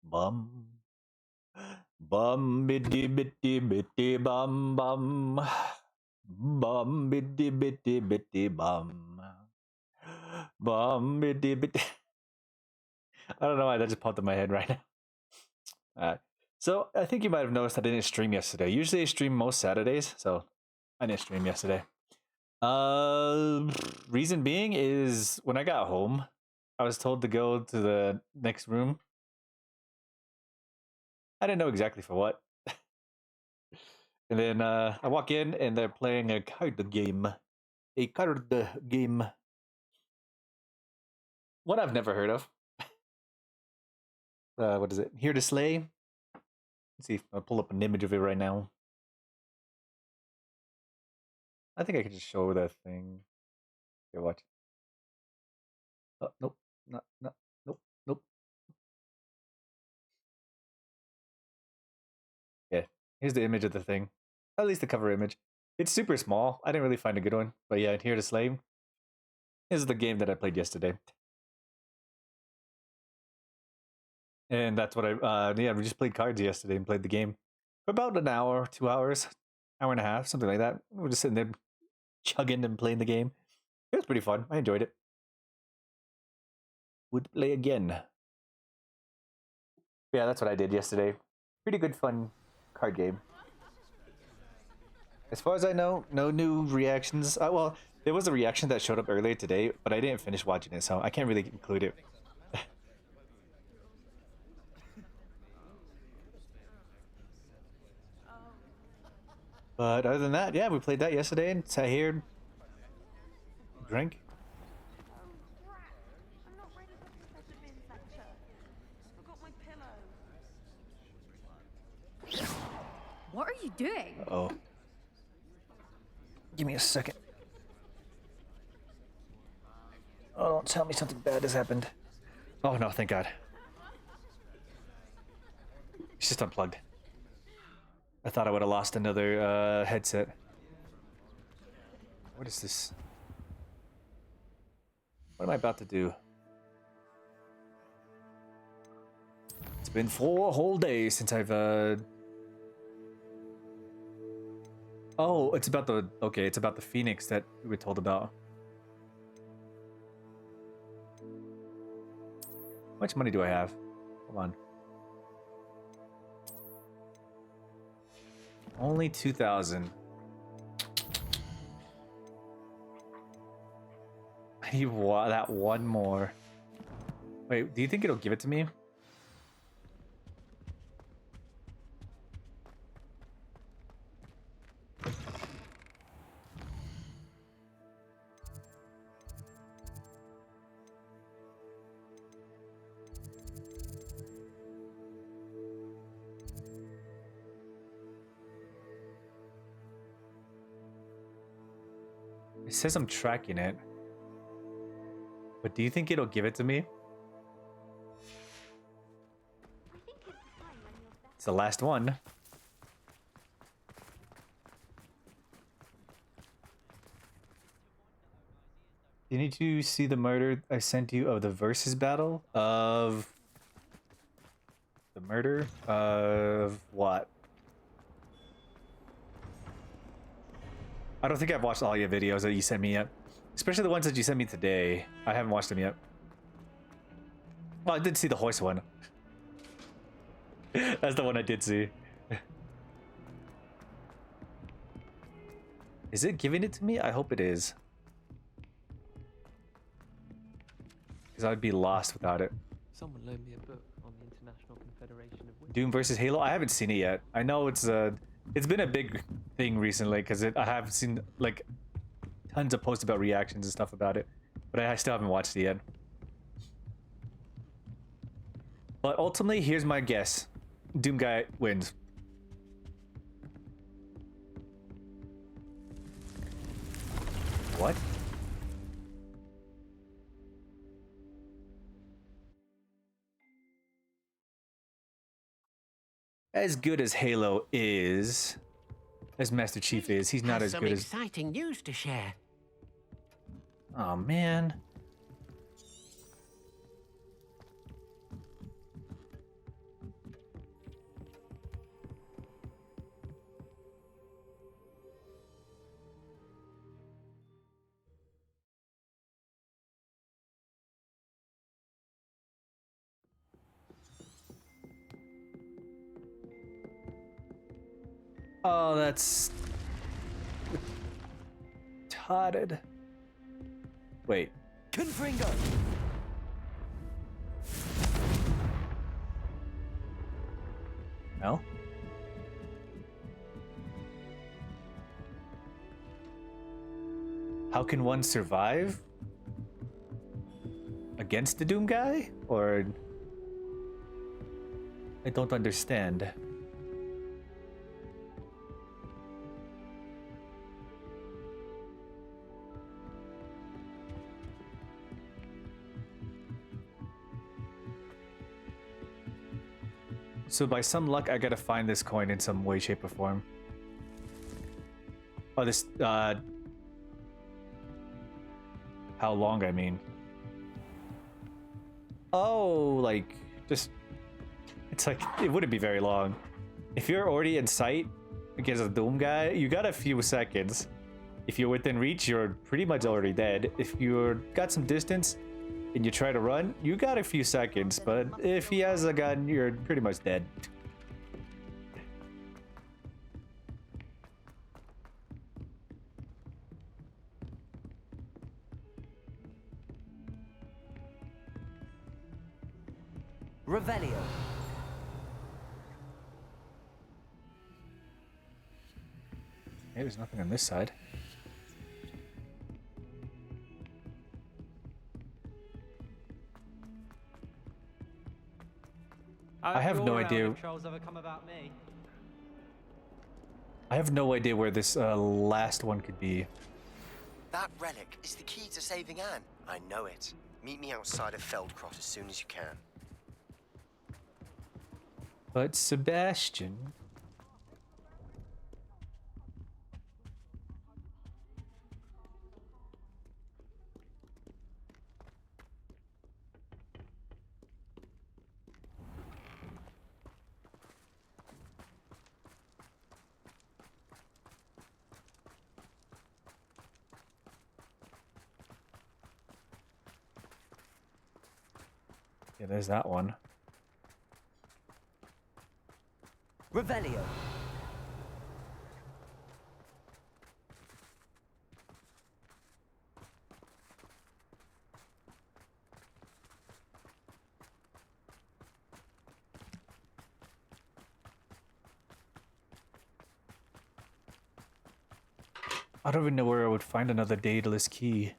Bum. Bum bitty bitty bitty bum bum. Bum bitty bitty bitty bum. Bum bitty bitty. I don't know why that just popped in my head right now. So I think you might have noticed I didn't stream yesterday. Usually I stream most Saturdays, so I didn't stream yesterday. Reason being is when I got home, I was told to go to the next room. I didn't know exactly for what. And then I walk in and they're playing a card game. A card game. One I've never heard of. What is it? Here to Slay? Let's see if I'll pull up an image of it right now. I think I can just show the thing. Here, watch. Oh, nope. Not, nope. Nope. Yeah. Here's the image of the thing. At least the cover image. It's super small. I didn't really find a good one. But yeah, Here to Slay. This is the game that I played yesterday. And that's what yeah, we just played cards yesterday and played the game for about an hour, 2 hours, hour and a half, something like that. We were just sitting there chugging and playing the game. It was pretty fun. I enjoyed it. Would play again. Yeah, that's what I did yesterday. Pretty good, fun card game. As far as I know, no new reactions. Well, there was a reaction that showed up earlier today, but I didn't finish watching it, so I can't really include it. But other than that, yeah, we played that yesterday and sat here, drank. What are you doing? Uh-oh. Give me a second. Oh, don't tell me something bad has happened. Oh no, thank God. It's just unplugged. I thought I would have lost another headset. What is this? What am I about to do? It's been 4 whole days since I've Oh, it's about the... Okay, it's about the Phoenix that we were told about. How much money do I have? Hold on. Only 2,000. I need that one more. Wait, do you think it'll give it to me? It says I'm tracking it. But do you think it'll give it to me? It's the last one. You need to see the murder I sent you of the versus battle of... The murder of what? I don't think I've watched all your videos that you sent me yet. Especially the ones that you sent me today. I haven't watched them yet. Well, I did see the horse one. That's the one I did see. Is it giving it to me? I hope it is. Because I'd be lost without it. Someone loaned me a book on the International Confederation of Witches. Doom versus Halo? I haven't seen it yet. I know it's been a big thing recently because I have seen like tons of posts about reactions and stuff about it, but I still haven't watched it yet. But ultimately, here's my guess: Doom guy wins. What? As good as Halo is, as Master Chief is, he's not as good as... exciting news to share. Oh, man. Oh, that's... retarded. Wait. Confringo. No? How can one survive? Against the Doom guy? Or... I don't understand. So by some luck, I gotta find this coin in some way, shape, or form. Oh, this, how long, I mean. Oh, like, just... It's like, it wouldn't be very long. If you're already in sight against a Doom guy, you got a few seconds. If you're within reach, you're pretty much already dead. If you're got some distance, and you try to run, you got a few seconds, but if he has a gun, you're pretty much dead. Revelio. Hey, there's nothing on this side. I have no idea. I have no idea where this last one could be. That relic is the key to saving Anne. I know it. Meet me outside of Feldcroft as soon as you can. But Sebastian... Yeah, there's that one. Revelio. I don't even know where I would find another Daedalus key.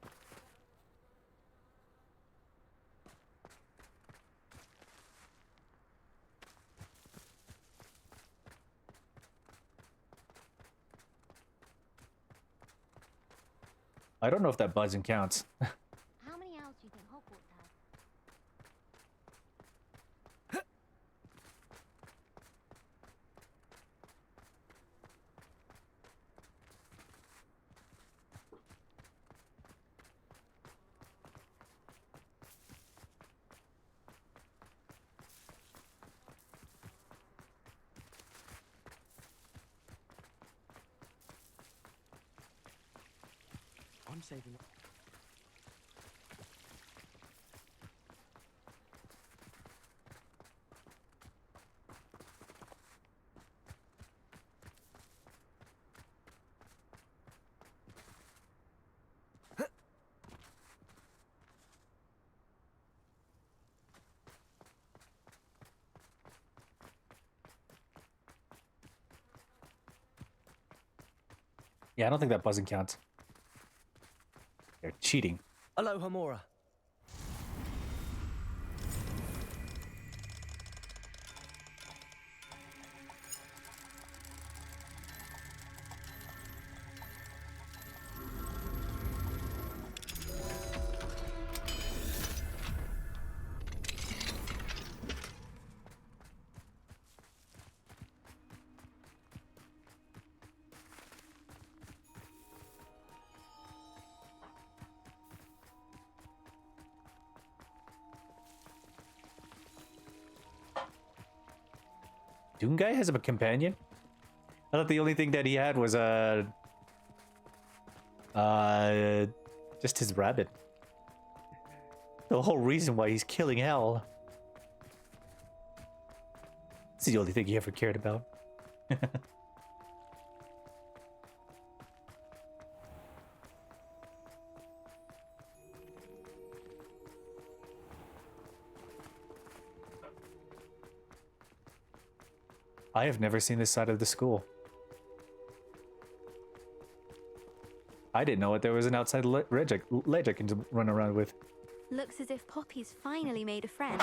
I don't know if that buzzing counts. How many owls do you think Hogwarts has? I'm saving it. Yeah, I don't think that buzzing counts. They're cheating. Alohomora. Doom Guy has a companion? I thought the only thing that he had was just his rabbit. The whole reason why he's killing Hell. It's the only thing he ever cared about. I have never seen this side of the school. I didn't know what there was an outside ledge I can run around with. Looks as if Poppy's finally made a friend.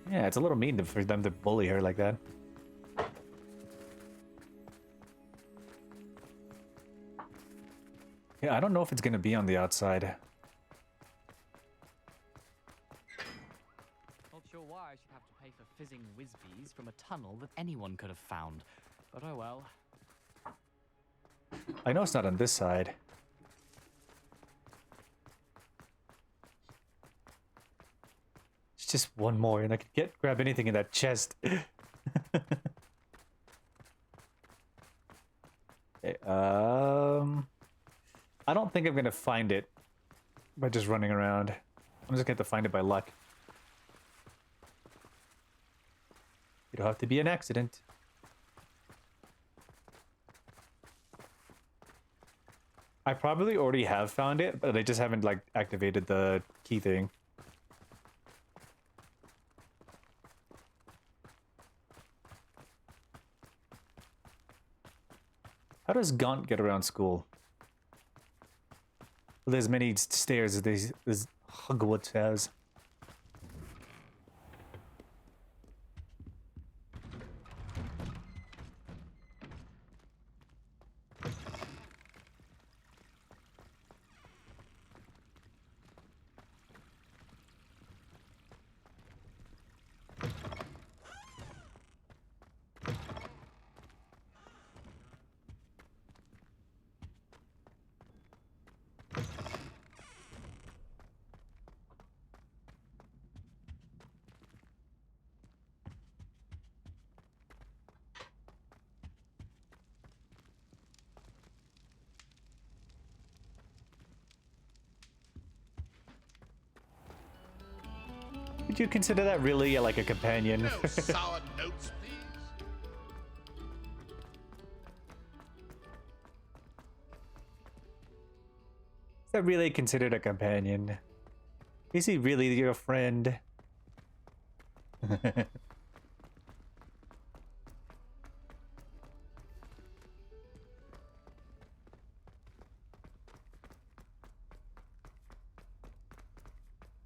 Yeah, it's a little mean for them to bully her like that. Yeah, I don't know if it's gonna be on the outside. Not sure why I should have to pay for fizzing whiz-bees from a tunnel that anyone could have found. But oh well. I know it's not on this side. It's just one more, and I could grab anything in that chest. Okay, I don't think I'm gonna find it by just running around. I'm just gonna have to find it by luck. It'll have to be an accident. I probably already have found it, but I just haven't like activated the key thing. How does Gaunt get around school? Well, there's many stairs as Hogwarts has. Would you consider that really like a companion? No sour notes, please. Is that really considered a companion? Is he really your friend?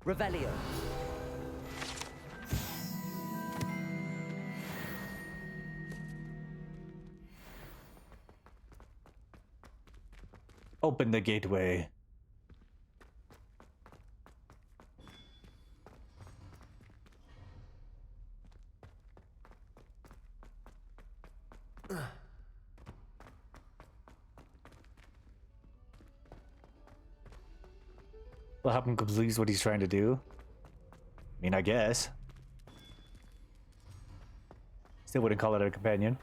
Revelio. Open the gateway. Will help him complete what he's trying to do. I mean, I guess. Still wouldn't call it a companion.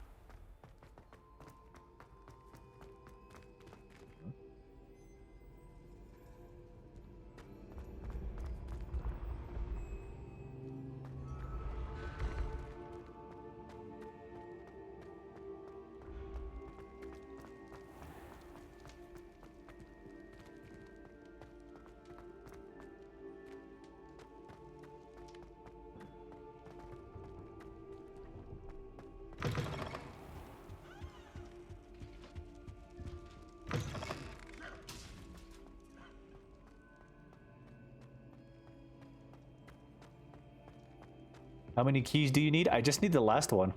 How many keys do you need? I just need the last one.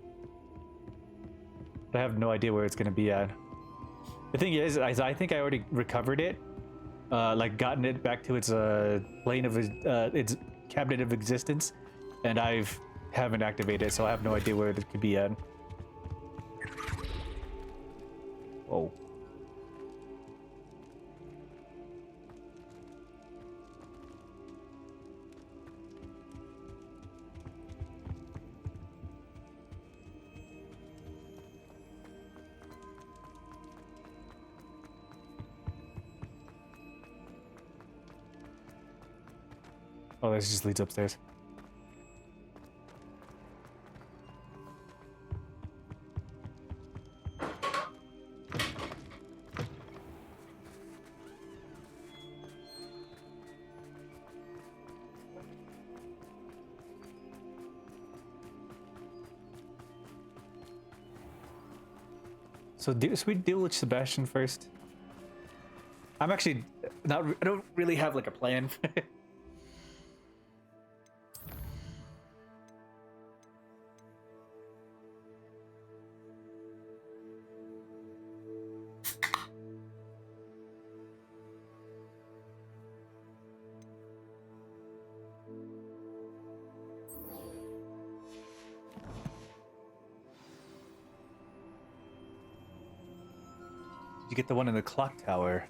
But I have no idea where it's going to be at. The thing is, I think I already recovered it. Like gotten it back to its plane of its cabinet of existence. And haven't activated it, so I have no idea where it could be at. Whoa. Oh, this just leads upstairs. So should we deal with Sebastian first? I'm actually not. I don't really have like a plan. You get the one in the clock tower.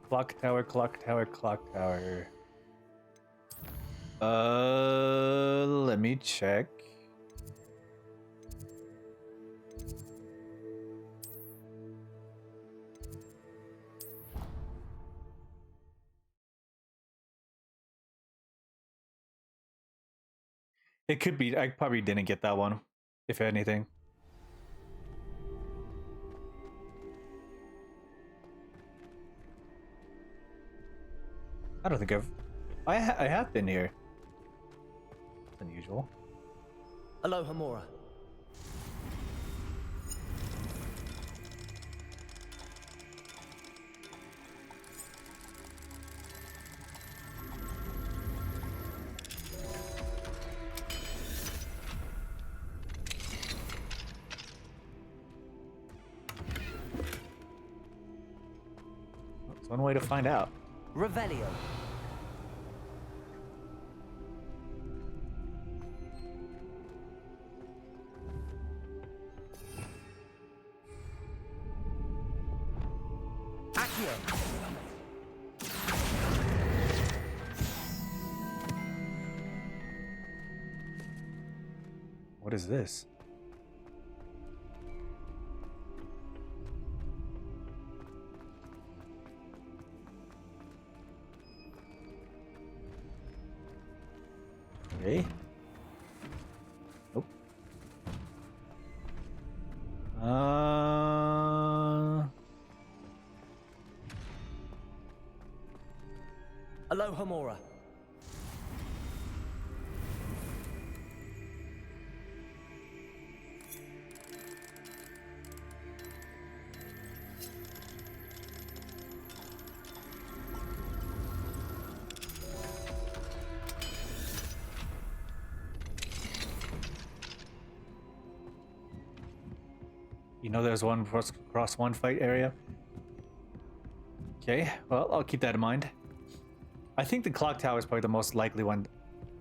Clock tower, clock tower, clock tower. Let me check. It could be. I probably didn't get that one, if anything. I don't think I've... I have been here. It's unusual. Aloha Mora. That's one way to find out. Revelio. Accio. What is this? Okay. Nope. Aloha Mora. You know there's one cross one fight area? Okay, well, I'll keep that in mind. I think the clock tower is probably the most likely one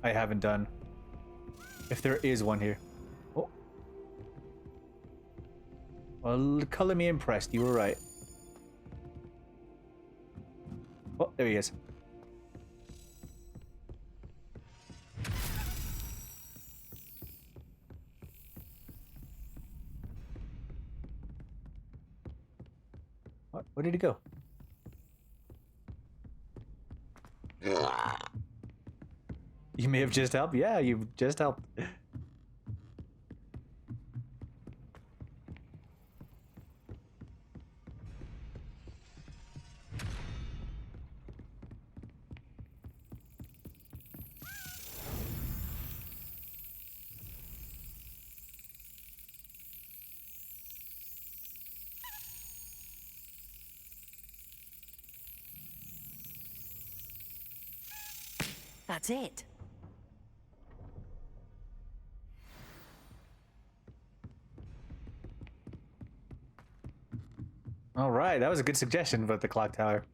I haven't done. If there is one here. Oh. Well, color me impressed, you were right. Oh, there he is. What? Where did he go? You may have just helped. Yeah, you just helped. That's it. All right, that was a good suggestion about the clock tower.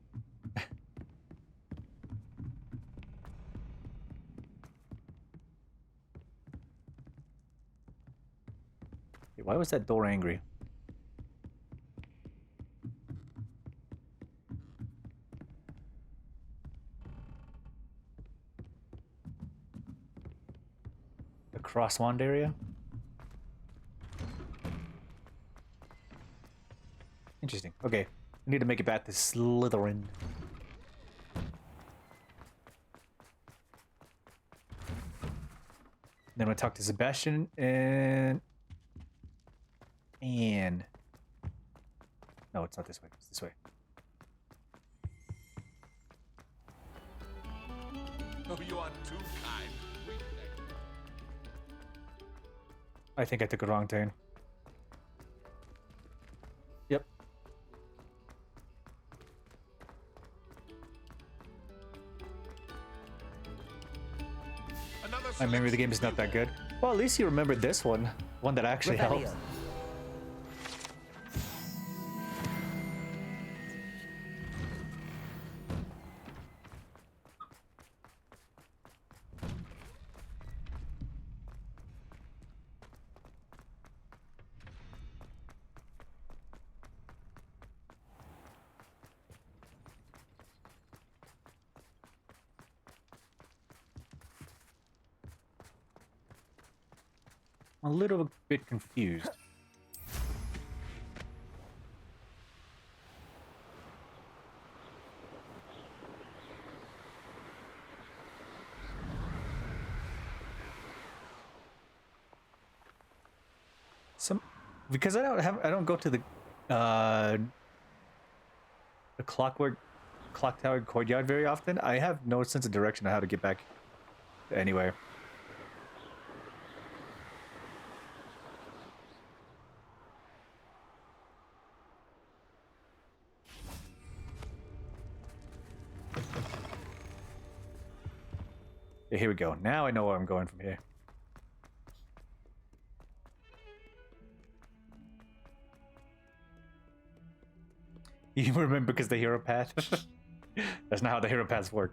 Why was that door angry? The crosswand area? Interesting. Okay. We need to make it back to Slytherin. Then we'll talk to Sebastian and... No, it's not this way. It's this way. Oh, you are too kind. We thank you. I think I took a wrong turn. Yep. Another I remember the game is not that good. Well, at least you remembered this one. One that actually Revelio. helps. I'm a little bit confused. Because I don't go to the clock tower courtyard very often. I have no sense of direction on how to get back anywhere. Yeah, here we go. Now I know where I'm going from here. You remember because the hero path? That's not how the hero paths work.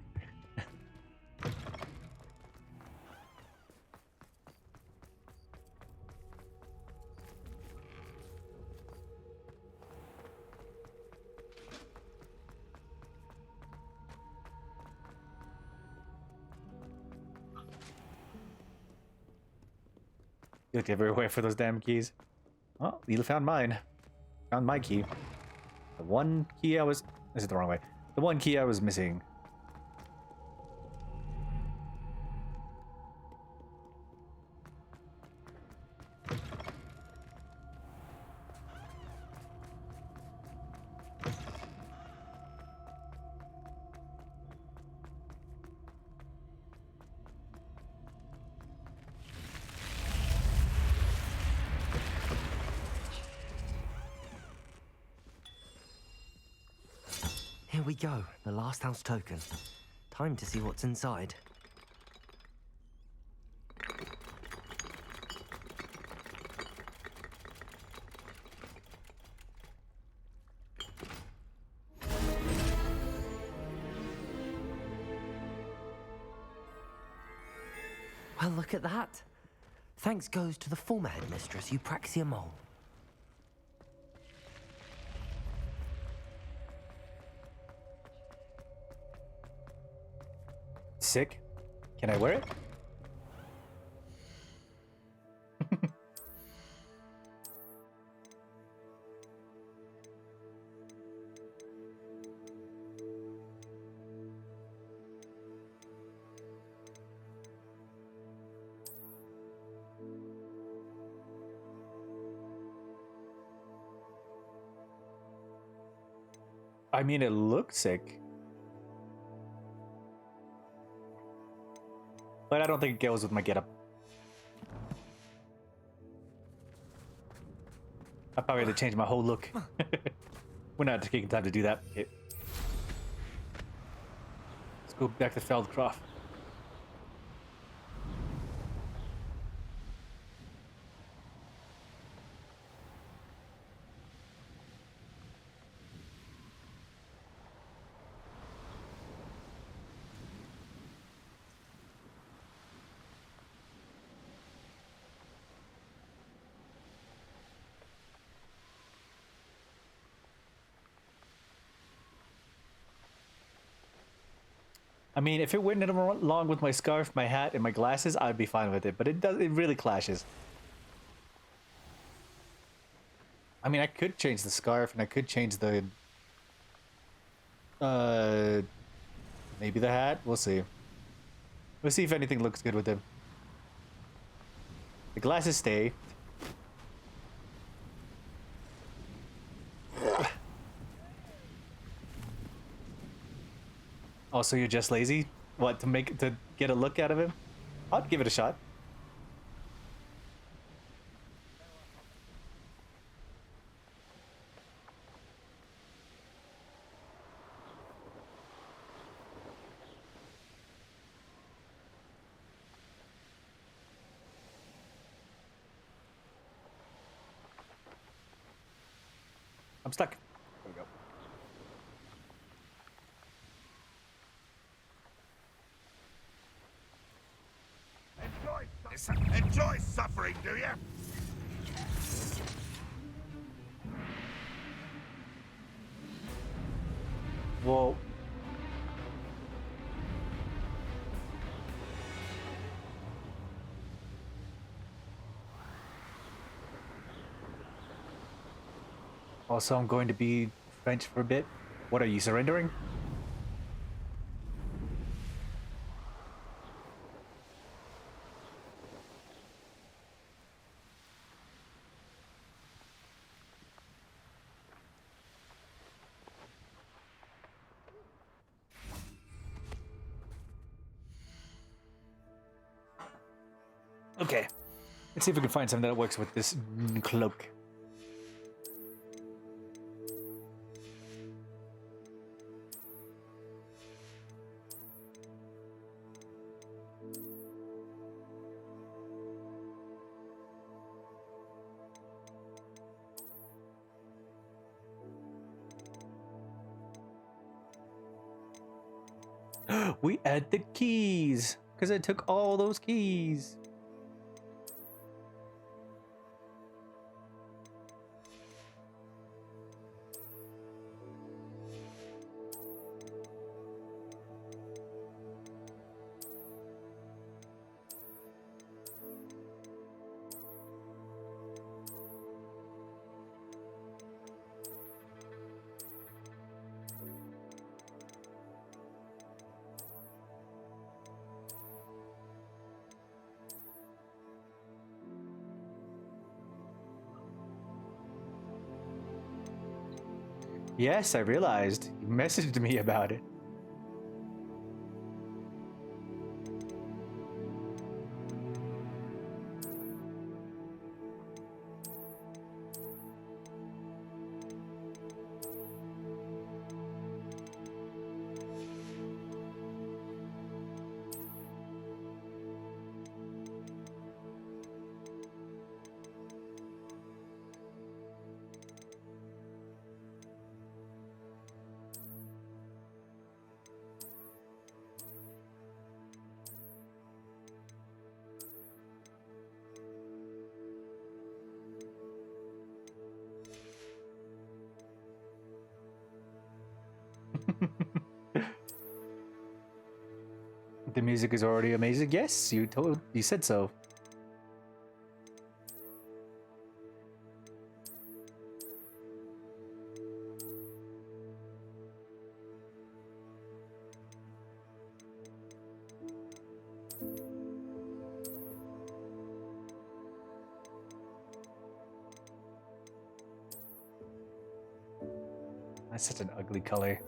You looked everywhere for those damn keys. Oh, you found mine. Found my key. The one key I was... This is the wrong way. The one key I was missing. Here we go, the last house token. Time to see what's inside. Well, look at that. Thanks goes to the former headmistress, Eupraxia Mole. Sick. Can I wear it? I mean, it looks sick. But I don't think it goes with my getup. I probably had to change my whole look. We're not taking time to do that. Okay. Let's go back to Feldcroft. I mean, if it went along with my scarf, my hat, and my glasses, I'd be fine with it. But it does. It really clashes. I mean, I could change the scarf, and I could change the... maybe the hat? We'll see. We'll see if anything looks good with him. The glasses stay. Oh, so you're just lazy? What, to get a look out of him? I'd give it a shot. I'm stuck. There we go. Enjoy suffering, do you? Well... Also, I'm going to be French for a bit. What are you, surrendering? Okay. Let's see if we can find something that works with this cloak. We add the keys because I took all those keys. Yes, I realized. You messaged me about it. The music is already amazing. Yes, you said so. That's such an ugly color.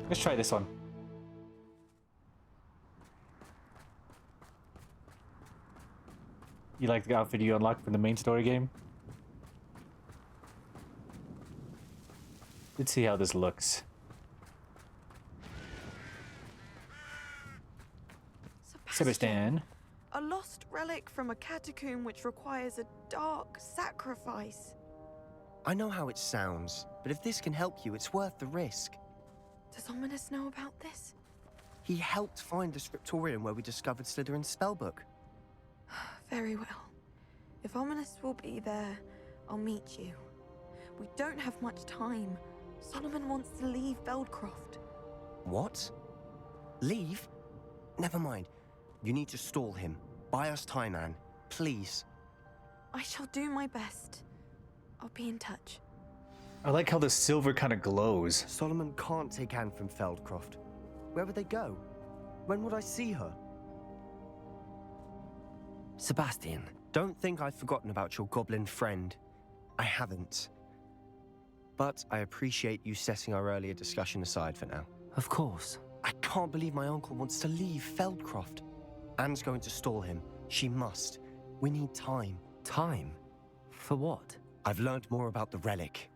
Let's try this one. You like the outfit you unlocked from the main story game? Let's see how this looks. Sebastian. A lost relic from a catacomb which requires a dark sacrifice. I know how it sounds, but if this can help you, it's worth the risk. Does Ominous know about this? He helped find the scriptorium where we discovered Slytherin's spellbook. Very well. If Ominous will be there, I'll meet you. We don't have much time. Solomon wants to leave Feldcroft. What? Leave? Never mind. You need to stall him. Buy us time, Anne. Please. I shall do my best. I'll be in touch. I like how the silver kind of glows. Solomon can't take Anne from Feldcroft. Where would they go? When would I see her? Sebastian. Don't think I've forgotten about your goblin friend. I haven't. But I appreciate you setting our earlier discussion aside for now. Of course. I can't believe my uncle wants to leave Feldcroft. Anne's going to stall him. She must. We need time. Time? For what? I've learned more about the relic.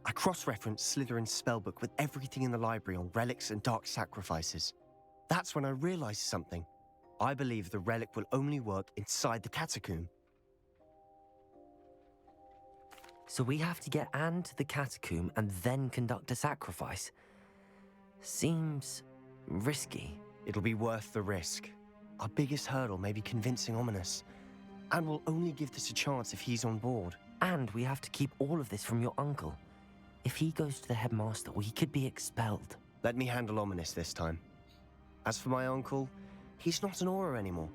I cross-referenced Slytherin's spellbook with everything in the library on relics and dark sacrifices. That's when I realized something. I believe the relic will only work inside the catacomb. So we have to get Anne to the catacomb and then conduct a sacrifice. Seems risky. It'll be worth the risk. Our biggest hurdle may be convincing Ominous, and we'll only give this a chance if he's on board. And we have to keep all of this from your uncle. If he goes to the headmaster, we could be expelled. Let me handle Ominous this time. As for my uncle, he's not an Auror anymore.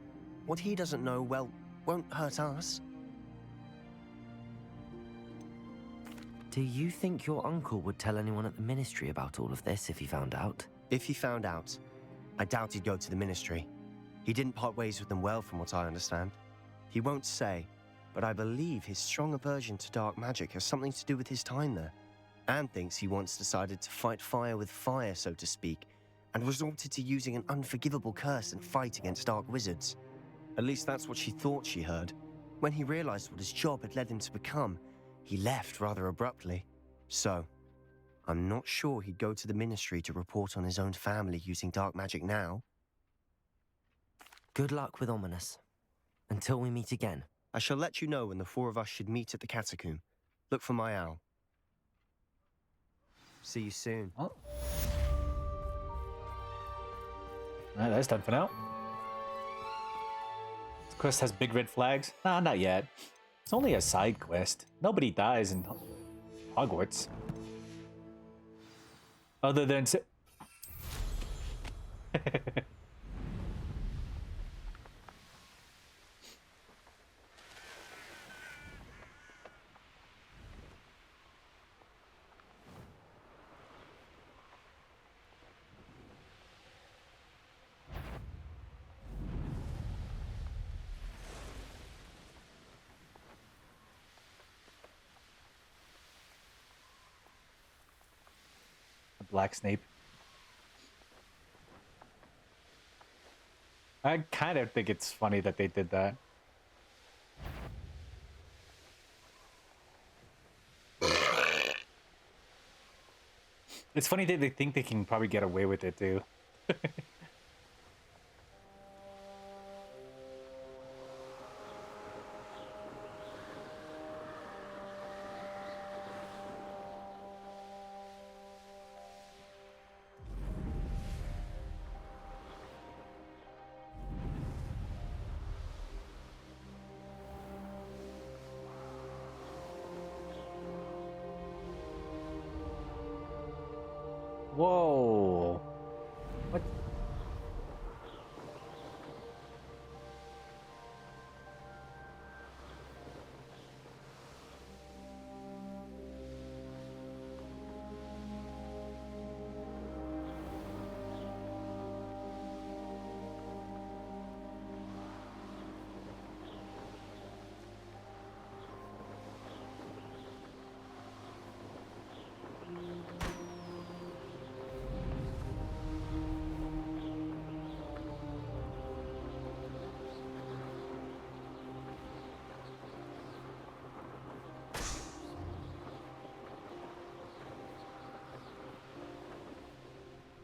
What he doesn't know, well, won't hurt us. Do you think your uncle would tell anyone at the Ministry about all of this if he found out? If he found out, I doubt he'd go to the Ministry. He didn't part ways with them well, from what I understand. He won't say, but I believe his strong aversion to dark magic has something to do with his time there. Anne thinks he once decided to fight fire with fire, so to speak, and resorted to using an unforgivable curse and fight against dark wizards. At least that's what she thought she heard. When he realized what his job had led him to become, he left rather abruptly. So, I'm not sure he'd go to the Ministry to report on his own family using dark magic now. Good luck with Ominous. Until we meet again. I shall let you know when the four of us should meet at the catacomb. Look for my owl. See you soon. Oh. Alright, that's done for now. This quest has big red flags. Nah, not yet. It's only a side quest. Nobody dies in Hogwarts. Other than... Black Snape. I kind of think it's funny that they did that. It's funny that they think they can probably get away with it too. Whoa. What?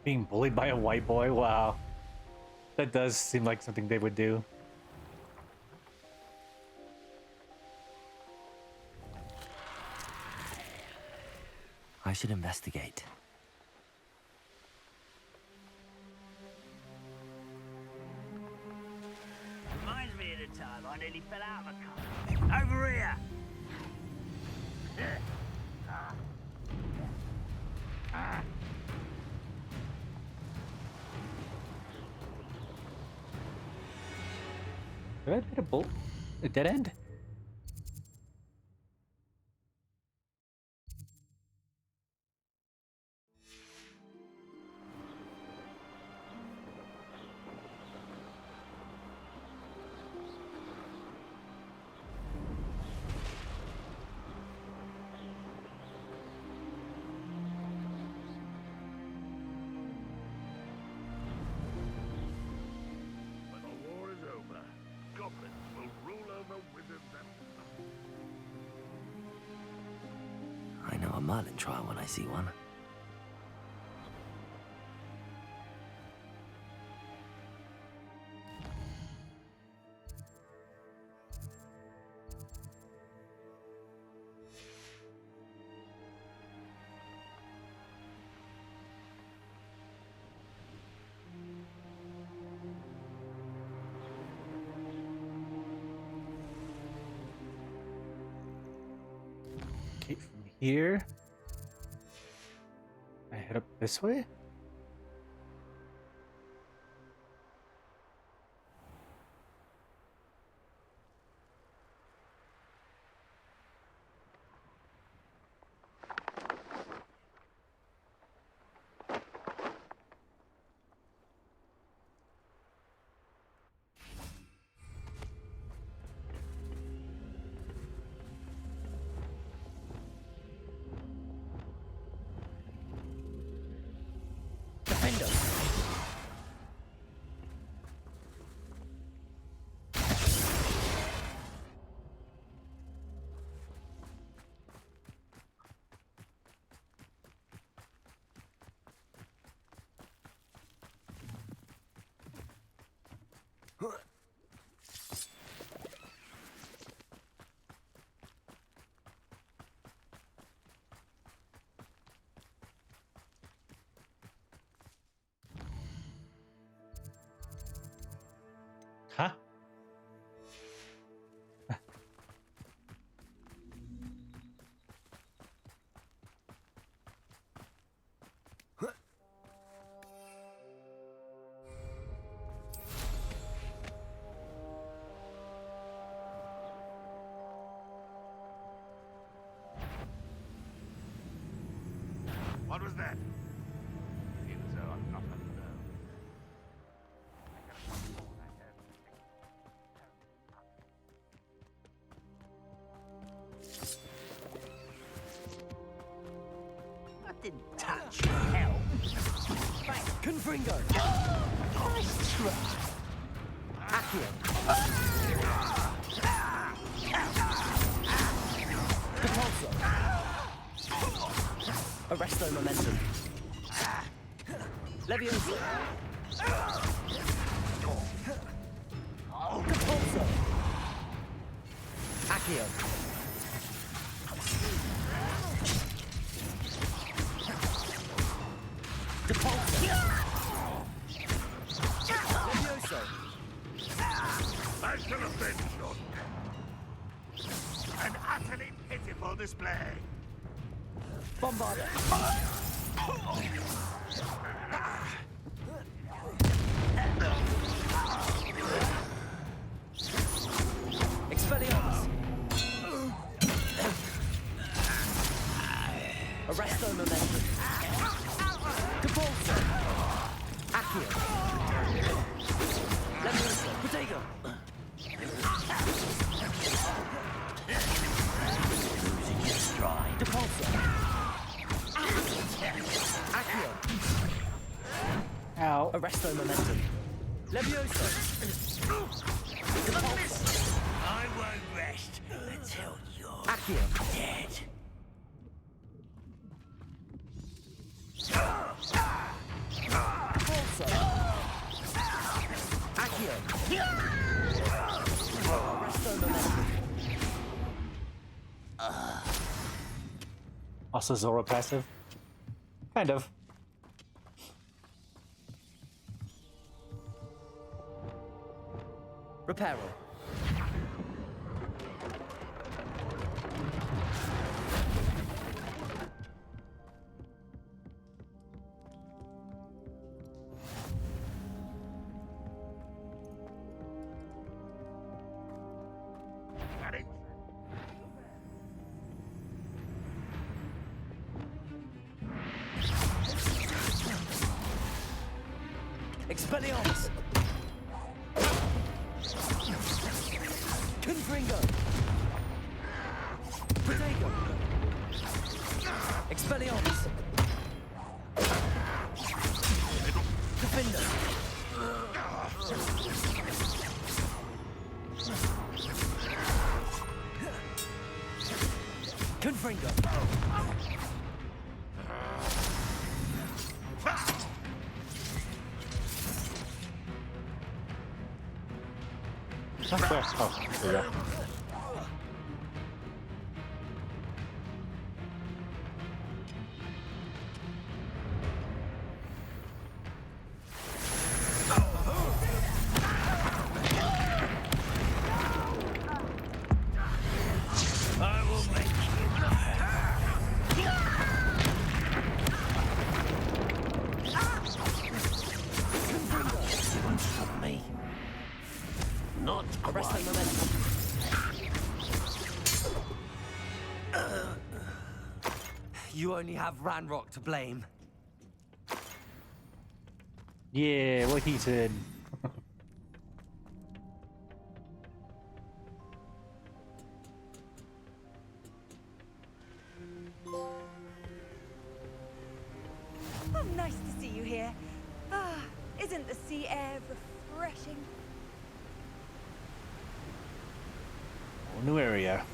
Being bullied by a white boy? Wow. That does seem like something they would do. I should investigate. Reminds me of the time I nearly fell out of a car. Over here! Did I hit a dead end? When the war is over, goblins will rule over wizards and... I know a Merlin trial when I see one. here. I head up this way? Defender! Huh? What was that? Seems though I'm not alone. That didn't touch your help. Confringo! Nice try. Accio! Repulsor! Arresto momentum. Levioso! Repulsor! Accio! Repulsor! Levioso! That's an offense shot. An utterly pitiful display. Bombarder! Expelliarmus! Arresto momentum! Depulso! Accio! Levioso! Protego! Losing your stride. Depulso! Accio! Ow. Arresto momentum! Levioso! Depulso! I won't rest until you're Accio! dead. Depulso! Accio! Arresto momentum! Also Zora passive? Kind of. Reparo. Got it. Expelliarmus! Confringo! Protego! Expelliarmus! Defender! Confringo! Where? Oh, there you go. I will make you. You only have Ranrock to blame. Yeah, what he said. Oh, nice to see you here. Ah, isn't the sea air refreshing? Oh, new area.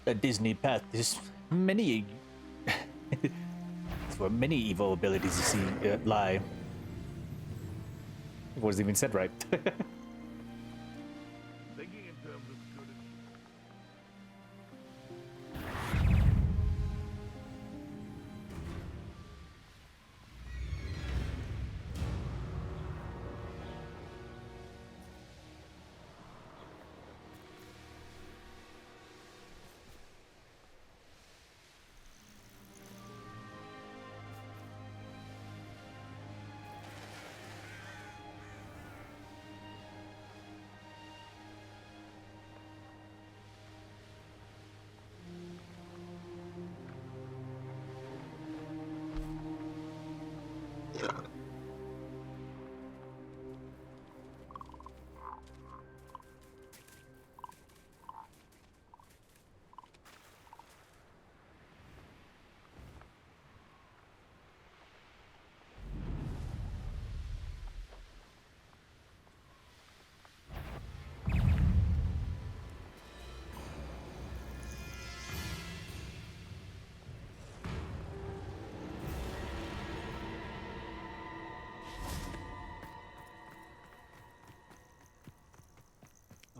The Disney path is many. It's where many evil abilities you see lie. It wasn't even said right. Thinking in terms of good and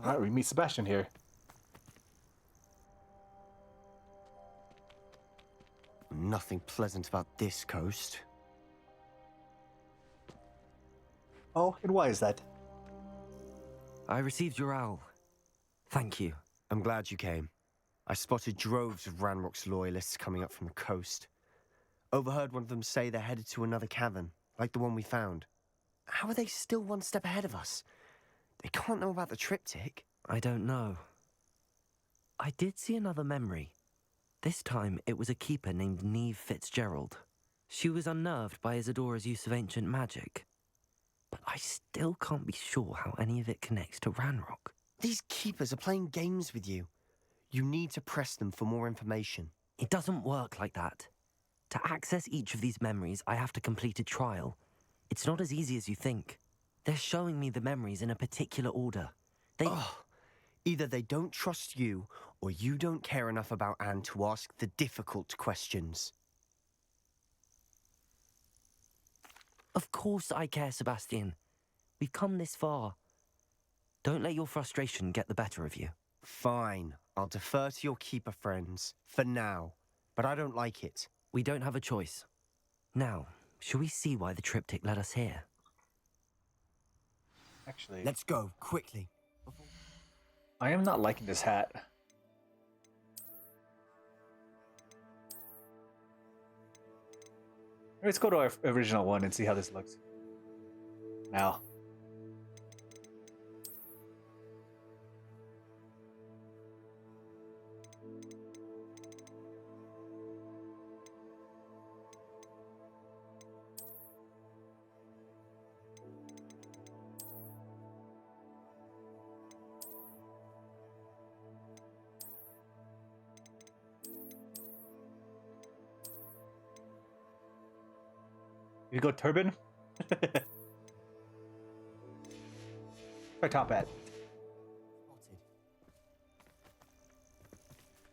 Alright, we meet Sebastian here. Nothing pleasant about this coast. Oh, and why is that? I received your owl. Thank you. I'm glad you came. I spotted droves of Ranrock's loyalists coming up from the coast. Overheard one of them say they're headed to another cavern, like the one we found. How are they still one step ahead of us? They can't know about the triptych. I don't know. I did see another memory. This time, it was a keeper named Neve Fitzgerald. She was unnerved by Isadora's use of ancient magic. But I still can't be sure how any of it connects to Ranrock. These keepers are playing games with you. You need to press them for more information. It doesn't work like that. To access each of these memories, I have to complete a trial. It's not as easy as you think. They're showing me the memories in a particular order. Either they don't trust you, or you don't care enough about Anne to ask the difficult questions. Of course I care, Sebastian. We've come this far. Don't let your frustration get the better of you. Fine, I'll defer to your keeper friends, for now. But I don't like it. We don't have a choice. Now, shall we see why the triptych led us here? Actually, Let's go, quickly. I am not liking this hat. Let's go to our original one and see how this looks. Now. You go turban? My top hat.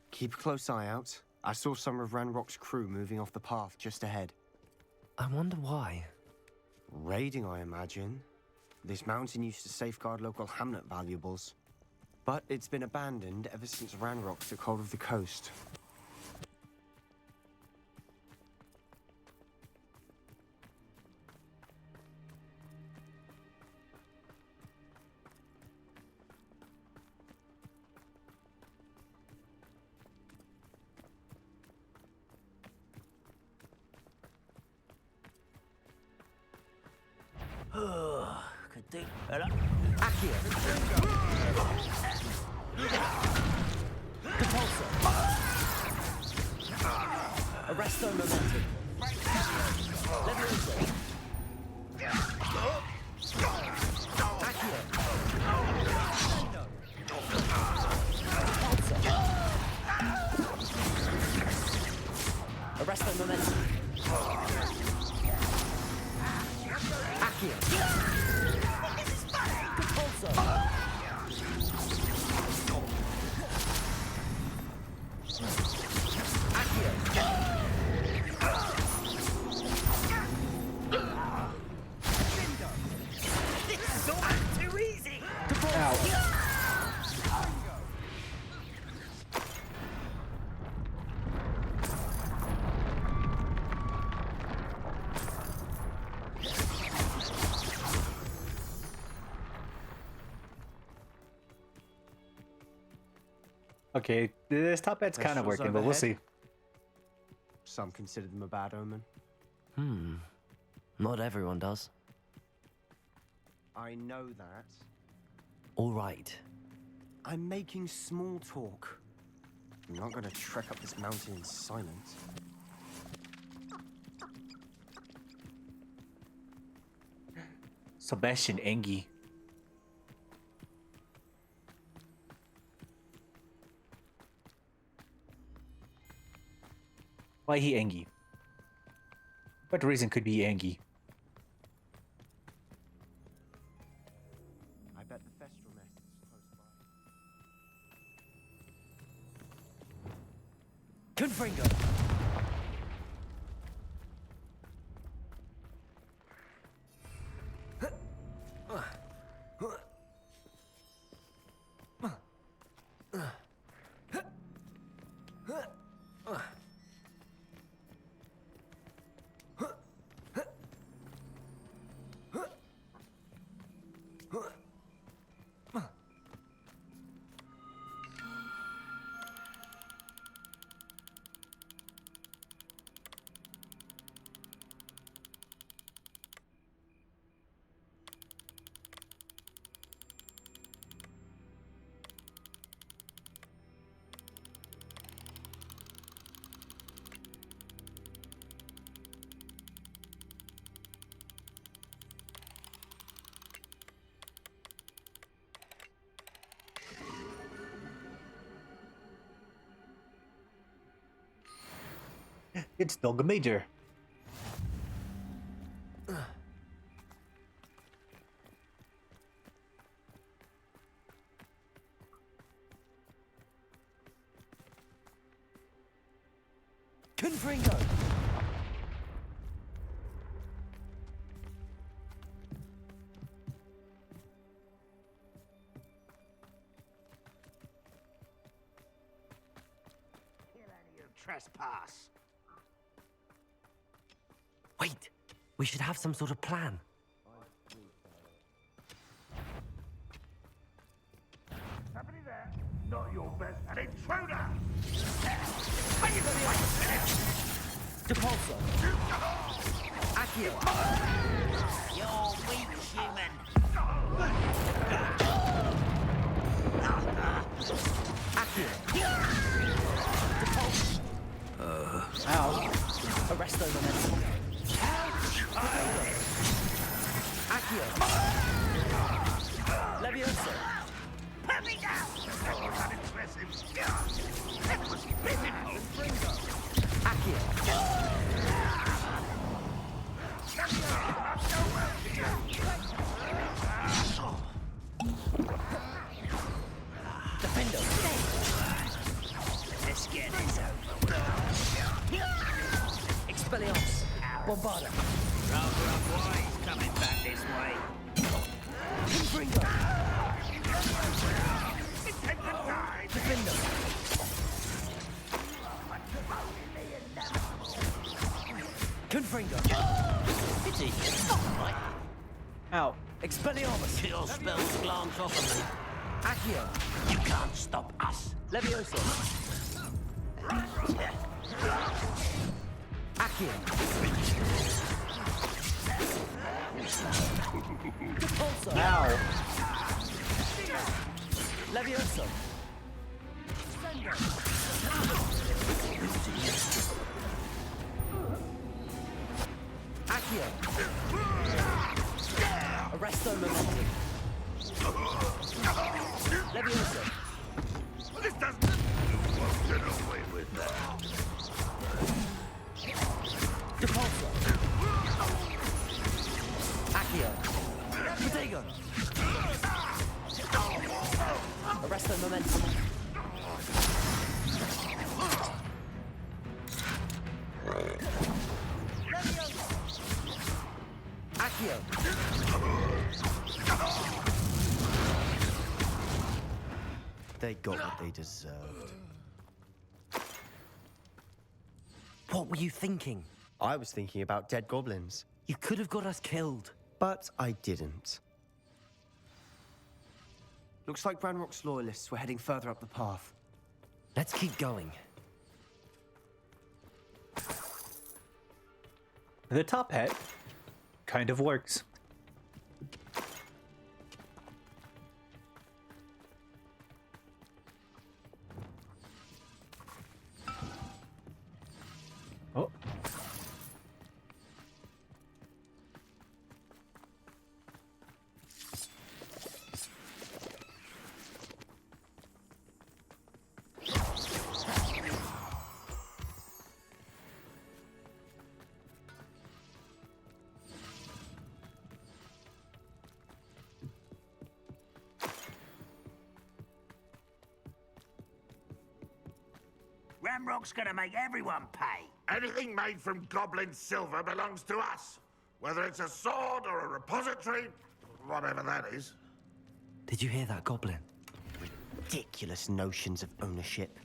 Keep a close eye out. I saw some of Ranrock's crew moving off the path just ahead. I wonder why. Raiding, I imagine. This mountain used to safeguard local hamlet valuables. But it's been abandoned ever since Ranrock took hold of the coast. Could do better. Accio. Repulsor. Arresto momentum. Levioso. Accio. Repulsor. Arresto momentum. Accio. Repulsor. Okay, this top bed's kind of Vegetables working, but we'll see. overhead. Some consider them a bad omen. Not everyone does. I know that. All right. I'm making small talk. I'm not going to trek up this mountain in silence. Sebastian Engie. Why he Engie? What reason could be Engie? I bet the Thestral nest is close by. Confringo. It's Dog Major. Confringo. Kill any who trespass. Wait. We should have some sort of plan. Somebody there? Not your best. An intruder! Depulso. Accio. You're weak, human. Accio. Depulso. Ow. Arresto momentum. Accio. Levioso. Put me down! That was unimpressive. That was pitiful. Accio. Defendo. Let's get this over with. Expelliarmus. Bombarda. Rather unwise coming back this way. Confringo. Confringo. Pity. Right. Ow. Expelliarmus. Your spells glance off of me. Accio. You can't stop us. Levioso. Accio. Depulso. Ow. Levioso. Accio. Arresto momentum. Levioso. This doesn't... You won't get away with that. Depulso. Accio. Protego. Arresto momentum. Accio. They got what they deserved. What were you thinking? I was thinking about dead goblins, You could have got us killed. but I didn't. Looks like Ranrock's loyalists were heading further up the path. Let's keep going. The top hat kind of works. Oh. Ramrock's gonna make everyone pay. Anything made from goblin silver belongs to us. Whether it's a sword or a repository, whatever that is. Did you hear that, Goblin? Ridiculous notions of ownership.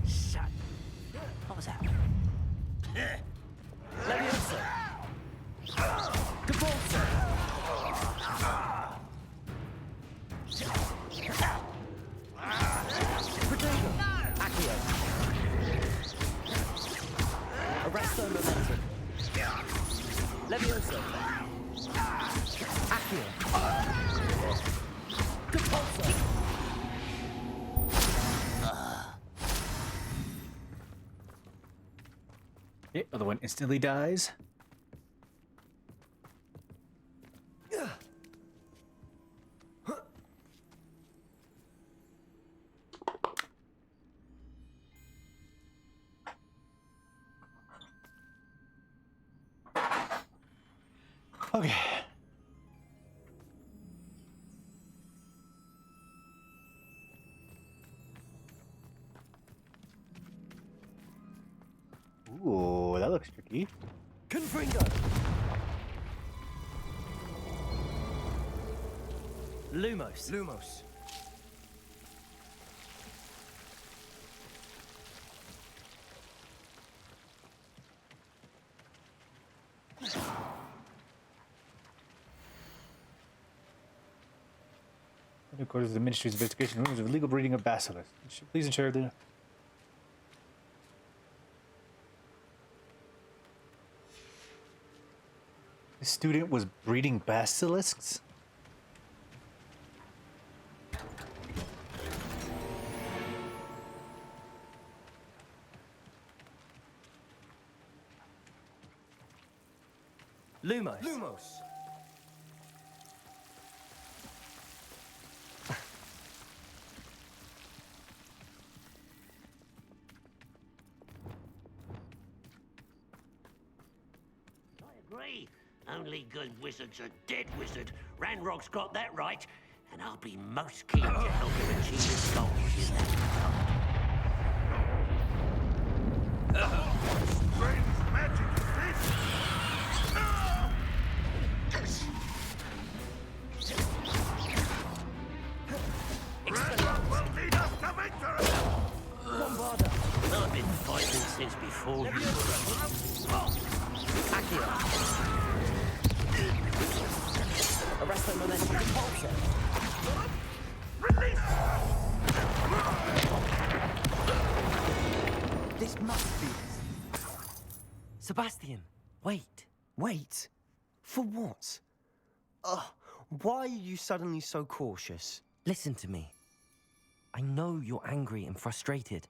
Shut. What was that? Levioso. Depulso. Protego. Accio. Arresto momentum. Levioso. Accio. Depulso. Okay, other one instantly dies. Okay. Ooh, that looks tricky. Confringo. Lumos. Lumos. In accordance with the Ministry's investigation rules of illegal breeding of basilisks. Please ensure the... The student was breeding basilisks? Lumos. Lumos. I agree. Only good wizards are dead wizard. Ranrock's got that right, and I'll be most keen to help him achieve his goals in that regard. What strange magic is this? been fighting since before you were. Accio. Arresto momentum repulsor. This must be it. Sebastian, wait. Wait. For what? Ugh. Why are you suddenly so cautious? Listen to me. I know you're angry and frustrated,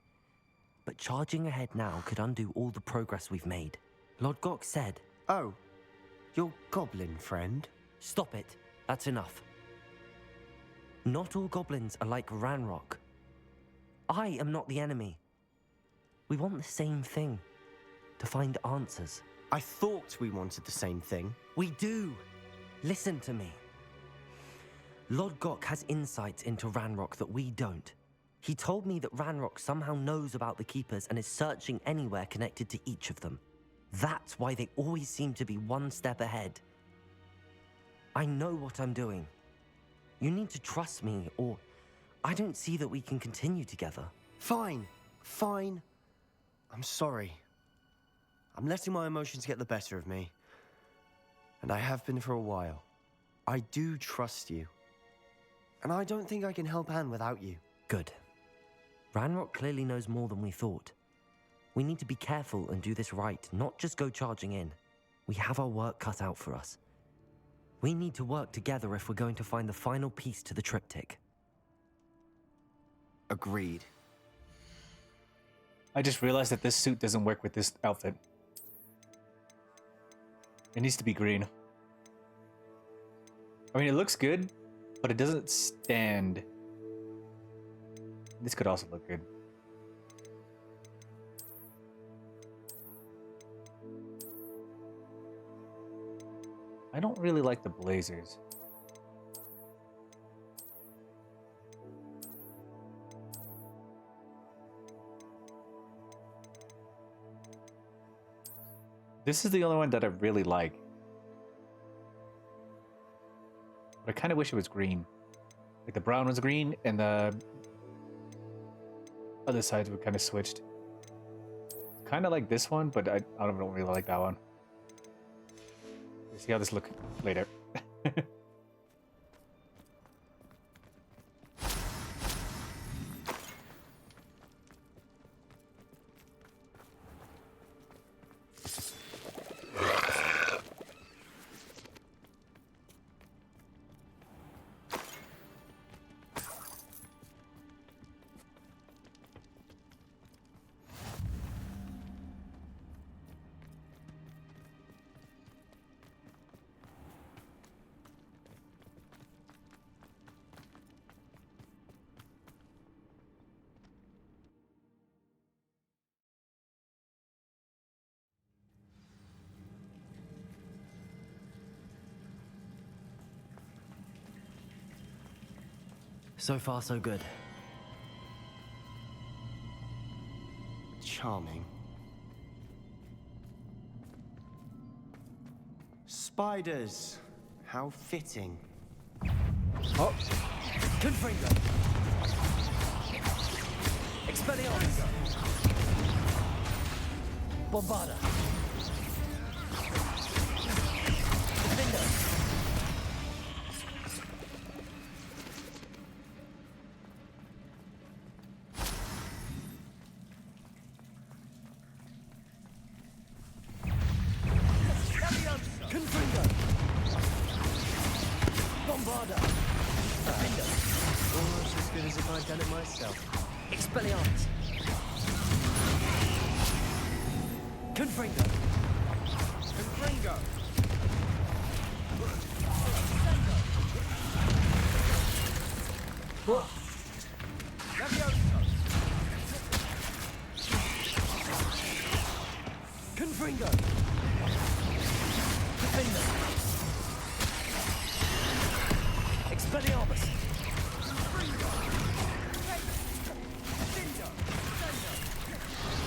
but charging ahead now could undo all the progress we've made. Lord Gok said... Oh, your goblin friend? Stop it. That's enough. Not all goblins are like Ranrock. I am not the enemy. We want the same thing. To find answers. I thought we wanted the same thing. We do. Listen to me. Lord Gok has insights into Ranrock that we don't. He told me that Ranrock somehow knows about the Keepers and is searching anywhere connected to each of them. That's why they always seem to be one step ahead. I know what I'm doing. You need to trust me, or I don't see that we can continue together. Fine. Fine. I'm sorry. I'm letting my emotions get the better of me. And I have been for a while. I do trust you. And I don't think I can help Anne without you. Good. Ranrock clearly knows more than we thought. We need to be careful and do this right, not just go charging in. We have our work cut out for us. We need to work together if we're going to find the final piece to the triptych. Agreed. I just realized that this suit doesn't work with this outfit. It needs to be green. I mean, it looks good, but it doesn't stand. This could also look good. I don't really like the blazers. This is the only one that I really like. But I kind of wish it was green. Like the brown was green and the other sides were kind of switched. Kind of like this one, but I don't really like that one. Let's see how this looks later. So far, so good. Charming. Spiders. How fitting. Oh, Confringo! Expelliarmus! Bombarda! Defender! Confringo! Bombarda! Defender! Almost as good as if I'd done it myself. Expelliarmus! Confringo! Confringo! Confringo! Defender! Expelliarmus!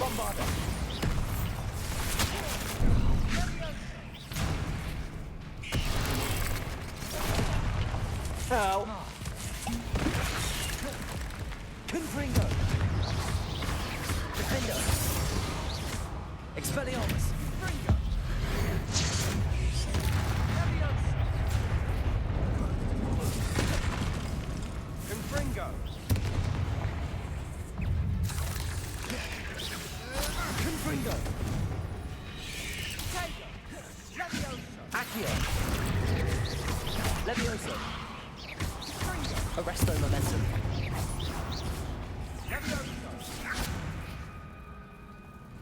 Bombarda! ow! Confringo! Defender! Confringo. Accio. Levioso. Arresto momentum.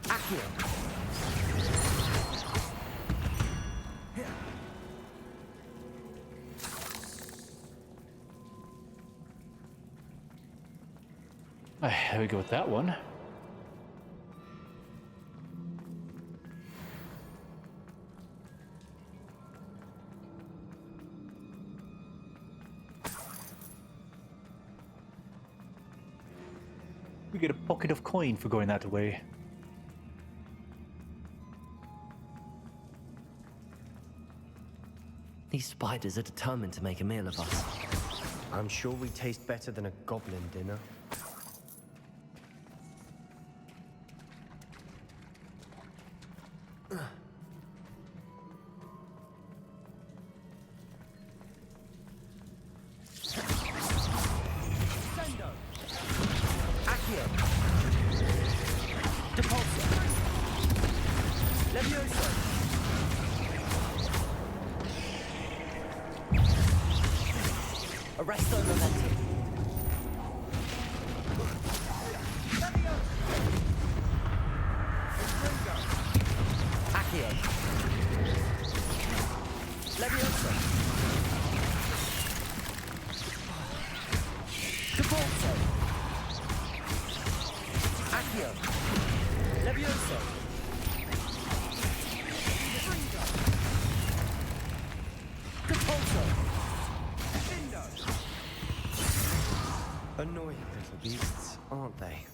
Accio. There we go with that one. We get a pocket of coin for going that way. These spiders are determined to make a meal of us. I'm sure we taste better than a goblin dinner. Accio. Depulso. Levioso. Arresto momentum. Accio. Levioso. Depulso. Accio. Levioso. Depulso. Annoying little beasts, aren't they?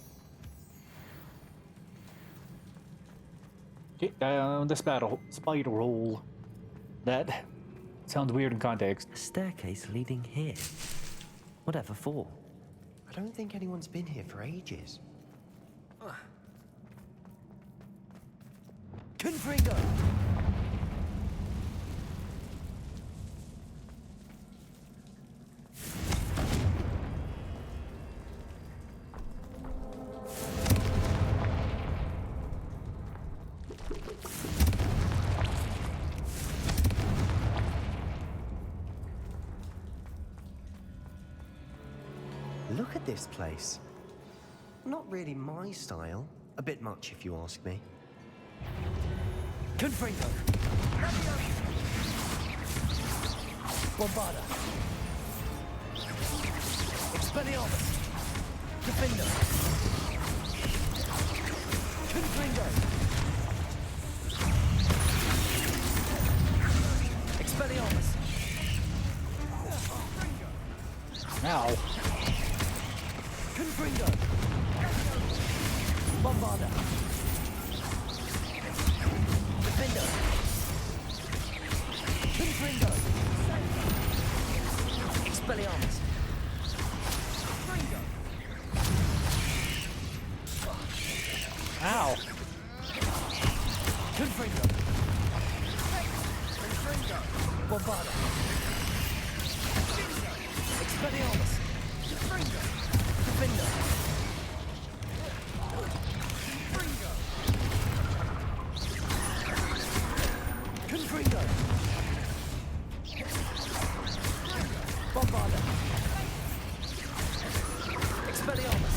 Okay, the spider hole. That sounds weird in context. A staircase leading here. Whatever for? I don't think anyone's been here for ages. Confringo! Look at this place. Not really my style. A bit much, if you ask me. Confringo! Bombarda! Expelliarmus! Defender! Confringo! Expelliarmus! Ow. Confringo! Bombarda! Defender! Confringo! Expelliarmus! Ow. Confringo! Bombarda! Expelliarmus! Defender! Confringo! Bombarda! Expelliarmus!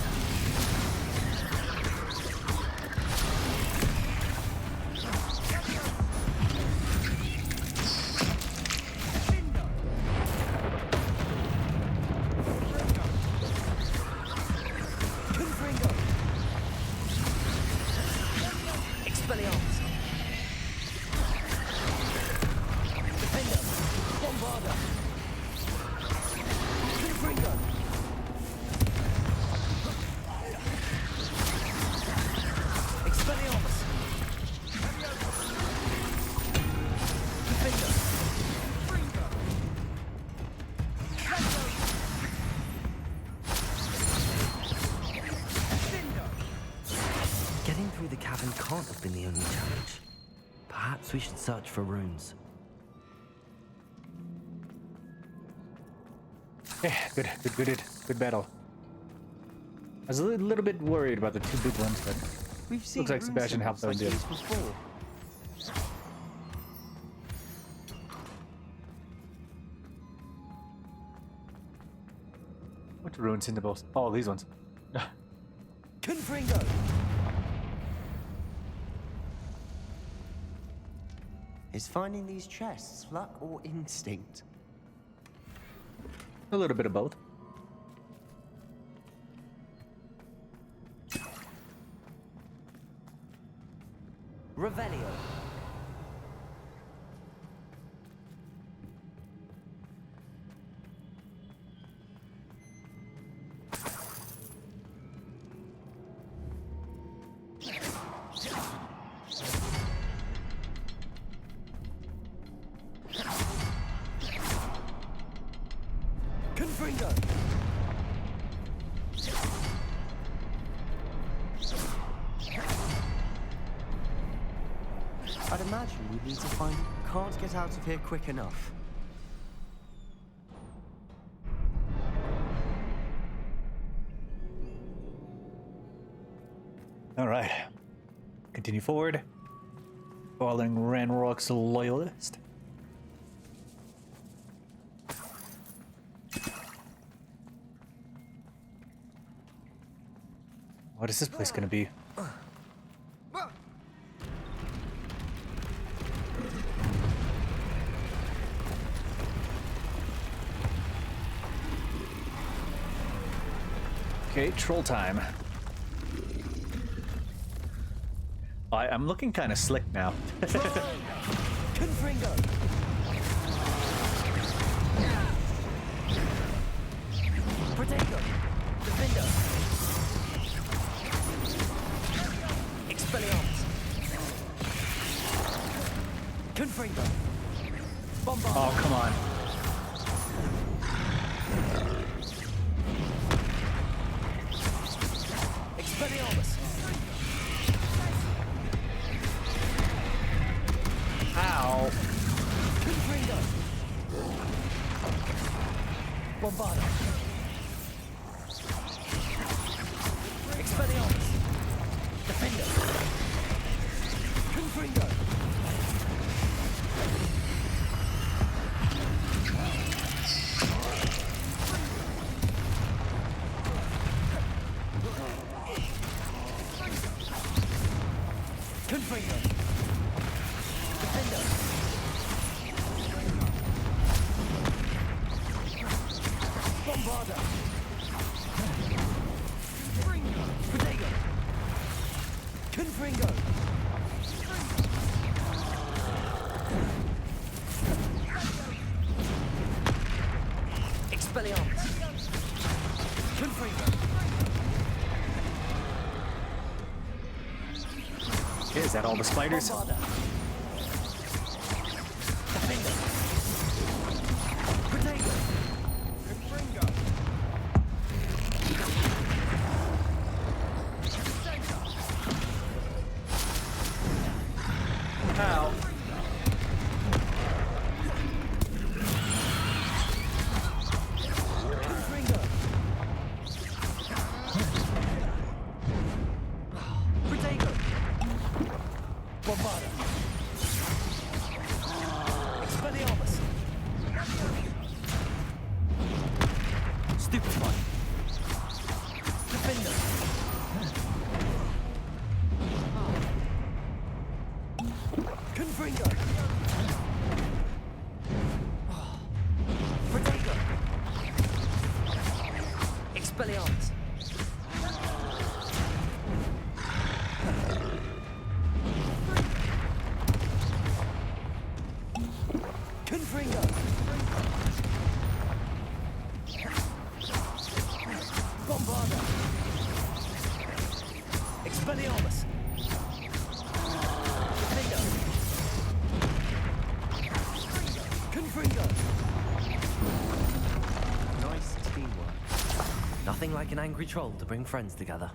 Confringo! Expelliarmus! Defender! Bombarda! Confringo! Expelliarmus! Defender! Getting through the cavern can't have been the only challenge. Perhaps we should search for runes. Yeah, good battle. I was a little bit worried about the two big ones, but We've seen Looks like rune Sebastian helped symbols them like do. these before. What rune symbols? Oh, these ones. Confringo! Is finding these chests luck or instinct? A little bit of both. Revelio. Confringo! I'd imagine we need to find... Can't get out of here quick enough. All right. Continue forward. Following Ranrock's loyalist. What is this place gonna be? Okay, troll time. I'm looking kind of slick now. Confringo! Protego! Defender! Expelliarmus! Confringo! Bombard! Oh, come on. Expelliarmus! Ow. Confringo! Bombarda! Expelliarmus! Defender! Confringo! Confringo! Defender! Bombarda! Protego! Confringo! Expelliarmus! Confringo! Okay, is that all the spiders? Bombarda! Defender! Protego! Confringo! Ow. Confringo! Protego! Bombarda! Expelliarmus! Stupefy! Defender! Confringo! Protego! Expelliarmus! Confringo! Bombarda! Expelliarmus! Defender! Confringo! Nice teamwork. Nothing like an angry troll to bring friends together.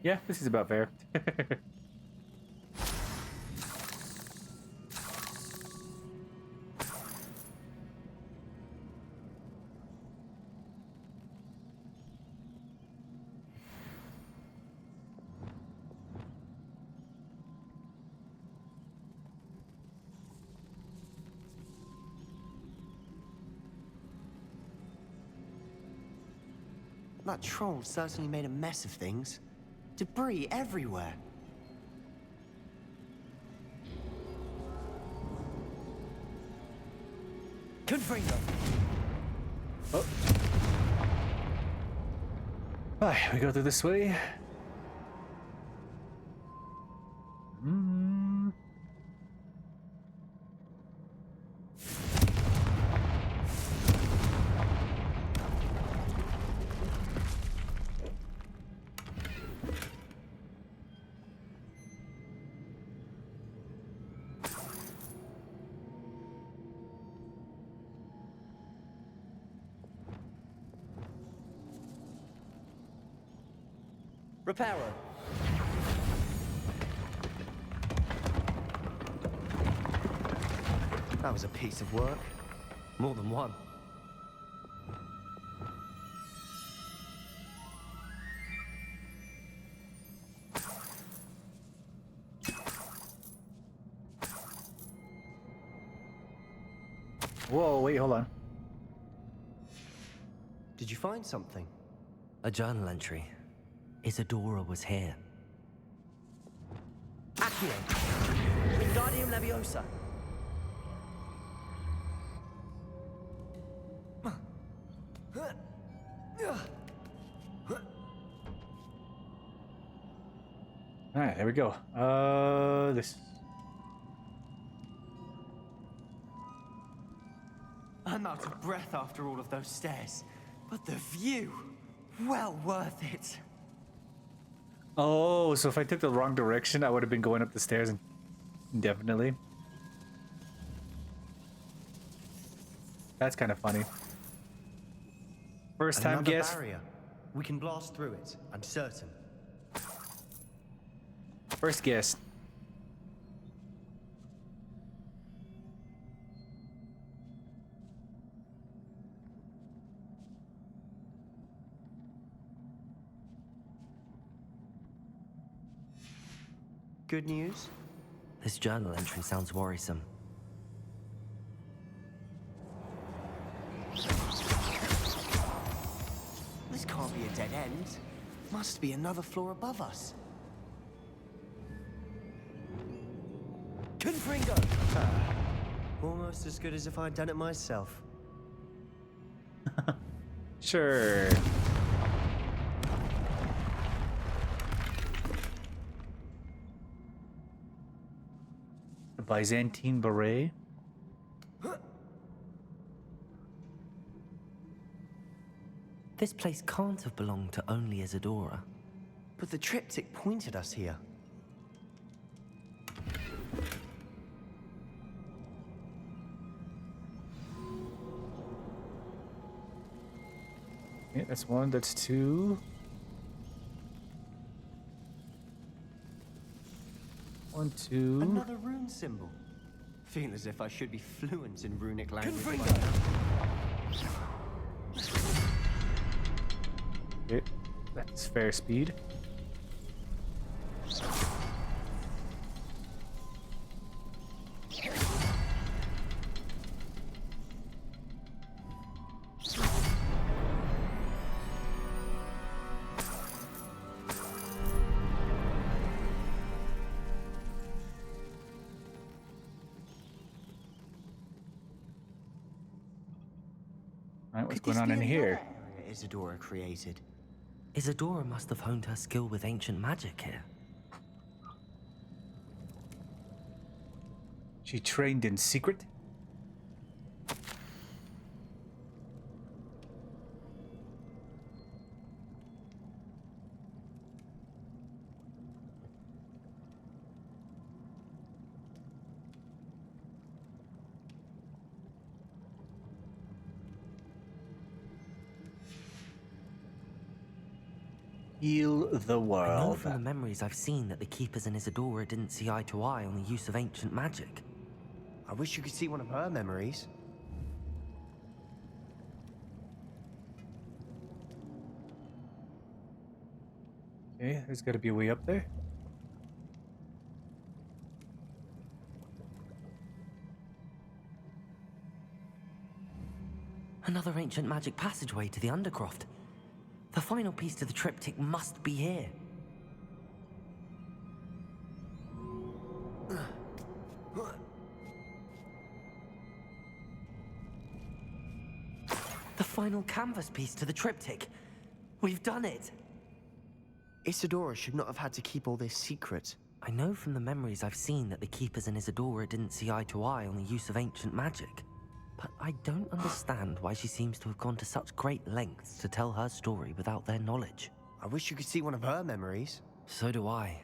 Yeah, this is about fair. That troll certainly made a mess of things. Debris everywhere. Confringo! Oh. Alright, we go through this way. Reparo. That was a piece of work. More than one. Whoa, wait, hold on. Did you find something? A journal entry. Isadora was here. Accio! Wingardium Leviosa! Alright, there we go. This. I'm out of breath after all of those stairs. But the view, well worth it. Oh, so if I took the wrong direction, I would have been going up the stairs indefinitely. That's kind of funny. First time Another guess. barrier. We can blast through it, I'm certain. First guess. Good news? This journal entry sounds worrisome. This can't be a dead end. Must be another floor above us. Confringo! Almost as good as if I'd done it myself. Sure. The Byzantine beret. This place can't have belonged to only Isadora. But the triptych pointed us here. Okay, that's one, that's two. One, two. Another rune symbol. Feel as if I should be fluent in runic language. Okay, that's fair speed. Alright, what's going on in here? Isadora created. Isadora must have honed her skill with ancient magic here. She trained in secret? Heal the I know world. from the memories I've seen that the Keepers and Isadora didn't see eye to eye on the use of ancient magic. I wish you could see one of her memories. Okay, there's got to be a way up there. Another ancient magic passageway to the Undercroft. The final piece to the triptych must be here. The final canvas piece to the triptych. We've done it! Isadora should not have had to keep all this secret. I know from the memories I've seen that the Keepers and Isadora didn't see eye to eye on the use of ancient magic. But I don't understand why she seems to have gone to such great lengths to tell her story without their knowledge. I wish you could see one of her memories. So do I.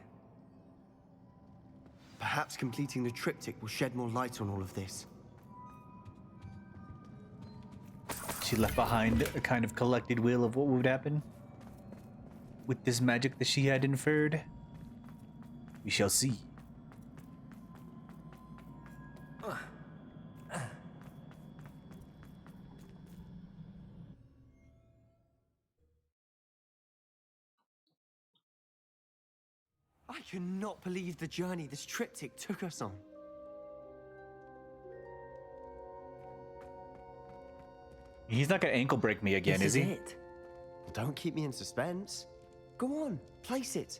Perhaps completing the triptych will shed more light on all of this. She left behind a kind of collected will of what would happen with this magic that she had inferred. We shall see. I cannot believe the journey this triptych took us on. He's not gonna ankle break me again, This is he? it. Don't keep me in suspense. Go on, place it.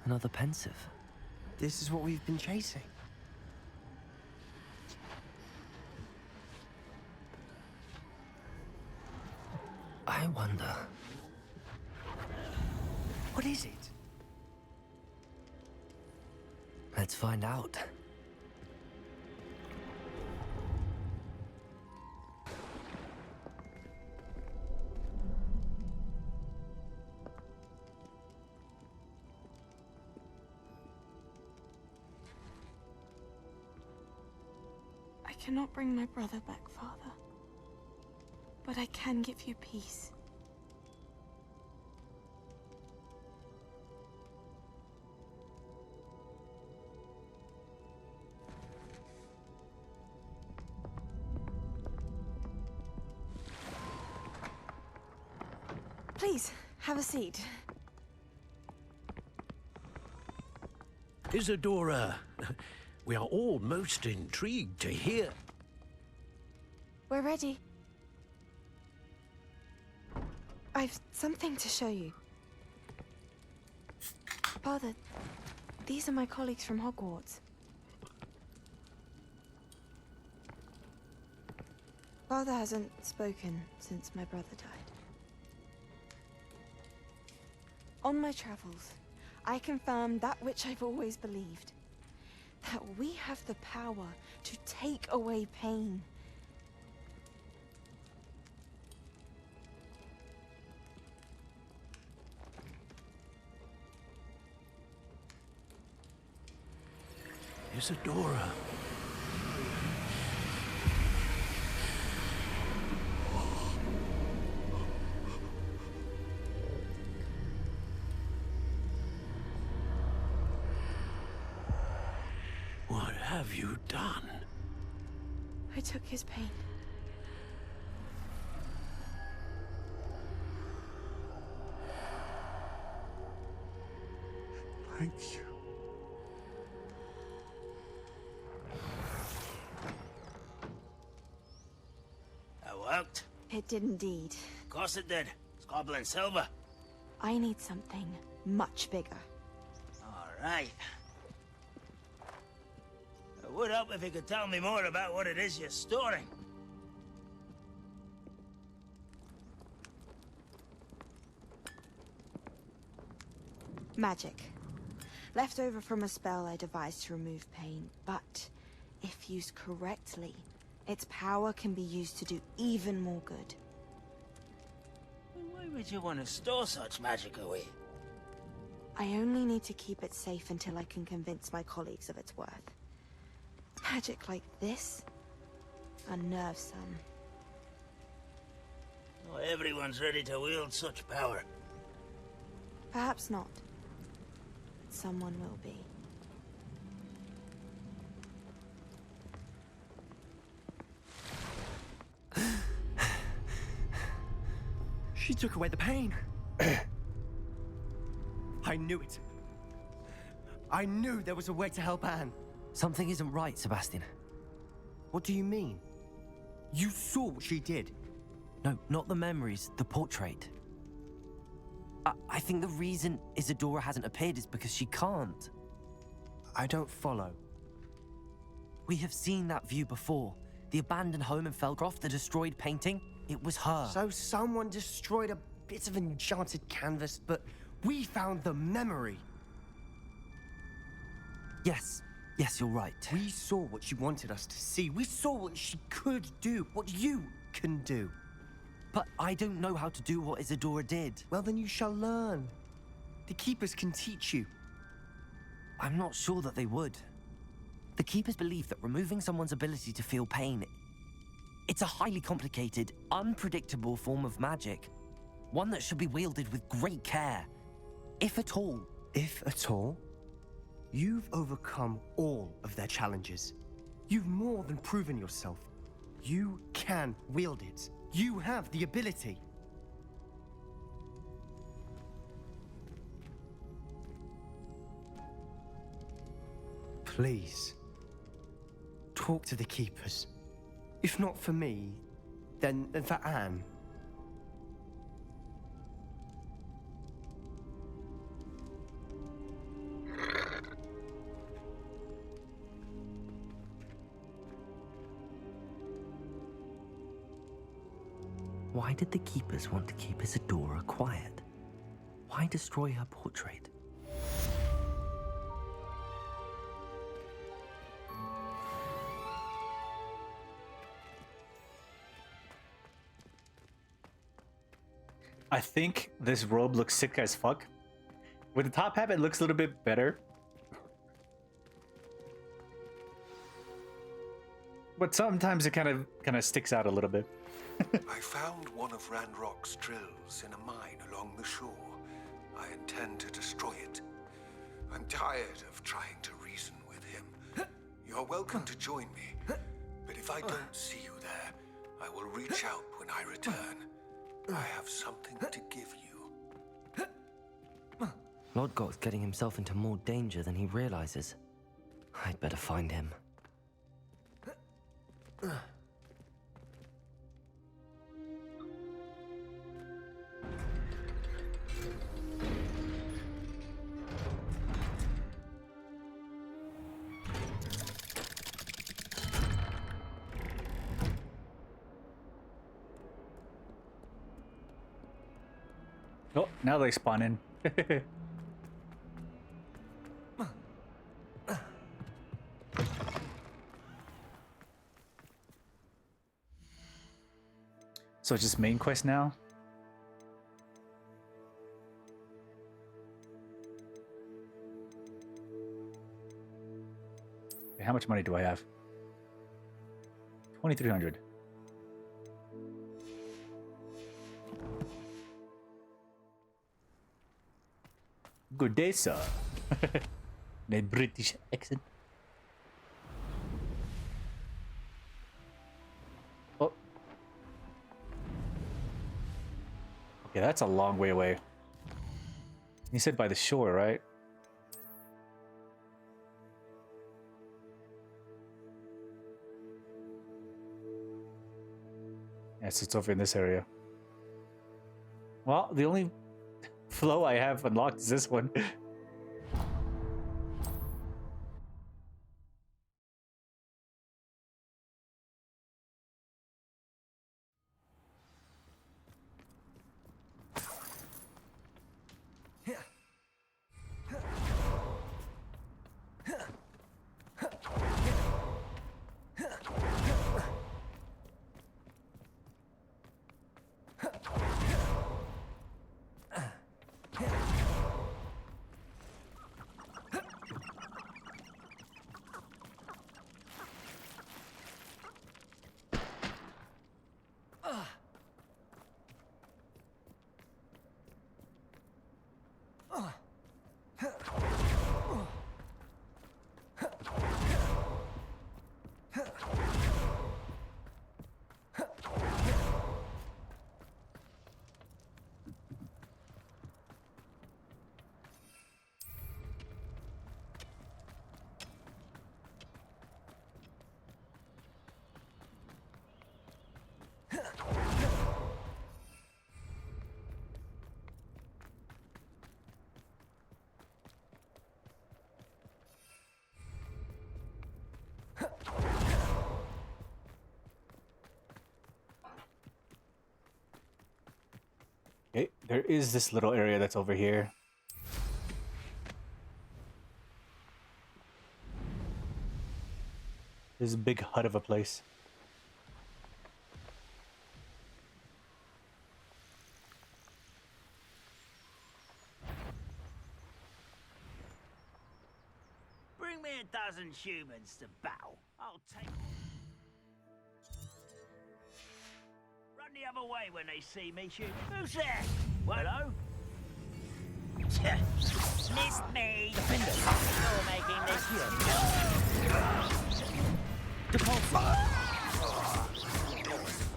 Another pensive. This is what we've been chasing. I wonder. What is it? Let's find out. I cannot bring my brother back, Father. But I can give you peace. Please, have a seat. Isadora, we are all most intrigued to hear. We're ready. I've something to show you. Father, these are my colleagues from Hogwarts. Father hasn't spoken since my brother died. On my travels, I confirmed that which I've always believed. That we have the power to take away pain. Isadora. What have you done? I took his pain. Thank you. That worked. It did indeed. Of course it did. It's goblin silver. I need something much bigger. All right. It would help if you could tell me more about what it is you're storing. Magic. Left over from a spell I devised to remove pain, but if used correctly, its power can be used to do even more good. Why would you want to store such magic away? I only need to keep it safe until I can convince my colleagues of its worth. Magic like this unnerves some. Not everyone's ready to wield such power. Perhaps not. But someone will be. She took away the pain. I knew it. I knew there was a way to help Anne. Something isn't right, Sebastian. What do you mean? You saw what she did. No, not the memories, the portrait. I think the reason Isadora hasn't appeared is because she can't. I don't follow. We have seen that view before. The abandoned home in Felgroth, the destroyed painting. It was her. So someone destroyed a bit of enchanted canvas, but we found the memory. Yes, you're right. We saw what she wanted us to see. We saw what she could do, what you can do. But I don't know how to do what Isadora did. Well, then you shall learn. The Keepers can teach you. I'm not sure that they would. The Keepers believe that removing someone's ability to feel pain, it's a highly complicated, unpredictable form of magic. One that should be wielded with great care. If at all. If at all? You've overcome all of their challenges. You've more than proven yourself. You can wield it. You have the ability. Please, talk to the Keepers. If not for me, then for Anne. Why did the Keepers want to keep Isadora quiet? Why destroy her portrait? I think this robe looks sick as fuck. With the top hat, it looks a little bit better. But sometimes it kind of sticks out a little bit. I found one of Ranrock's drills in a mine along the shore. I intend to destroy it. I'm tired of trying to reason with him. You're welcome to join me, but if I don't see you there, I will reach out when I return. I have something to give you. Lodgok's getting himself into more danger than he realizes. I'd better find him. Oh, now they spawn in. So it's just main quest now? Okay, how much money do I have? 2,300. Good day, sir. In a British accent. Oh. Okay, that's a long way away. You said by the shore, right? Yes, it's over in this area. Well, the only flow I have unlocked is this one. Okay, there is this little area that's over here. This is a big hut of a place. Bring me a dozen humans to battle. I'll take... Run the other way when they see me shoot. Who's there? Hello? Missed me. Defender. You're making this Depulsor.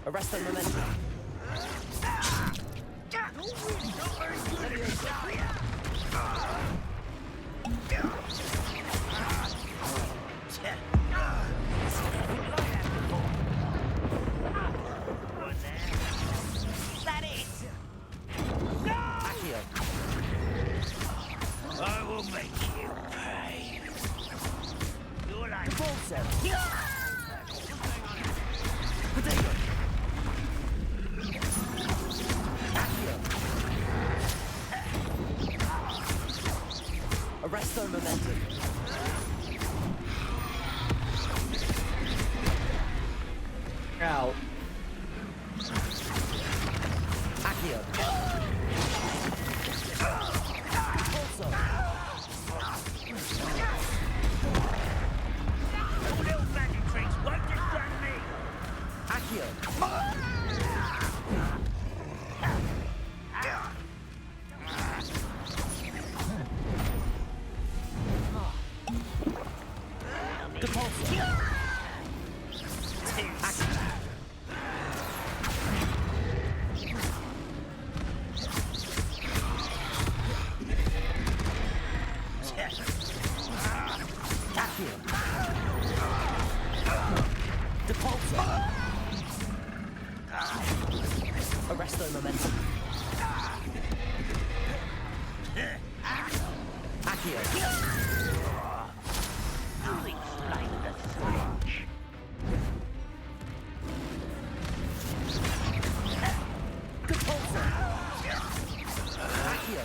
Arrest the momentum. That is. Accio. I will make you pay. You're like... Depulsor. Potato. Accio. Arrest the momentum. Ow. Accio. Depulsor. Little magic tricks won't distract me. Accio. Depulsor. Accio. Accio. Depulsor. Arrest the momentum. Accio. I'll explain the switch. Depulsor. Accio.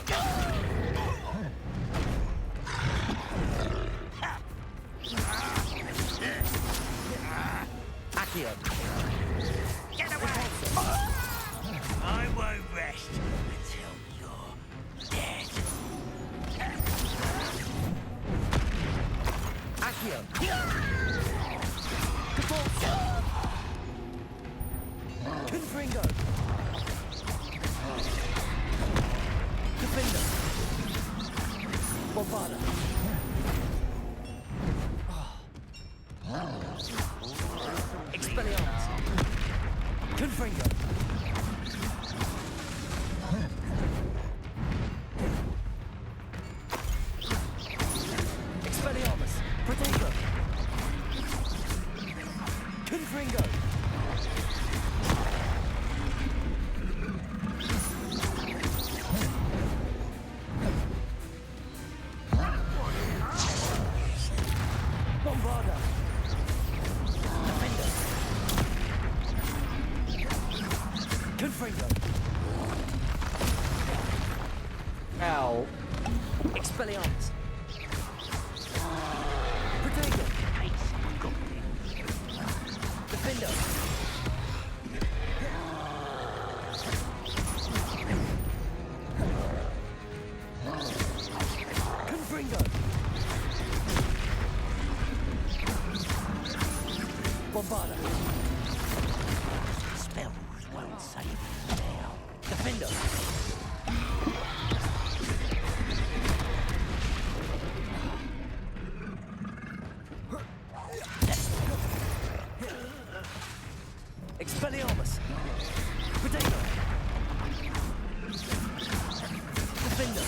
Accio. Get away! I won't rest until you're dead. Accio. Depulsor. Confringo. Defender. Bombarda. Expelliarmus. Confringo. Expelliarmus. Protego. Confringo. Bombarda. Defender. Confringo. Ow. Expelliarmus. Protego. Defender. Confringo. Bombarda. Spells won't save you now. Defender. Expelliarmus. Protego. Defender.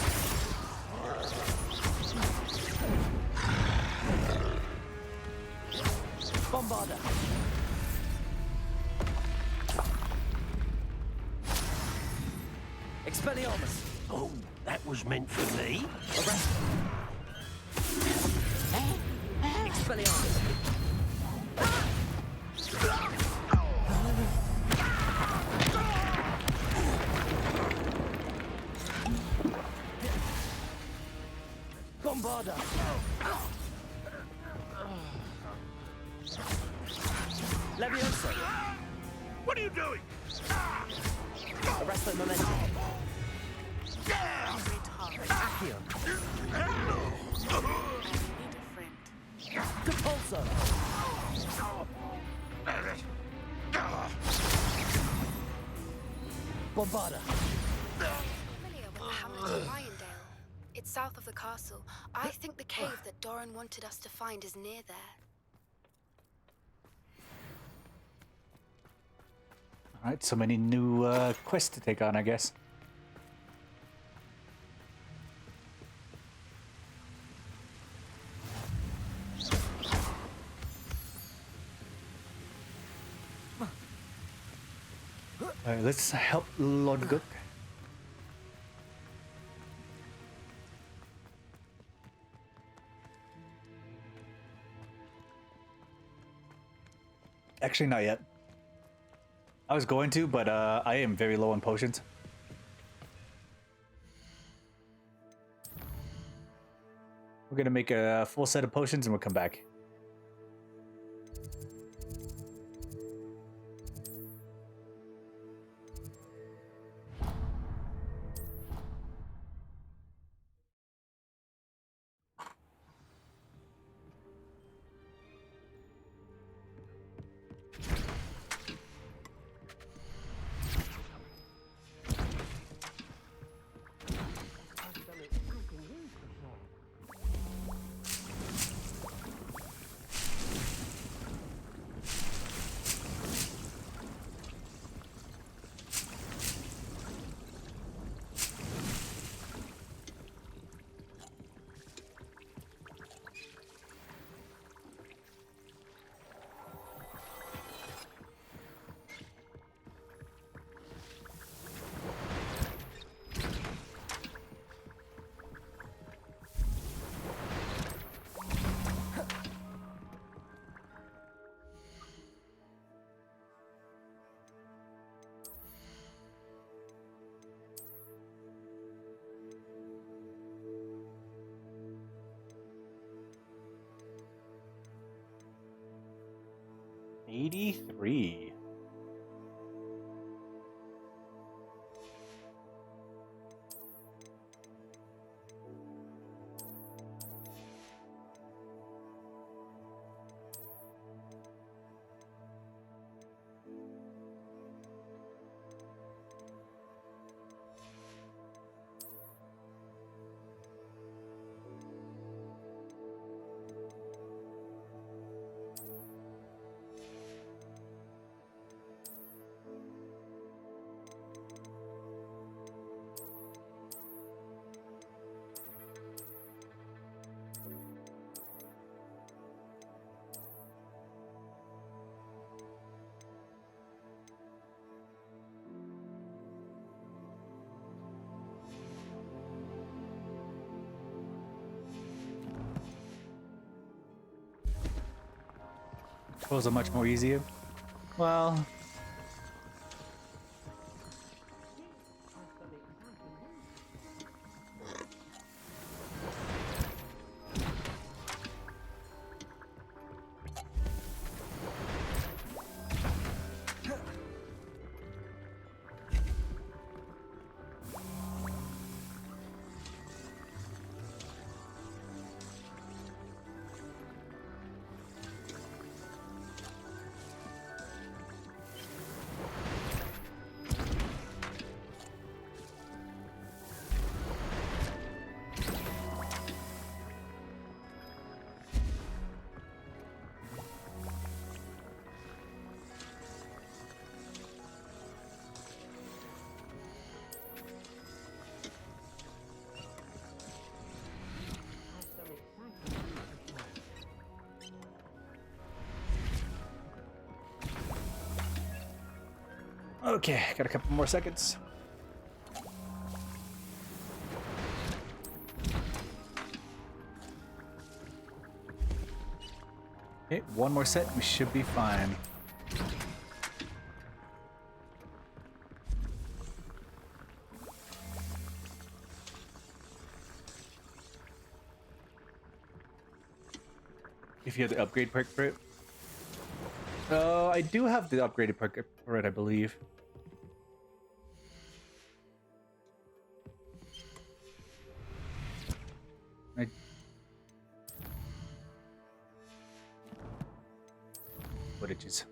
Bombarda. Expelliarmus. Oh, that was meant for me. Arrest. Expelliarmus. Bombarda! Levioso! What are you doing? Arresto momentum. Accio. Depulso! Bombarda! Familiar with the hamlet of Lyondale. It's south of the castle. I think the cave that Doran wanted us to find is near there. Alright, so many new quests to take on, I guess. Alright, let's help Lord Gook. Actually, not yet. I was going to, but I am very low on potions. We're gonna make a full set of potions and we'll come back. $83. Those are much more easier. Well, okay, got a couple more seconds. Okay, one more set, we should be fine. If you have the upgrade perk for it. I do have the upgraded perk for it, I believe. Footages.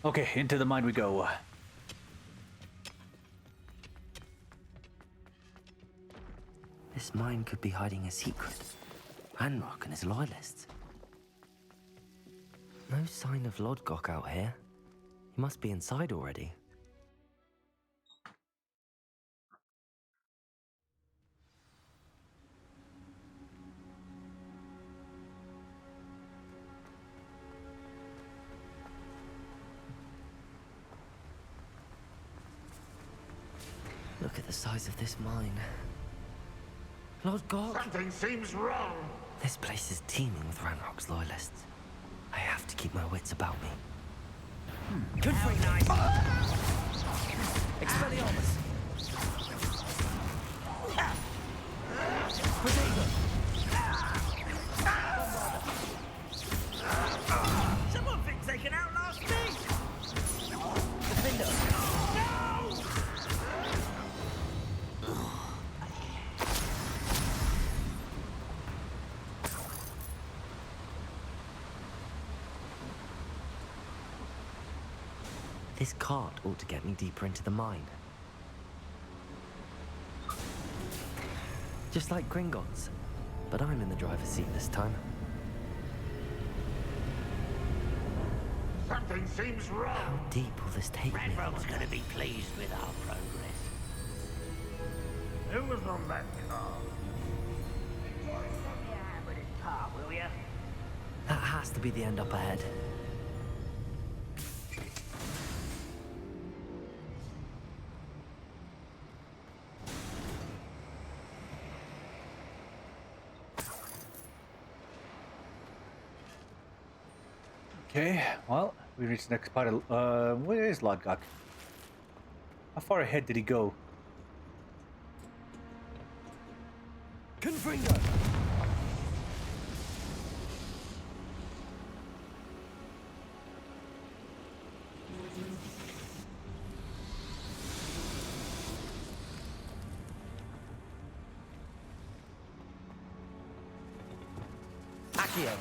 Okay, into the mine we go. This mine could be hiding a secret. Ranrock and his loyalists. No sign of Lodgok out here. He must be inside already. Look at the size of this mine. Lodgok! Something seems wrong. This place is teeming with Ranrock's loyalists. I have to keep my wits about me. Good for you, nice. Expelliarmus. Someone thinks they can outlast me. Defender. This cart ought to get me deeper into the mine. Just like Gringotts, but I'm in the driver's seat this time. Something seems wrong. How deep will this take me? Ranrock's going to be pleased with our progress. Who was on that car? With his part, will ya? That has to be the end up ahead. Okay, well, we reached the next part of, where is Lodgok? How far ahead did he go? Confringo. Accio.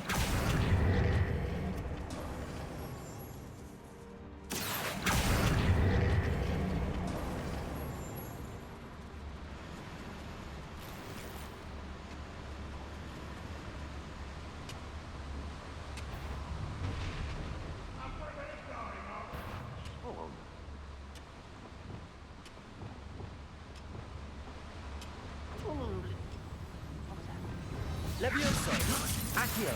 Levioso. Accio.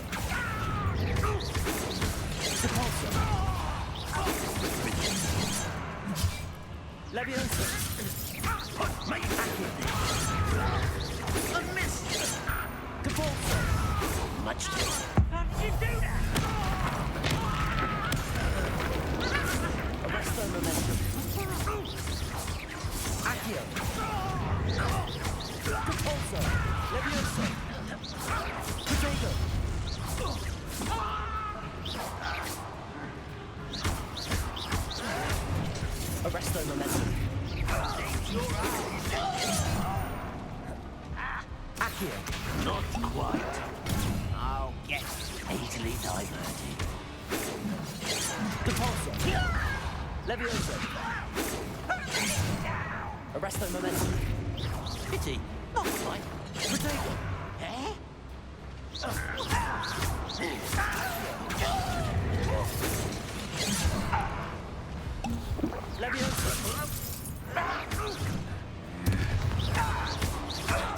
Sepulso. Levioso. Mate, Accio. A miss. Sepulso. Much too. How did you do that? Arresto momentum. Accio. Sepulso. Levioso. Potato! diverting. Depulso. Levioso. Arresto momentum. Pity. Not quite. Protego. Eh? Levioso.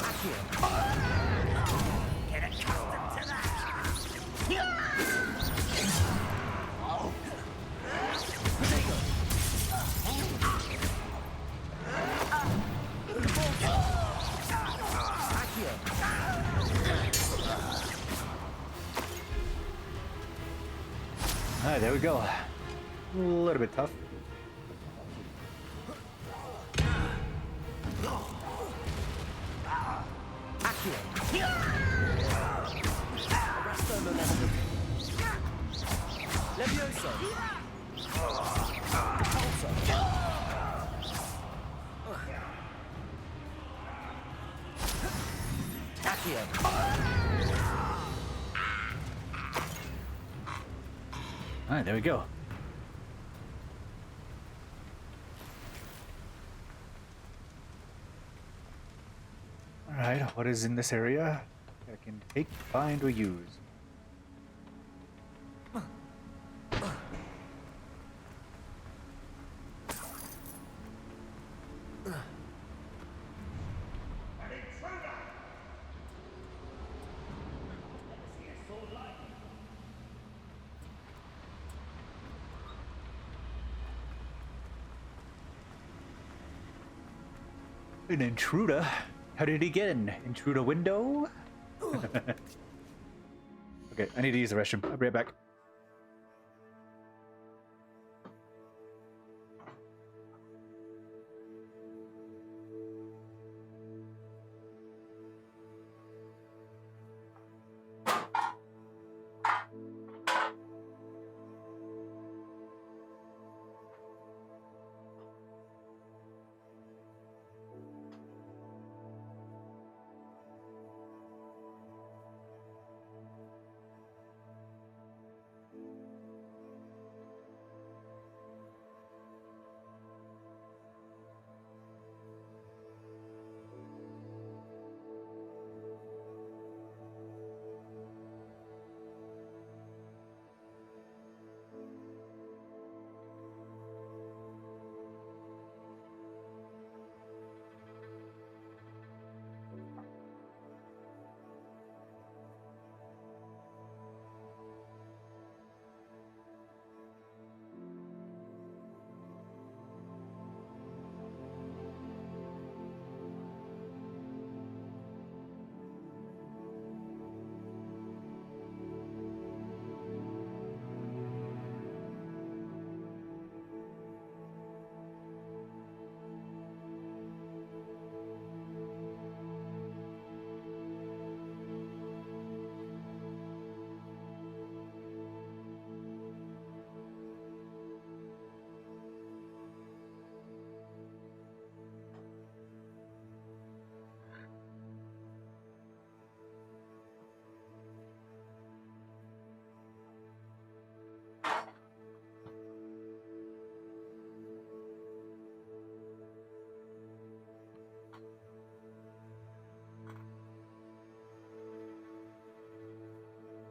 Accio. Get accustomed to that. Protego. Accio. Alright, there we go. A little bit tough. Accio. Arresto momentum. Levioso. Depulso. Accio. Alright, there we go. Alright, what is in this area I can take, find, or use? An intruder? How did he get in? Intruder window? Okay, I need to use the restroom. I'll be right back.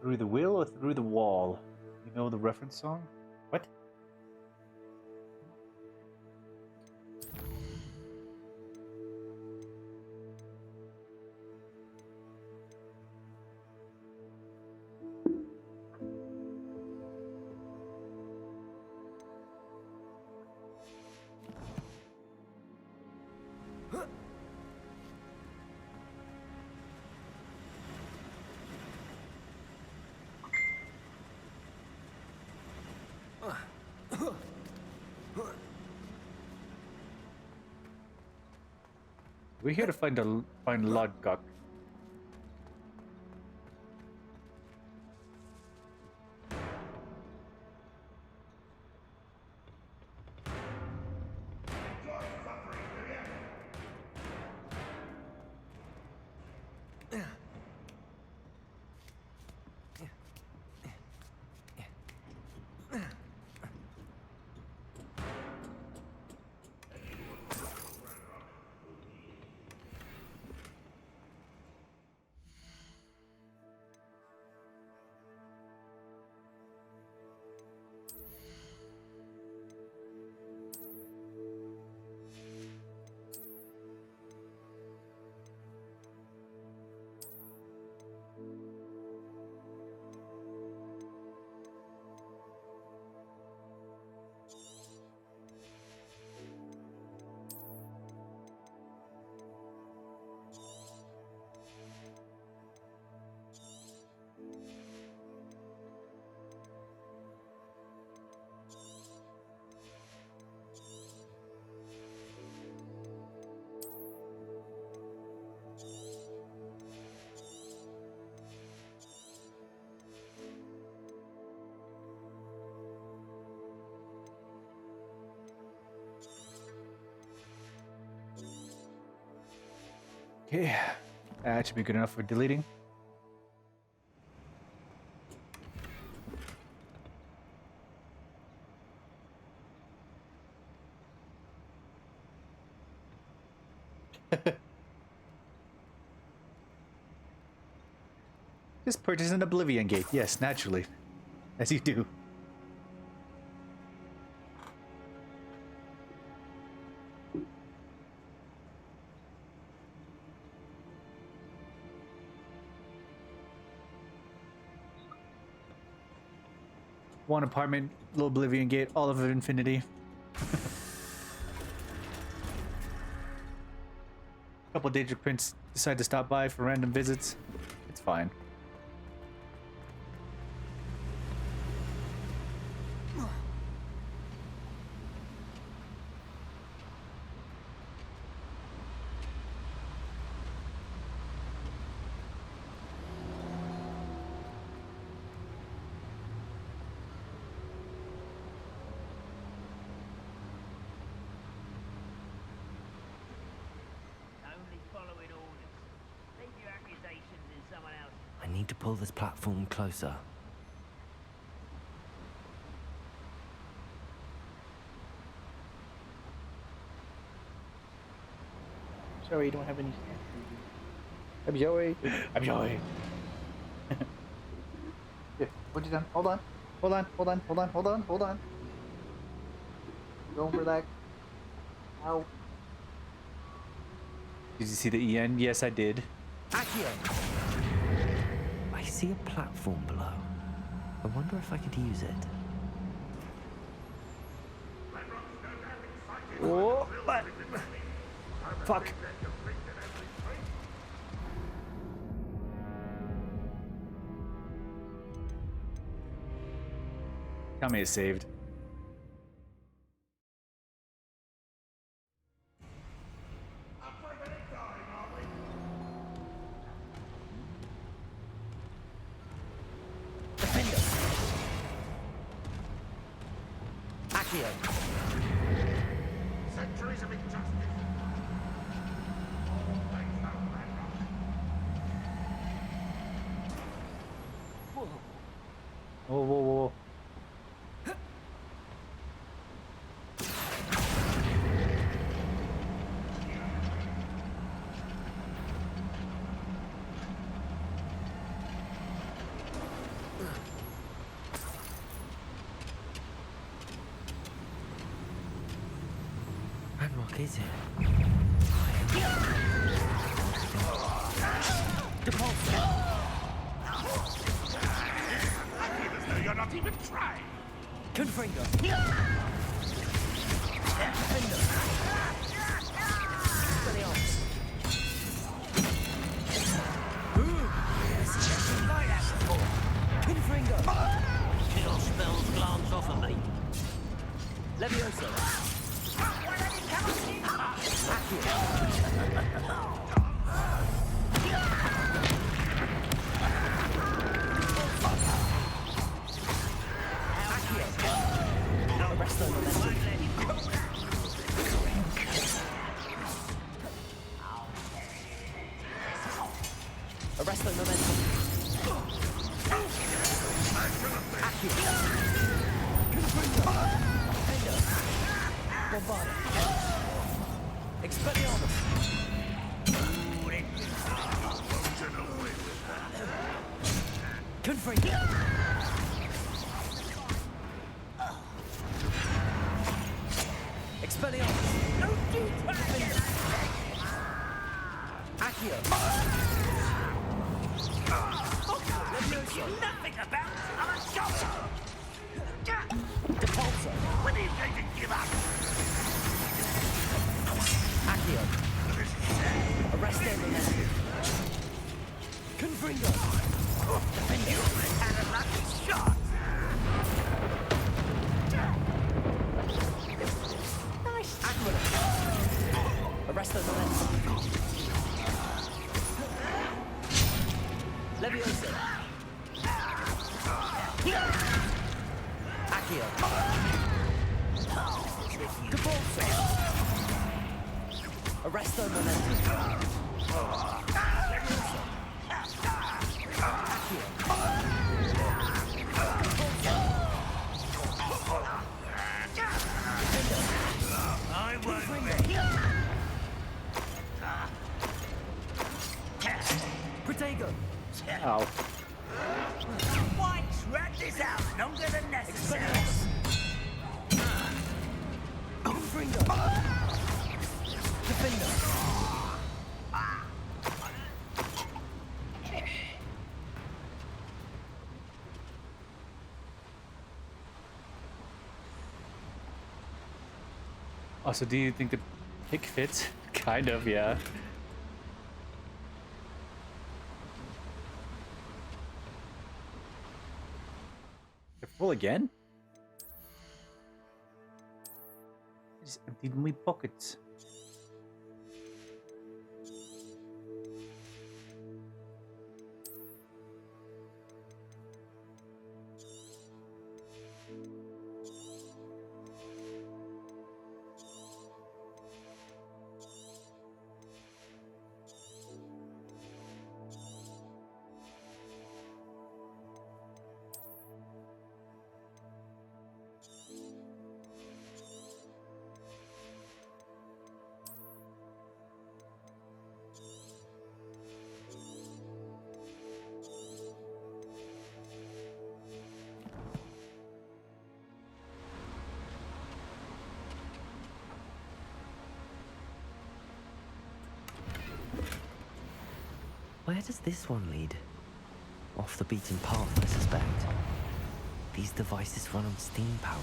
Through the will or through the wall? You know the reference song? What? We're here to find Lodgok. Okay, that should be good enough for deleting. Just purchase an Oblivion Gate. Yes, naturally. As you do. One apartment, little Oblivion Gate, all of infinity. Couple Daedric Prince decide to stop by for random visits. It's fine. I need to pull this platform closer. Sorry, you don't have any snacks. I'm Joey. I'm Joey. Yeah, what you done? Hold on. Hold on. Hold on. Hold on. Hold on. Hold on. Don't relax. Ow. Did you see the EN? Yes, I did. Accio! I see a platform below. I wonder if I could use it. Oh, but... Fuck. Tell me it's saved. Accio! Centuries of injustice. Whoa, whoa, whoa. Ranrock is here. You're not even trying. Confringo! Confringo! Kill spells glance off of me. Levioso! Arresto momentum. Arresto momentum. Accio. Confringo. Bombarda. Expelliarmus. Confringo. Expelliarmus. No defense. Accio. Levioso. Nothing about I'm a shot. Depulso. When are you going to give up? Accio. Arresto momentum. Confringo. You had a lucky shot. Nice. Aquila. Arresto momentum. Levioso. Accio. Depulso. Arresto momentum. I won't. Protego! Ow. White, drag this out longer than necessary. Defender! Also, do you think the pick fits? Kind of, yeah. They're full again? I just emptied my pockets. Where does this one lead? Off the beaten path, I suspect. These devices run on steam power.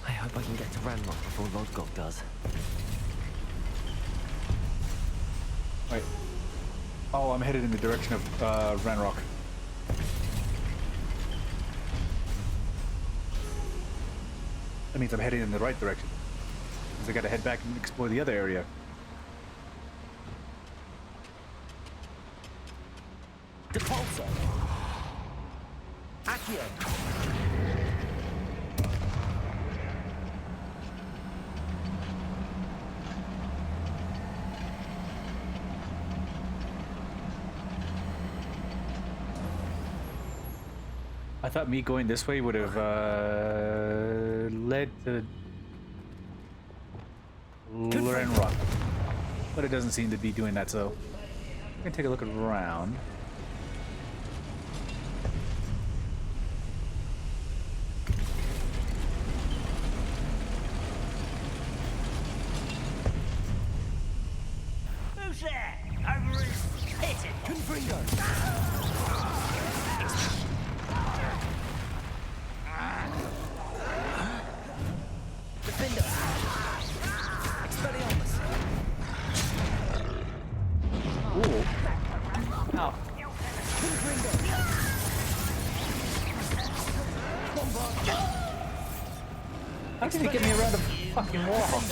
I hope I can get to Ranrock before Lodgok does. Wait. Oh, I'm headed in the direction of Ranrock. That means I'm heading in the right direction. Because I gotta head back and explore the other area. Depulso! Accio! I thought me going this way would have led to Ranrock. But it doesn't seem to be doing that, so I'm gonna take a look around. Who's there? Over his hit it. Confringo! Defender! Expelliarmus! Ooh. Ow. Confringo! Bombard! How did he get me around a fucking wall?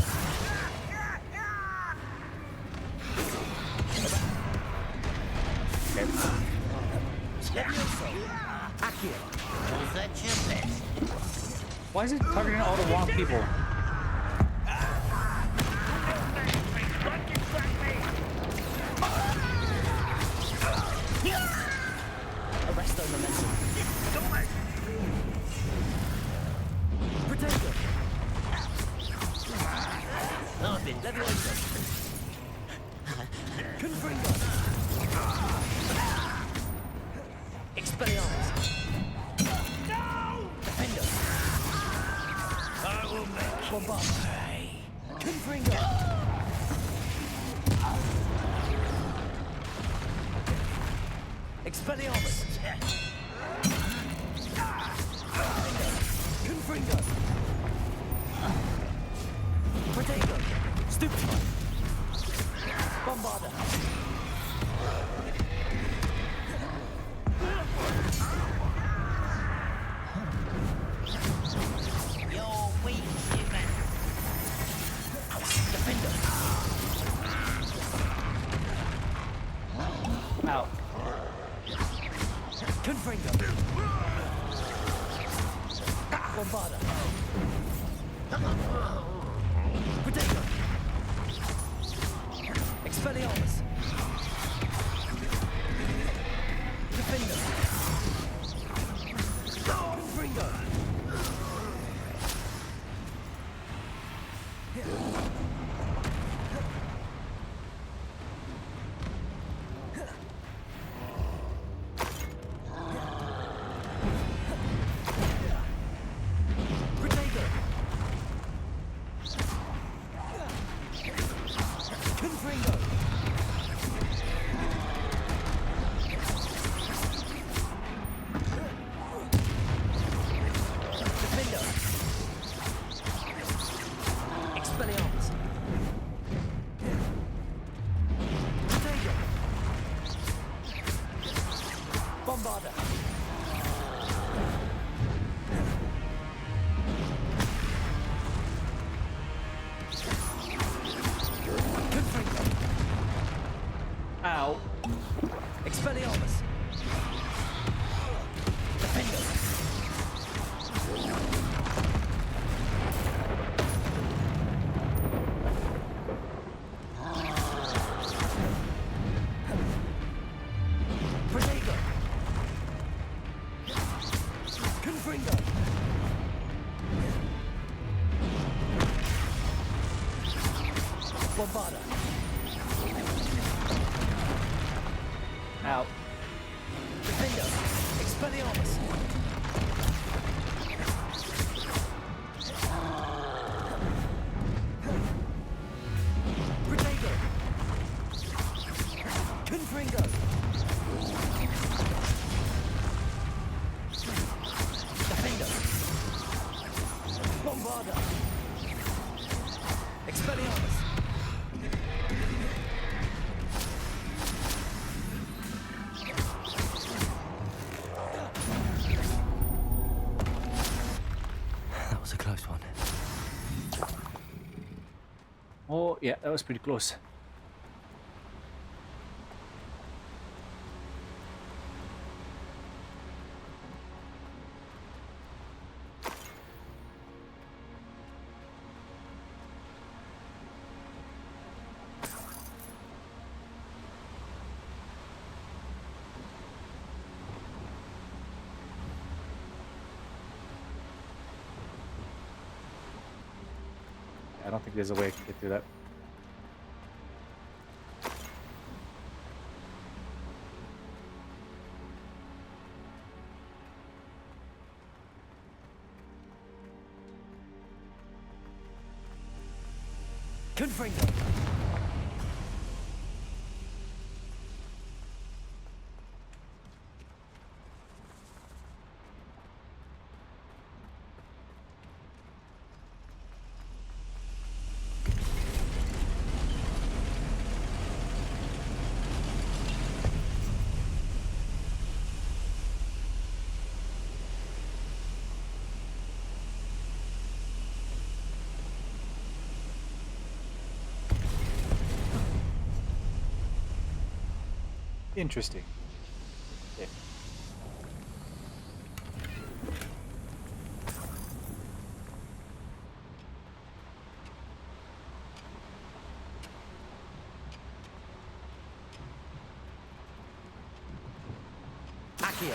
Okay. Accio! Was that your best? Why is it targeting all the wrong people? Arresto momentum. Protego! I've been Levioso! Confringo! Expelliarmus! Defender! I will make Bombard! Confringo! Expelliarmus! Confringo! Protego! Stupefy! Bombarda! You're weak, human. Defender! Ow. Confringo! Bombarda! Protego! Expelliarmus! Defender! Confringo! Ow. Expelliarmus! Defender! Protego! Confringo! Bombarda! Ow. Defender! Expelliarmus! Protego! Confringo! Defender! Bombarda! Expelliarmus! That was a close one. Oh, yeah, that was pretty close. I don't think there's a way I can get through that. Confringo! Interesting. Okay. Accio!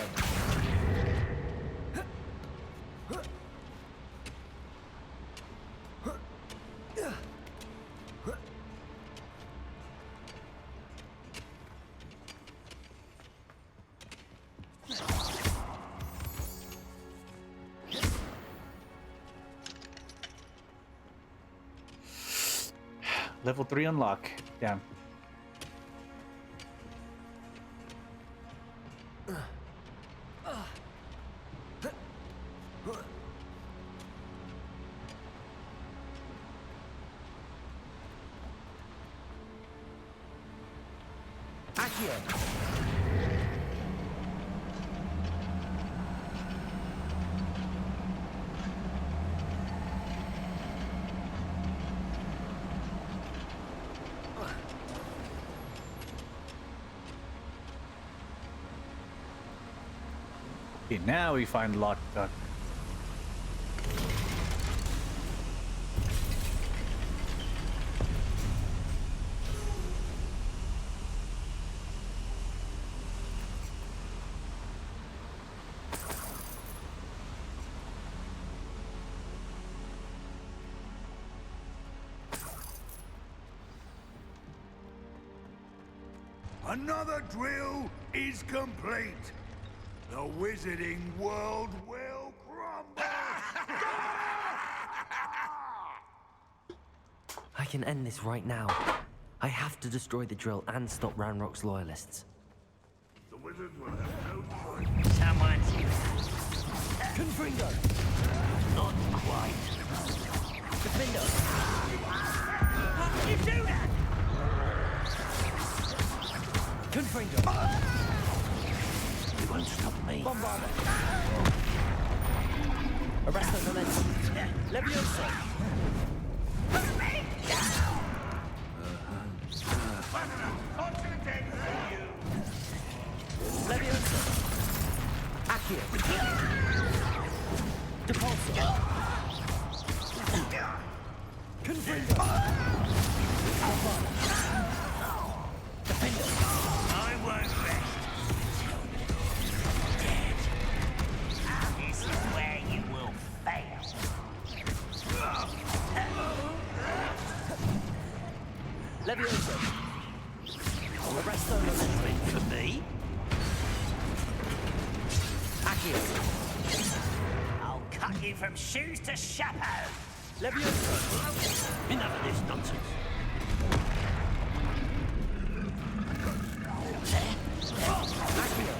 Level 3 unlock. Damn. Accio! Okay, now we find locked. Another drill is complete. The wizarding world will crumble. I can end this right now. I have to destroy the drill and stop Ranrock's loyalists. The wizards will have no choice. Someone's Confringo! not quite. Defender! How can you do that? Confringo! You won't stop me. Bombarda! Arresto momentum! Levioso! Levioso! Accio! Depulso! Confringo! Bombarda! Defender! I won't rest until you're dead. This is where you will fail. Levioso! Arresto momentum! For me? Accio! I'll cut you from shoes to chapeau. Levioso! Enough of this nonsense. Accio!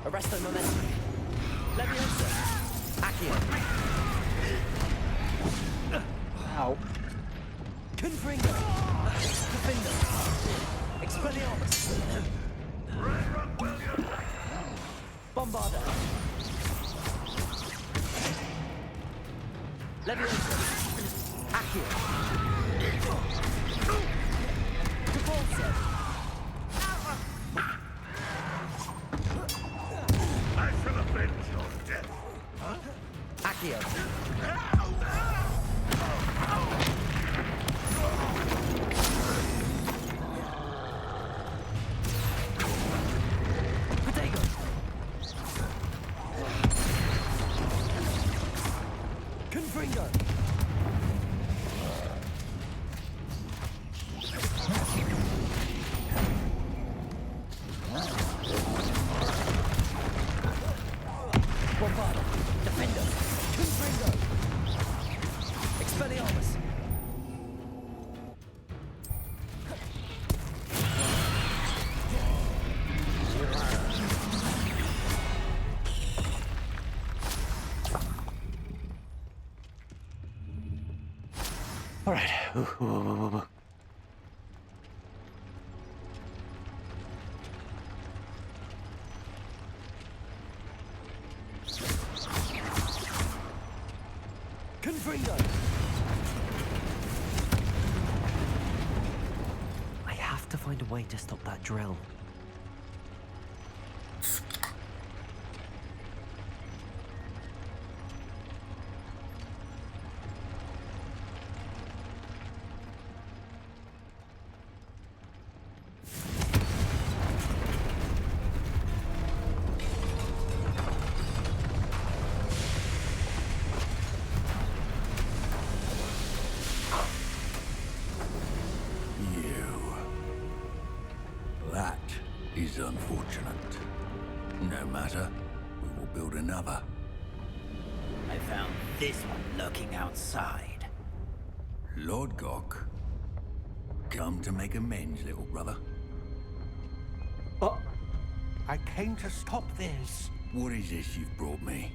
Arresto momentum! Levioso! Accio! Ow. Confringo! Defender! Expelliarmus! Bombarda! Levioso! Accio! Depulso! I shall avenge your death. Accio! Protego! Confringo! Bombarda! Defender! Confringo! Expelliarmus! All right. Confringo! I have to find a way to stop that drill. That is unfortunate. No matter, we will build another. I found this one lurking outside. Lord Gok, come to make amends, little brother. Oh, I came to stop this. What is this you've brought me?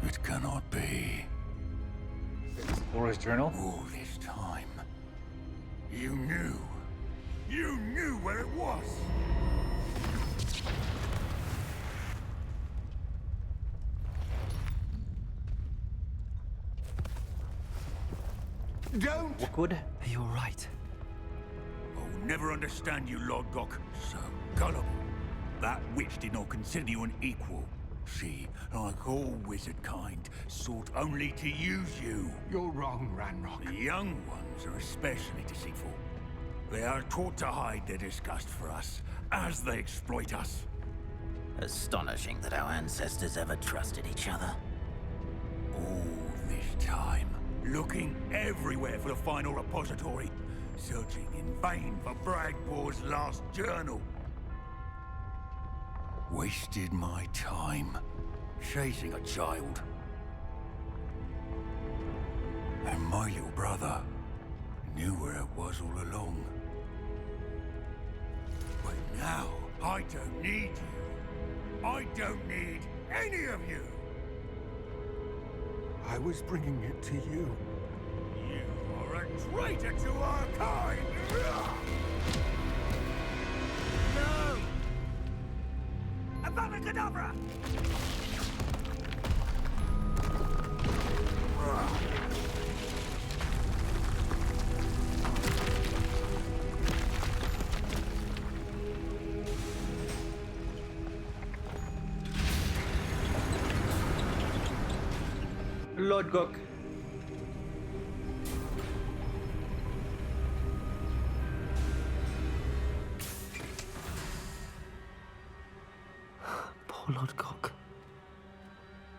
It cannot be. Explorer's journal. All this time, you knew. You knew where it was. Don't! Liquid. You're right. I'll never understand you, Lord Gok. So gullible. That witch did not consider you an equal. She, like all wizard kind, sought only to use you. You're wrong, Ranrock. The young ones are especially deceitful. They are taught to hide their disgust for us, as they exploit us. Astonishing that our ancestors ever trusted each other. All this time, looking everywhere for the final repository, searching in vain for Bragbor's last journal. Wasted my time, chasing a child. And my little brother knew where it was all along. But now, I don't need you. I don't need any of you. I was bringing it to you. You are a traitor to our kind! No! Avada Kedavra! Lord Gok. Poor Lord Gok.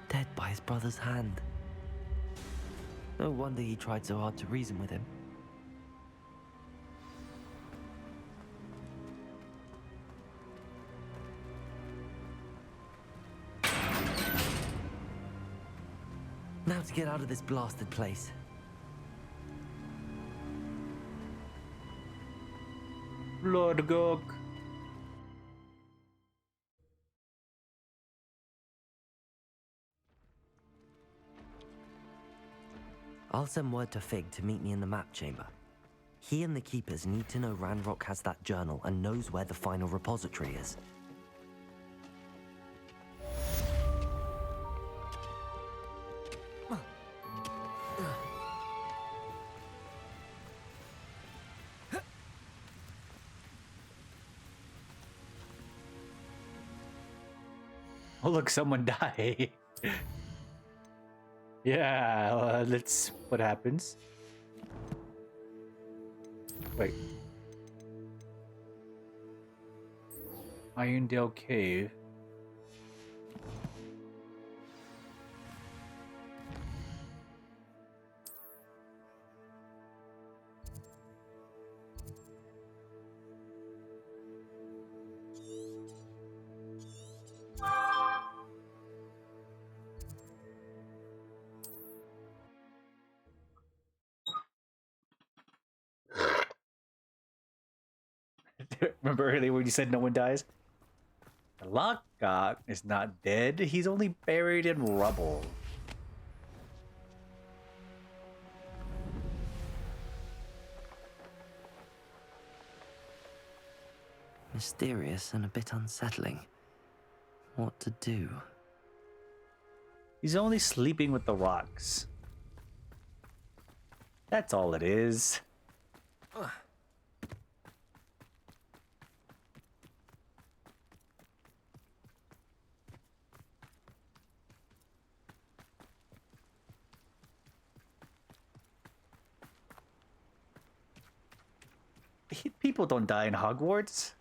Dead by his brother's hand. No wonder he tried so hard to reason with him. Now to get out of this blasted place. Lord Gok. I'll send word to Fig to meet me in the map chamber. He and the Keepers need to know Ranrock has that journal and knows where the final repository is. Oh look, someone died. Yeah, let's... what happens? Wait. Irondale Cave. Remember earlier when you said no one dies? The Lockgok is not dead. He's only buried in rubble. Mysterious and a bit unsettling. What to do? He's only sleeping with the rocks. That's all it is. People don't die in Hogwarts.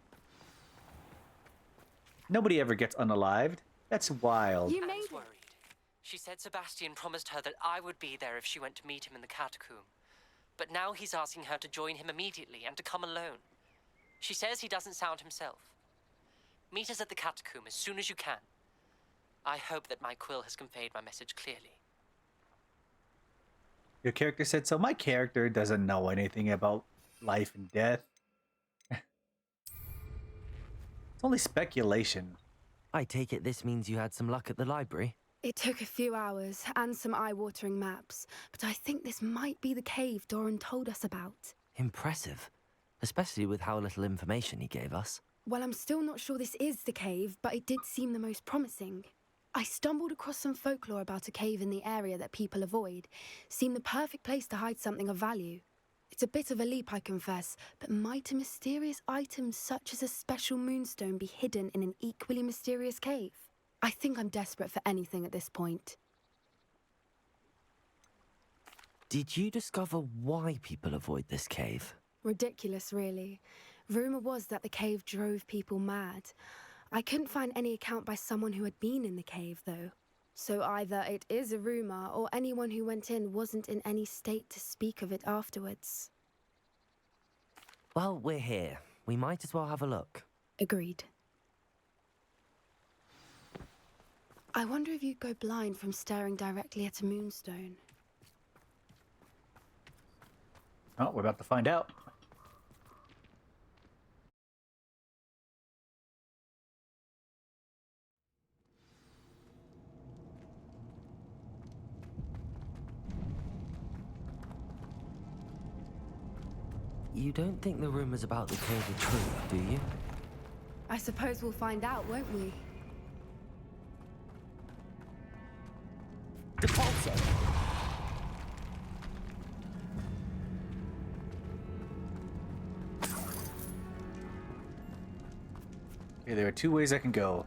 Nobody ever gets unalived. That's wild. You made it. Worried. She said Sebastian promised her that I would be there if she went to meet him in the catacomb. But now he's asking her to join him immediately and to come alone. She says he doesn't sound himself. Meet us at the catacomb as soon as you can. I hope that my quill has conveyed my message clearly. Your character said so. My character doesn't know anything about life and death. It's only speculation. I take it this means you had some luck at the library? It took a few hours and some eye-watering maps, but I think this might be the cave Doran told us about. Impressive, especially with how little information he gave us. Well, I'm still not sure this is the cave, but it did seem the most promising. I stumbled across some folklore about a cave in the area that people avoid. Seemed the perfect place to hide something of value. It's a bit of a leap, I confess, but might a mysterious item such as a special moonstone be hidden in an equally mysterious cave? I think I'm desperate for anything at this point. Did you discover why people avoid this cave? Ridiculous, really. Rumour was that the cave drove people mad. I couldn't find any account by someone who had been in the cave, though. So either it is a rumour, or anyone who went in wasn't in any state to speak of it afterwards. Well, we're here. We might as well have a look. Agreed. I wonder if you'd go blind from staring directly at a moonstone. Oh, we're about to find out. You don't think the rumors about the cave are true, do you? I suppose we'll find out, won't we? Depulso! Okay, there are two ways I can go.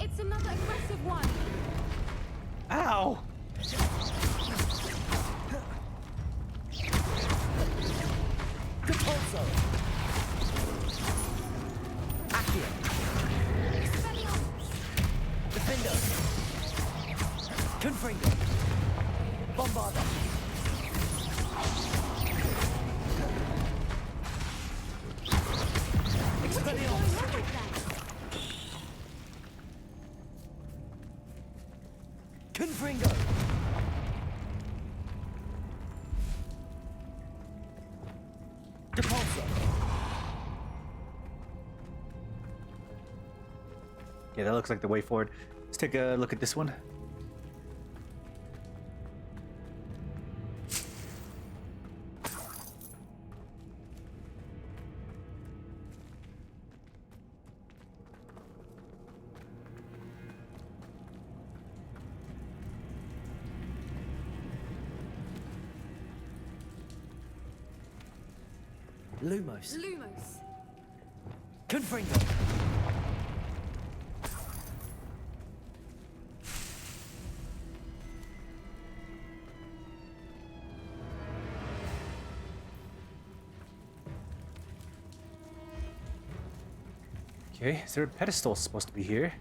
It's another aggressive one! Ow! Depulso! Accio! Defendo! Confringo! Bombarda! Expelliarmus! Confringo! Depulso! Yeah, that looks like the way forward. Let's take a look at this one. Lumos! Lumos! Confringo! Okay, is there a pedestal supposed to be here?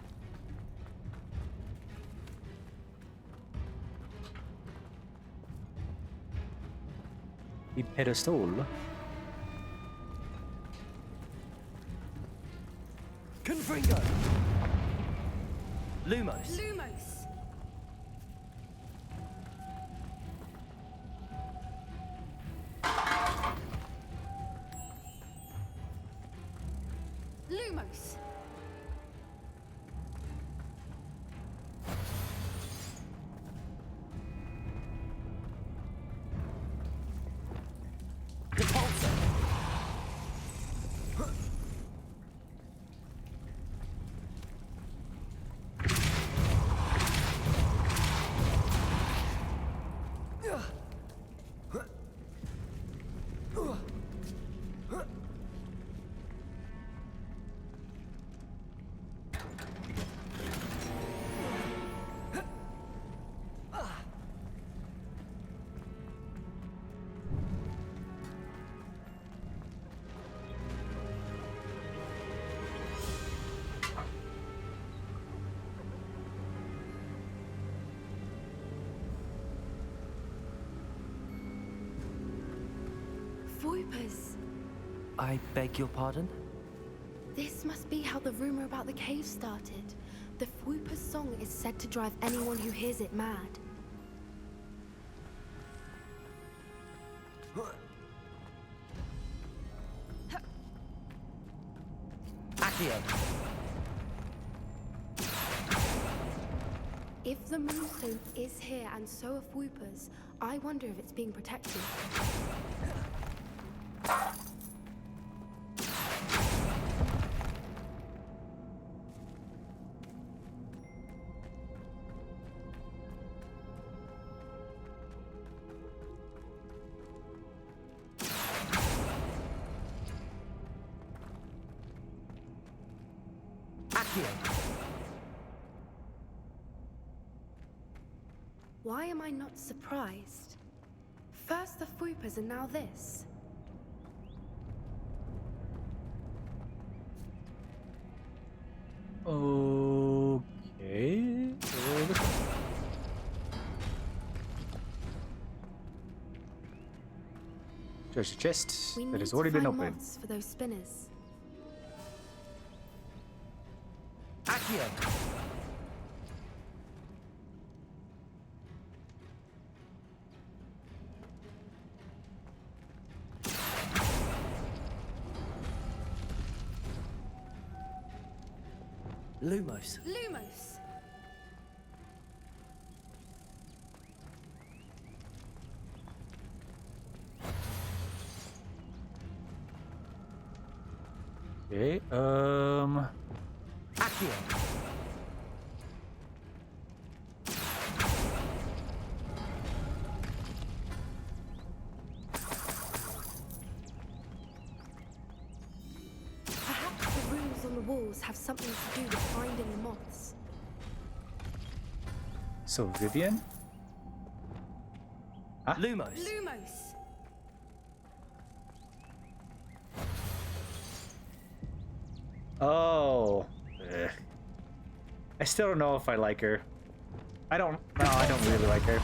The pedestal. Confringo! Lumos! Lumos! Lumos! Depulso! Voipers! I beg your pardon? This must be how the rumor about the cave started. The Fwooper's song is said to drive anyone who hears it mad. Accio! If the moonstone is here and so are Whoopers, I wonder if it's being protected. Why am I not surprised? First the Whoopers and now this. Okay. Treasure chest We that need has to already been find opened. moths for those spinners. Accio! Lumos. Lumos! Okay, Accio! Perhaps the runes on the walls have something to do with finding the moths. so Vivian? Huh? Lumos. Lumos! Oh. Ugh. I still don't know if I like her. I don't really like her.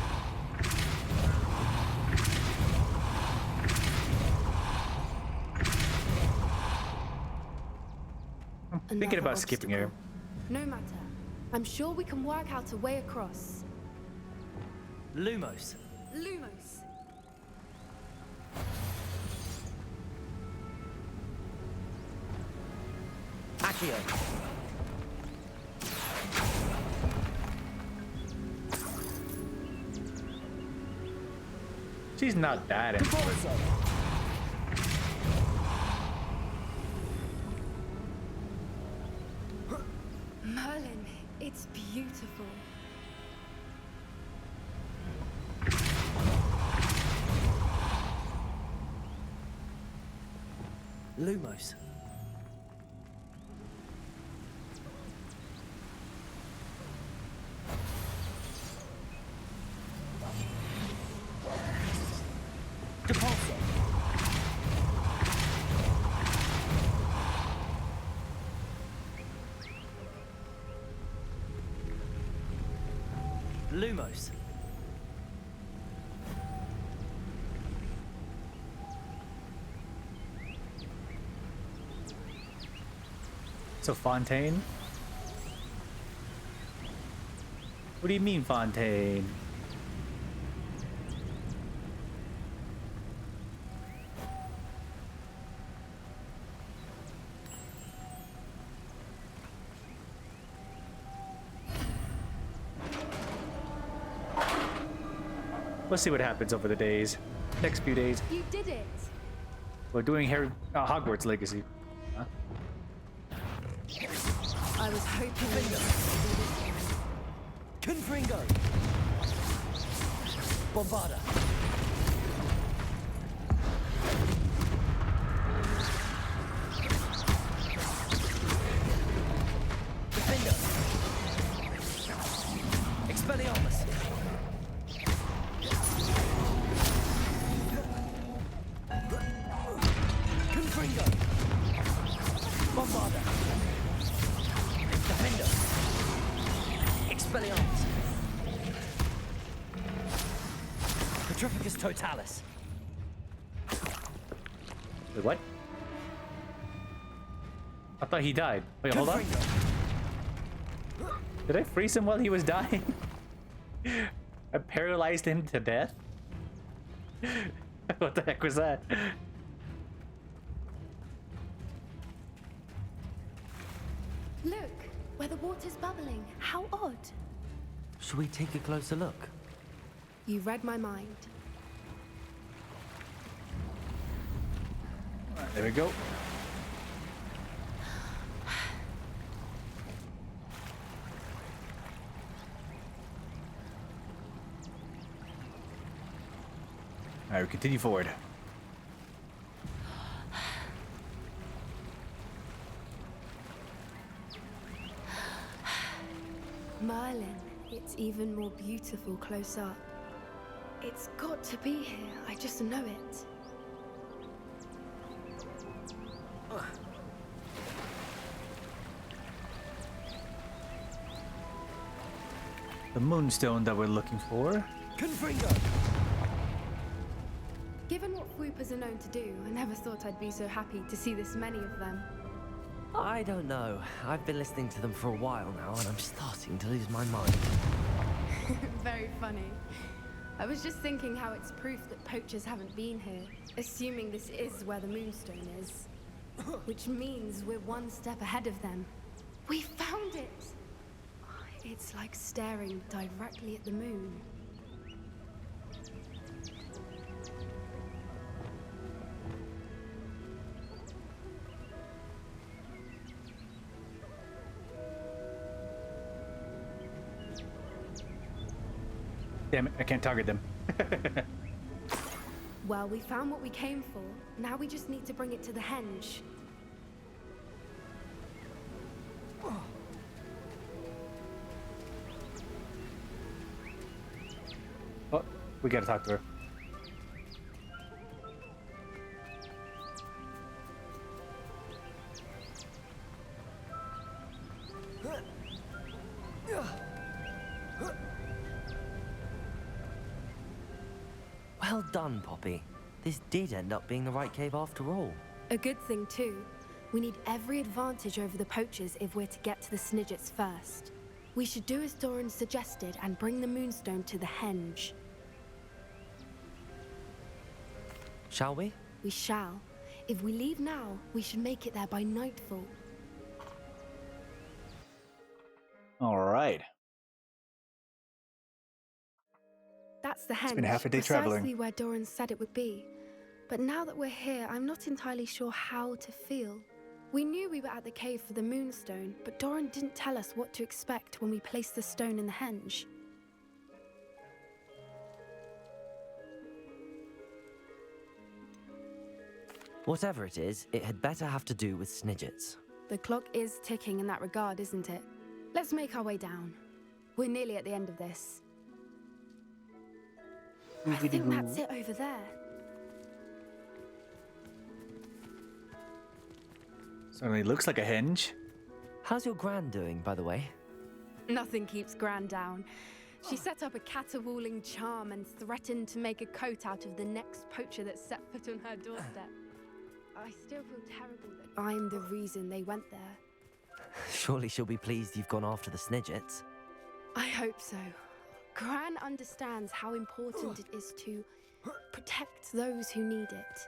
I'm thinking Another about skipping her. obstacle. No matter. I'm sure we can work out a way across. Lumos. Lumos! Accio! She's not that important. Merlin, it's beautiful. Lumos. Depulso. Lumos. So Fontaine? What do you mean Fontaine? Let's see what happens over the days. Next few days. You did it! We're doing Hogwarts Legacy. Huh? I was hoping we would Confringo. Bombarda. Defender. Expelliarmus. Confringo. Bombarda. Defender. Expelliarmus. Petrificus Totalis. Wait, what? I thought he died. Wait, hold on. Did I freeze him while he was dying? I paralyzed him to death? What the heck was that? Look, where the water's bubbling. How odd. Should we take a closer look? You read my mind. All right, there we go. All right, we continue forward. Merlin, it's even more beautiful close up. It's got to be here, I just know it. The moonstone that we're looking for. Confringo! Given what swoopers are known to do, I never thought I'd be so happy to see this many of them. I don't know. I've been listening to them for a while now, and I'm starting to lose my mind. Very funny. I was just thinking how it's proof that poachers haven't been here, assuming this is where the moonstone is. Which means we're one step ahead of them. We found it! It's like staring directly at the moon. Damn it, I can't target them. Well, we found what we came for. Now we just need to bring it to the henge. Oh, we gotta talk to her. Well done, Poppy. This did end up being the right cave after all. A good thing, too. We need every advantage over the poachers if we're to get to the Snidgets first. We should do as Doran suggested and bring the moonstone to the henge. Shall we? We shall. If we leave now, we should make it there by nightfall. All right. That's the henge, It's been half a day precisely traveling. where Doran said it would be. But now that we're here, I'm not entirely sure how to feel. We knew we were at the cave for the moonstone, but Doran didn't tell us what to expect when we placed the stone in the henge. Whatever it is, it had better have to do with Snidgets. The clock is ticking in that regard, isn't it? Let's make our way down. We're nearly at the end of this. I think that's it over there. Certainly looks like a henge. How's your gran doing, by the way? Nothing keeps Gran down. She set up a caterwauling charm and threatened to make a coat out of the next poacher that set foot on her doorstep. I still feel terrible that I'm the reason they went there. Surely she'll be pleased you've gone after the Snidgets. I hope so. Gran understands how important it is to protect those who need it.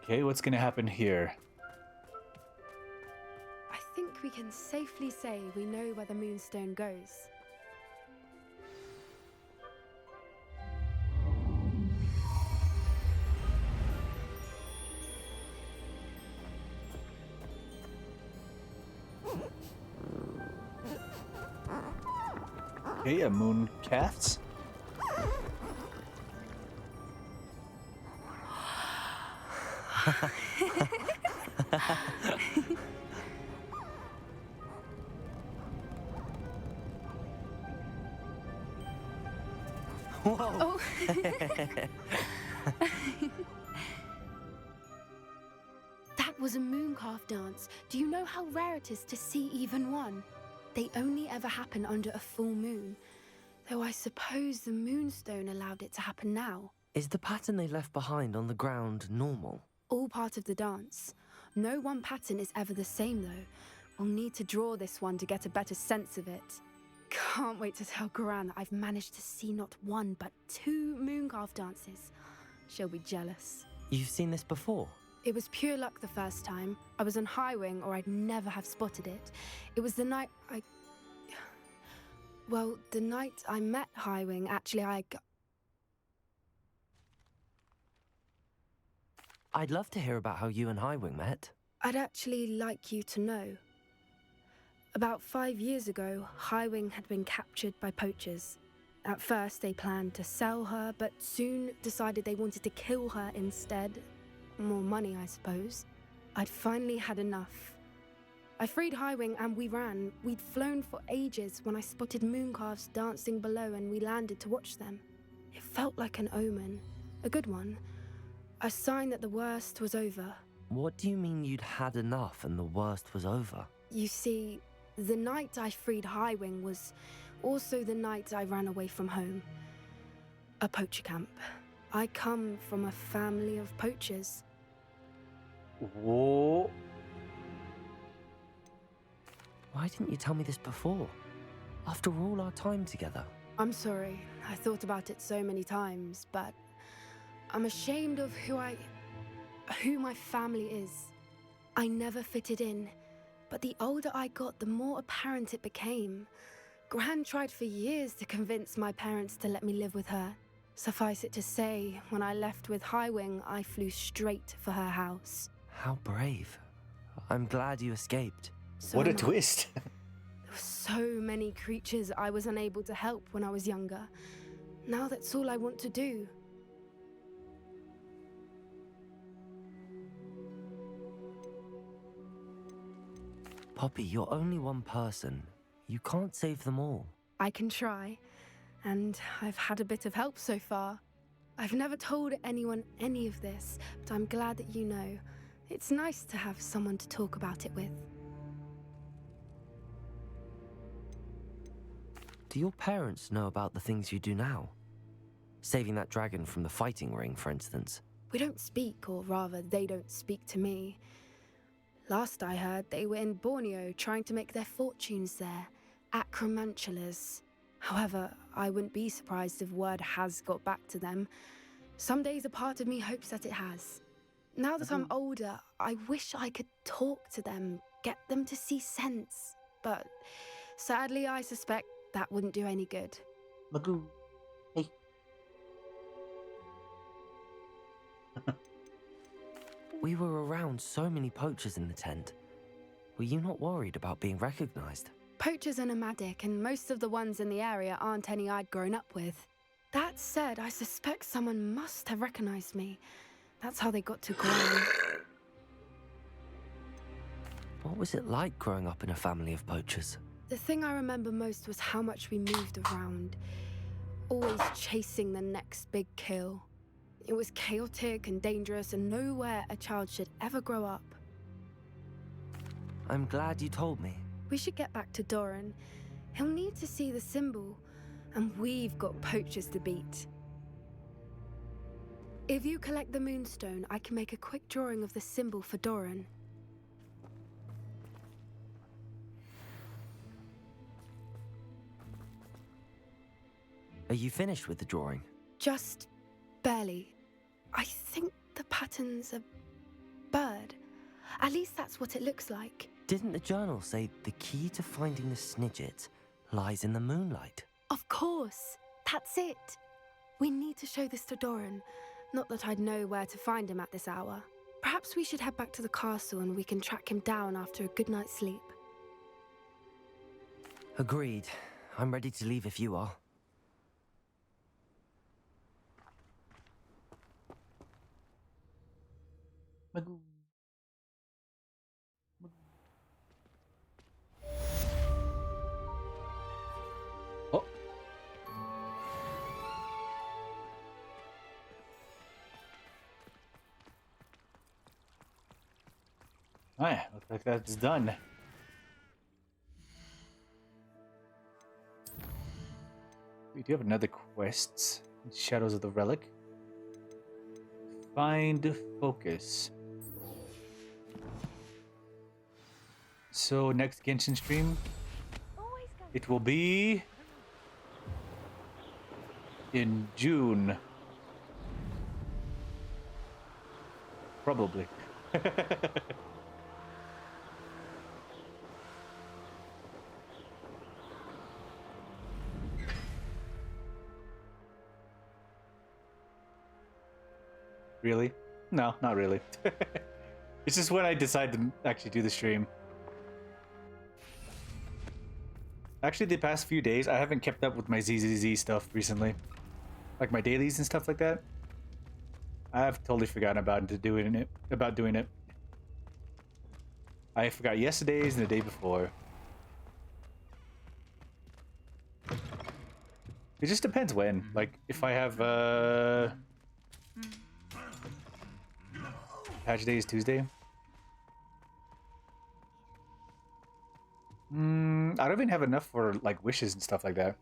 Okay, what's gonna happen here? I think we can safely say we know where the moonstone goes. Okay, a moon calves. Whoa! Oh. That was a mooncalf dance. Do you know how rare it is to see even one? They only ever happen under a full moon. Though I suppose the moonstone allowed it to happen now. Is the pattern they left behind on the ground normal? All part of the dance. No one pattern is ever the same, though. We'll need to draw this one to get a better sense of it. Can't wait to tell Gran that I've managed to see not one, but 2 mooncalf dances. She'll be jealous. You've seen this before? It was pure luck the first time. I was on Highwing, or I'd never have spotted it. It was the night Well, the night I met Highwing, actually, I'd love to hear about how you and Highwing met. I'd actually like you to know. About 5 years ago, Highwing had been captured by poachers. At first, they planned to sell her, but soon decided they wanted to kill her instead. More money, I suppose. I'd finally had enough. I freed Highwing and we ran. We'd flown for ages when I spotted mooncalves dancing below and we landed to watch them. It felt like an omen. A good one. A sign that the worst was over. What do you mean you'd had enough and the worst was over? You see, the night I freed Highwing was also the night I ran away from home. A poacher camp. I come from a family of poachers. Whoa. Why didn't you tell me this before? After all our time together. I'm sorry. I thought about it so many times, but I'm ashamed of who my family is. I never fitted in, but the older I got, the more apparent it became. Gran tried for years to convince my parents to let me live with her. Suffice it to say, when I left with Highwing, I flew straight for her house. How brave. I'm glad you escaped. So What a am I. twist. There were so many creatures I was unable to help when I was younger. Now that's all I want to do. Poppy, you're only one person. You can't save them all. I can try, and I've had a bit of help so far. I've never told anyone any of this, but I'm glad that you know. It's nice to have someone to talk about it with. Do your parents know about the things you do now? Saving that dragon from the fighting ring, for instance. We don't speak, or rather, they don't speak to me. Last I heard, they were in Borneo trying to make their fortunes there. Acromantulas. However, I wouldn't be surprised if word has got back to them. Some days a part of me hopes that it has. Now that I'm older, I wish I could talk to them, get them to see sense. But sadly, I suspect that wouldn't do any good. Magoo. Hey. We were around so many poachers in the tent. Were you not worried about being recognized? Poachers are nomadic, and most of the ones in the area aren't any I'd grown up with. That said, I suspect someone must have recognized me. That's how they got to Gran. What was it like growing up in a family of poachers? The thing I remember most was how much we moved around, always chasing the next big kill. It was chaotic and dangerous, and nowhere a child should ever grow up. I'm glad you told me. We should get back to Doran. He'll need to see the symbol, and we've got poachers to beat. If you collect the moonstone, I can make a quick drawing of the symbol for Doran. Are you finished with the drawing? Just barely. I think the pattern's a bird. At least that's what it looks like. Didn't the journal say the key to finding the Snidget lies in the moonlight? Of course. That's it. We need to show this to Doran. Not that I'd know where to find him at this hour. Perhaps we should head back to the castle and we can track him down after a good night's sleep. Agreed. I'm ready to leave if you are. Magoo. Oh. Alright, looks like that's done. We do have another quest. Shadows of the Relic. Find focus. So next Genshin stream, it will be in June. Probably. Really? No, not really. It's just when I decide to actually do the stream. Actually, the past few days, I haven't kept up with my ZZZ stuff recently. Like my dailies and stuff like that. I've totally forgotten about doing it. I forgot yesterday's and the day before. It just depends when. Like, if I have, patch day is Tuesday. I don't even have enough for, like, wishes and stuff like that.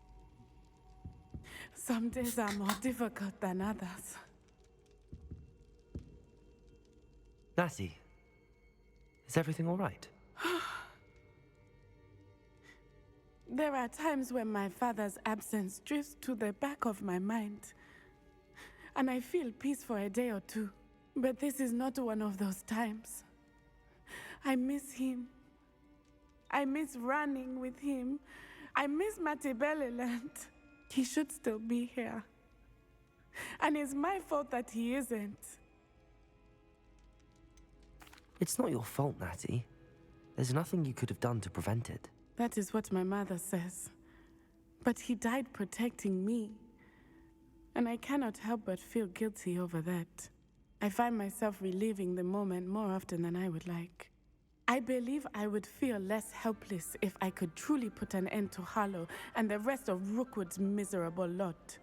Some days are more difficult than others. Natty, is everything all right? There are times when my father's absence drifts to the back of my mind, and I feel peace for a day or two. But this is not one of those times. I miss him. I miss running with him. I miss Matibeleland. He should still be here. And it's my fault that he isn't. It's not your fault, Natty. There's nothing you could have done to prevent it. That is what my mother says. But he died protecting me. And I cannot help but feel guilty over that. I find myself reliving the moment more often than I would like. I believe I would feel less helpless if I could truly put an end to Harlow and the rest of Rookwood's miserable lot.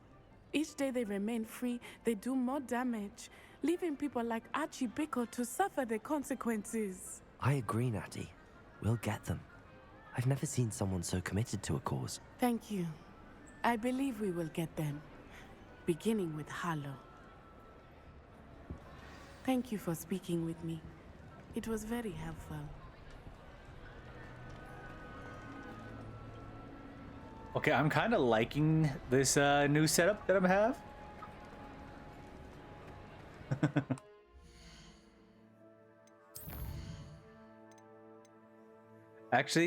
Each day they remain free, they do more damage, leaving people like Archie Bickle to suffer the consequences. I agree, Natty. We'll get them. I've never seen someone so committed to a cause. Thank you. I believe we will get them, beginning with Harlow. Thank you for speaking with me. It was very helpful. Okay, I'm kind of liking this new setup that I have.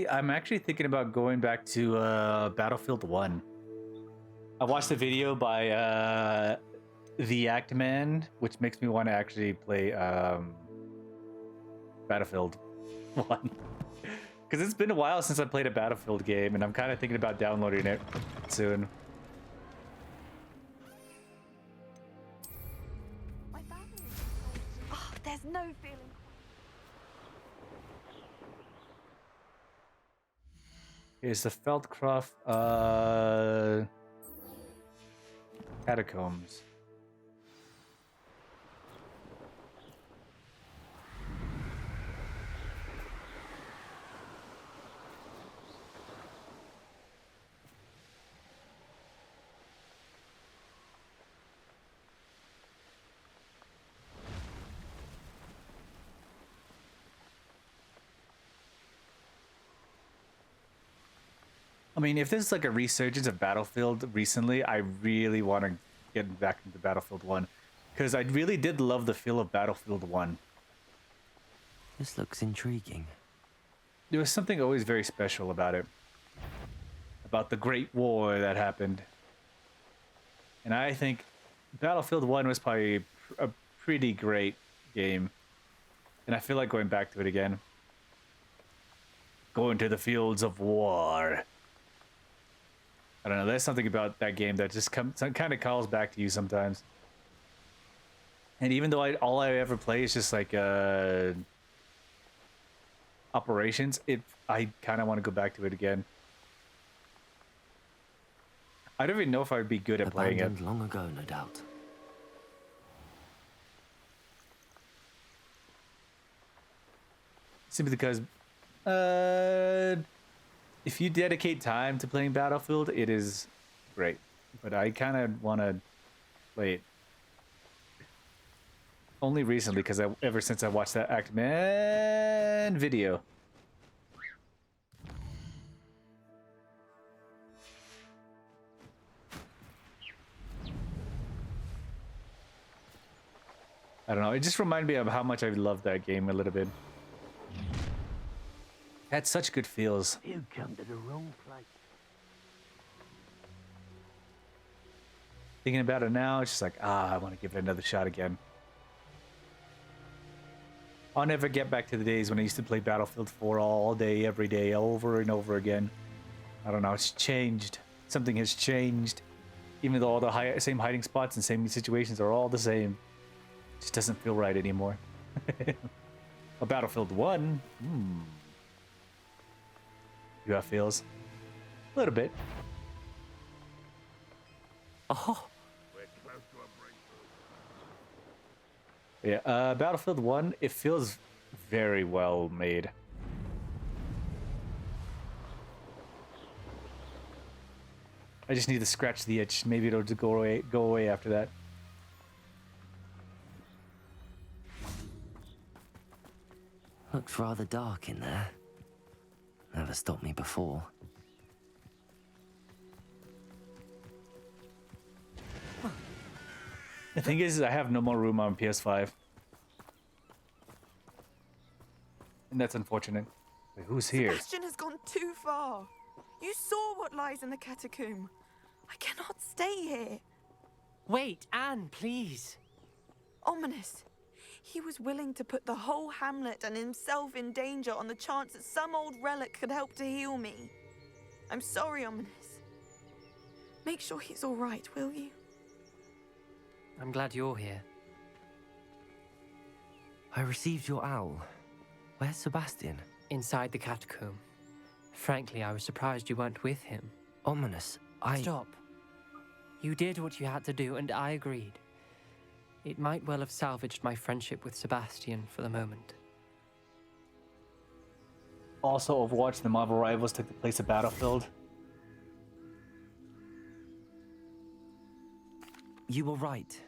I'm actually thinking about going back to Battlefield 1. I watched a video by The Act Man, which makes me want to actually play Battlefield 1. Because it's been a while since I played a Battlefield game, and I'm kind of thinking about downloading it soon. Oh, there's no feeling. Here's the Feldcroft Catacombs. I mean, if there's like a resurgence of Battlefield recently, I really want to get back into Battlefield 1. Because I really did love the feel of Battlefield 1. This looks intriguing. There was something always very special about it. About the Great War that happened. And I think Battlefield 1 was probably a pretty great game. And I feel like going back to it again. Going to the fields of war. I don't know, there's something about that game that just kind of calls back to you sometimes. And even though all I ever play is just like Operations, I kind of want to go back to it again. I don't even know if I'd be good at playing it. Abandoned long ago, no doubt. Simply because if you dedicate time to playing Battlefield, it is great. But I kind of want to play it only recently, because ever since I watched that Act Man video. I don't know. It just reminded me of how much I loved that game a little bit. It had such good feels. You come to the wrong place. Thinking about it now, it's just like, I want to give it another shot again. I'll never get back to the days when I used to play Battlefield 4 all day, every day, over and over again. I don't know, it's changed. Something has changed. Even though all the same hiding spots and same situations are all the same. It just doesn't feel right anymore. A Battlefield 1? You have feels? A little bit. Oh. Yeah, Battlefield 1, it feels very well made. I just need to scratch the itch. Maybe it'll just go away after that. Looks rather dark in there. Never stopped me before. The thing is, I have no more room on PS5. And that's unfortunate. Wait, who's here? Sebastian has gone too far. You saw what lies in the catacomb. I cannot stay here. Wait, Anne, please. Ominous. He was willing to put the whole hamlet and himself in danger on the chance that some old relic could help to heal me. I'm sorry, Ominous. Make sure he's all right, will you? I'm glad you're here. I received your owl. Where's Sebastian? Inside the catacomb. Frankly, I was surprised you weren't with him. Ominous, Stop. You did what you had to do, and I agreed. It might well have salvaged my friendship with Sebastian for the moment. Also, Overwatch, the Marvel Rivals took the place of Battlefield. You were right.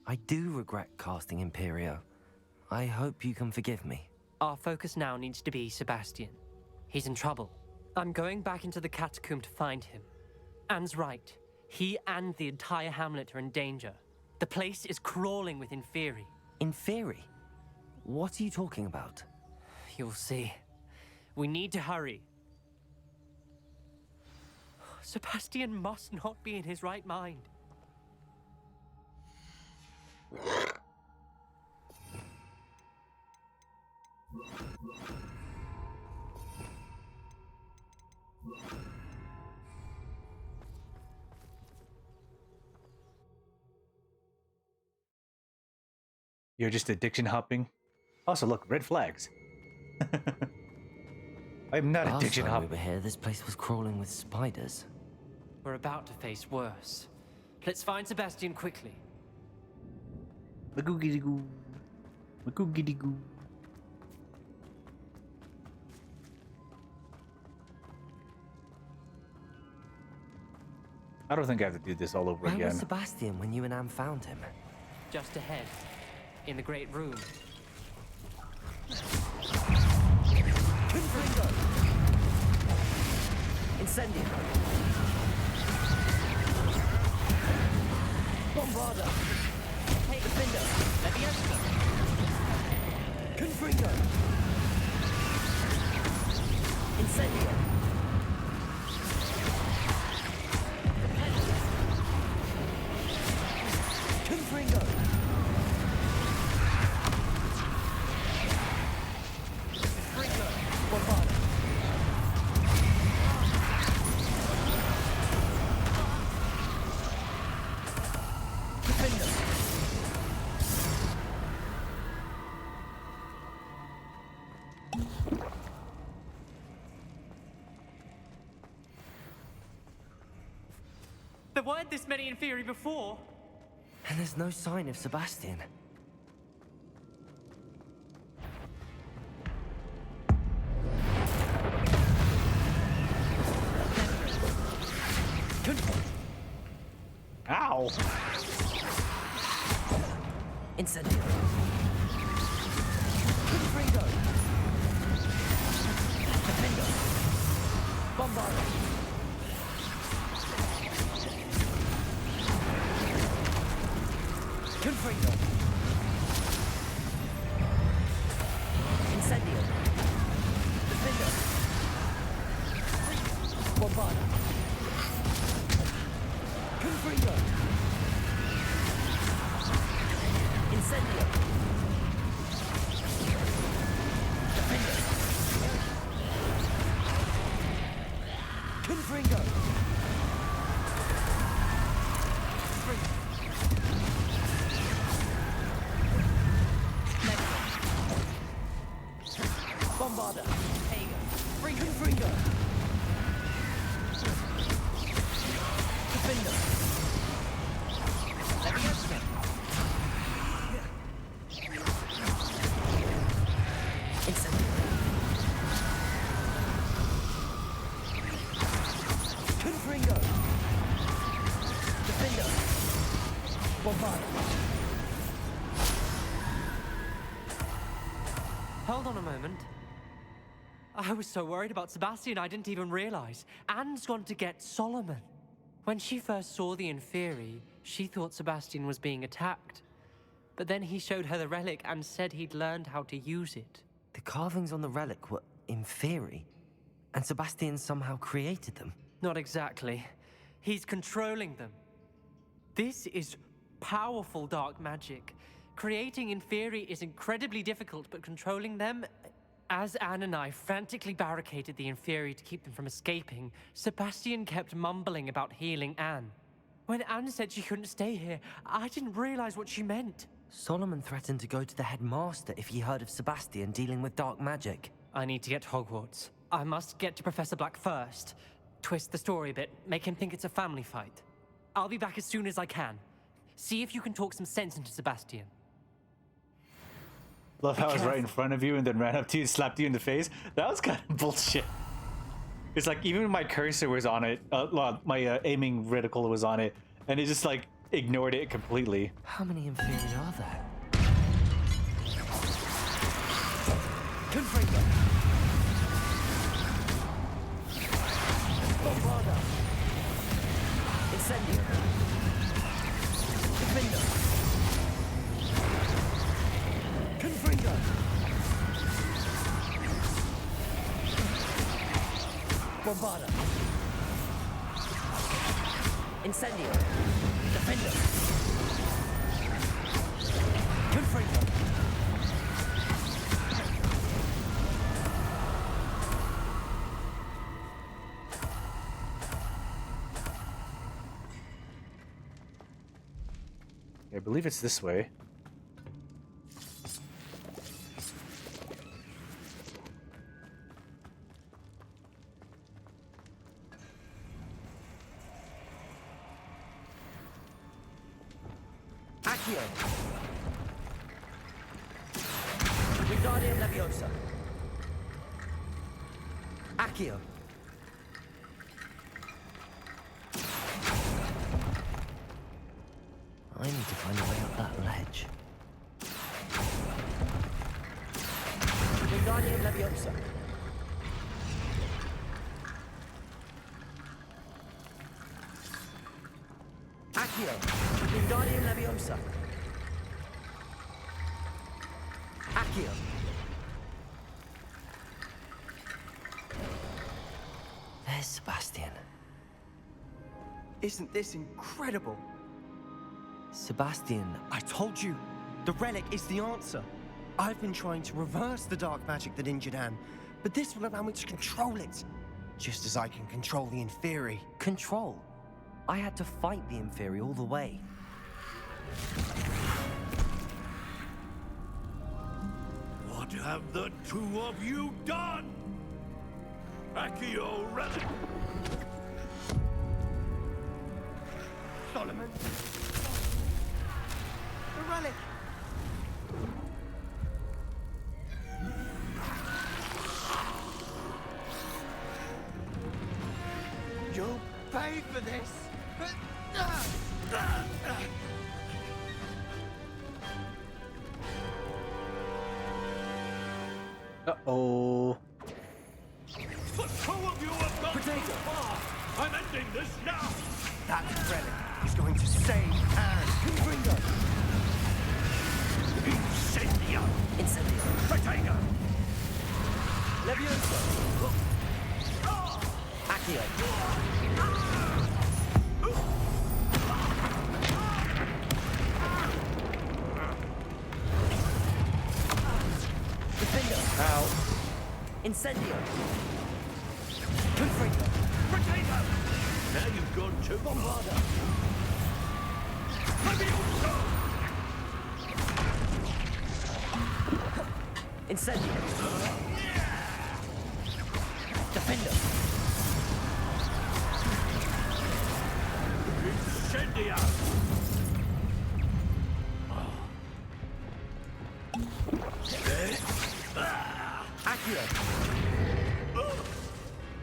I do regret casting Imperio. I hope you can forgive me. Our focus now needs to be Sebastian. He's in trouble. I'm going back into the catacomb to find him. Anne's right. He and the entire hamlet are in danger. The place is crawling with Inferi. Inferi? What are you talking about? You'll see. We need to hurry. Sebastian must not be in his right mind. You're just addiction hopping. Also, look, red flags. I'm not addiction hopping. hopping. Over here, this place was crawling with spiders. We're about to face worse. Let's find Sebastian quickly. Magoo-giddy-goo. Magoo-giddy-goo. I don't think I have to do this all over Where again. was Sebastian when you and Anne found him? Just ahead, in the great room. Confringo! Incendio! Bombarda! Hey, Defender! Leviosa! Confringo! Incendio! Confringo! Confringo! Bombarda! Defender! There weren't this many Inferi before. And there's no sign of Sebastian. Ow! Incendio! Confringo! Defender! Bombarda! Confringo! Hold on a moment. I was so worried about Sebastian, I didn't even realize. Anne's gone to get Solomon. When she first saw the Inferi, she thought Sebastian was being attacked. But then he showed her the relic and said he'd learned how to use it. The carvings on the relic were Inferi, and Sebastian somehow created them. Not exactly. He's controlling them. This is powerful dark magic. Creating Inferi is incredibly difficult, but controlling them... As Anne and I frantically barricaded the Inferi to keep them from escaping, Sebastian kept mumbling about healing Anne. When Anne said she couldn't stay here, I didn't realize what she meant. Solomon threatened to go to the headmaster if he heard of Sebastian dealing with dark magic. I need to get to Hogwarts. I must get to Professor Black first. Twist the story a bit, make him think it's a family fight. I'll be back as soon as I can. See if you can talk some sense into Sebastian. Love how I was right in front of you and then ran up to you and slapped you in the face. That was kind of bullshit. It's like even my cursor was on it, my aiming reticle was on it, and it just like ignored it completely. How many Inferi are there? Confringo! Bombarda! Incendio! Defender! Confringo! Bombarda! Incendio! Defender! Confringo! I believe it's this way. Accio! Wingardium Leviosa! Accio! I need to find a way up that ledge. Wingardium Leviosa! Accio! Wingardium Leviosa! Accio! There's Sebastian. Isn't this incredible? Sebastian, I told you, the relic is the answer. I've been trying to reverse the dark magic that injured Anne, but this will allow me to control it, just as I can control the Inferi. Control? I had to fight the Inferi all the way. What have the two of you done? Accio relic! Solomon! The relic! You'll pay for this! Uh-oh. The two of you have gone too far! I'm ending this now! That relic is going to save Anne! Confringo! Incendio! Incendio! Potato! Leviosa! Accio! Defender! Ow. Incendio! Confringo! Potato! Now you've gone too Bombarda! Leviosa! Incendio! Defender! Incendio! Accio!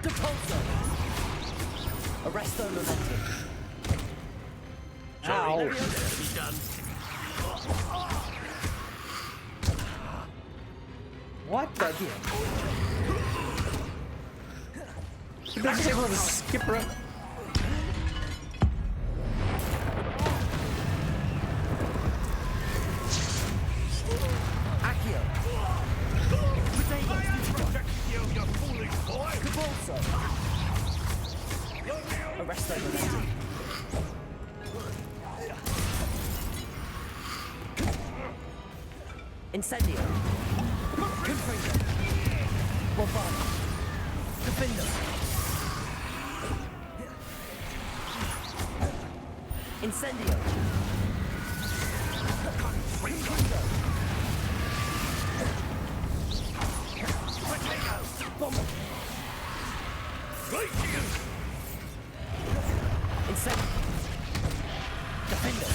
Depulso! Arresto Momentum! Ow. Leviosa! done. What the? He doesn't able to skip around. Accio. You foolish boy. Cabalso. Arrest them momentum. Incendio. Confringo. Bombardo. Defender. Incendio. Confringo. Bomber. Right to you. Incendio. Defender.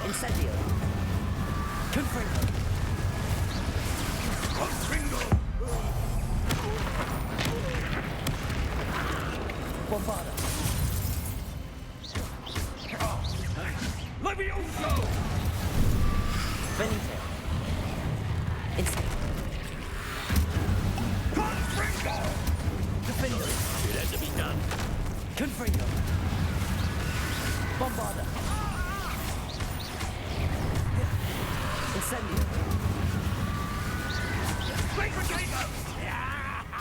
Incendio. Confringo. Confringo. Bombardo. Levioso. Benito. Incendio. Confringo. Defender. It had to be done. Confringo. Bombardo. Incendio. Great potato.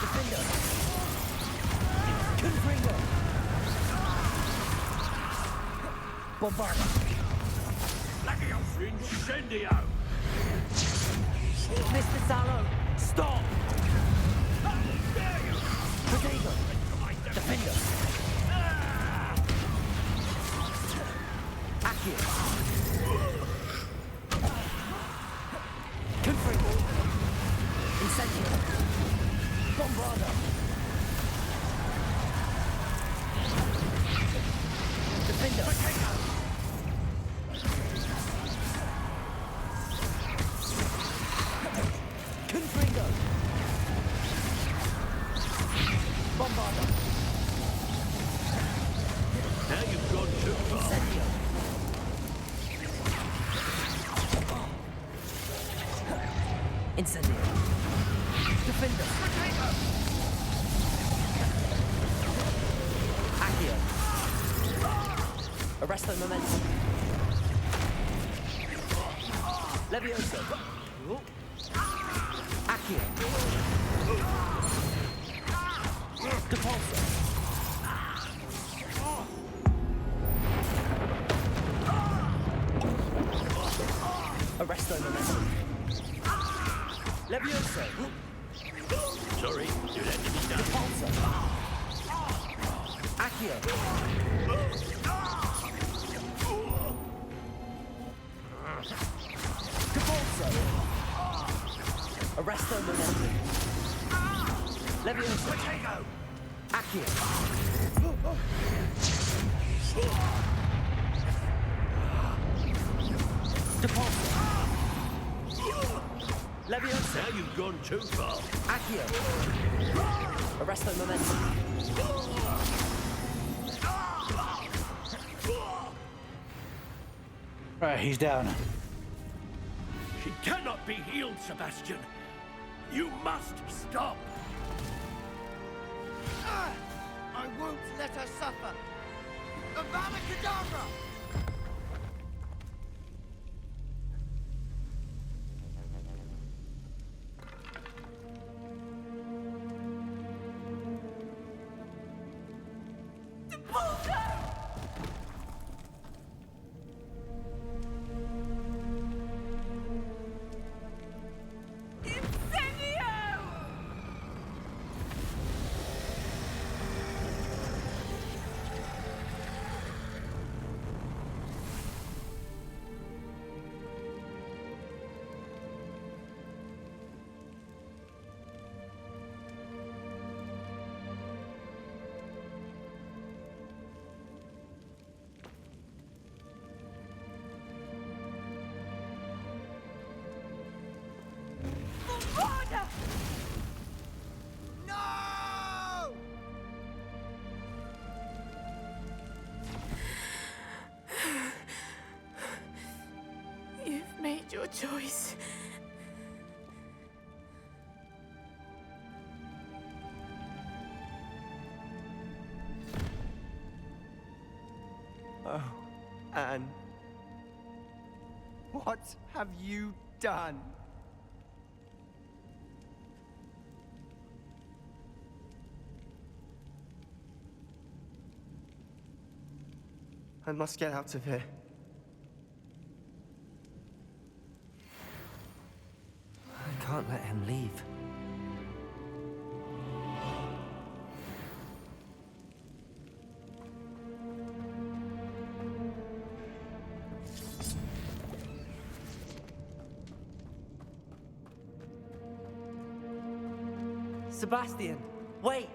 Defender. Confringo. Bombardo. Levioso. Incendio. Mr. Sallow, Stop. Potato. Defender. Accio. Confringo. Incendio. Bombardo. Defender. Confringo. Bombardo. Now you've gone too far. Incendio. Incendio. Defender. Accio. Arresto momentum. Levioso. Accio. Depulso. Arresto momentum. Levioso. Sorry, it had to be done. Depulso. Accio. Depulso. Arresto momentum. Levioso. Accio. Depulso. Levioso. Now you've gone too far. Accio. Arresto momentum. Right, he's down. She cannot be healed, Sebastian. You must stop. I won't let her suffer. Avada Kedavra! choice. Oh, Anne. What have you done? I must get out of here. I can't let him leave. Sebastian, wait!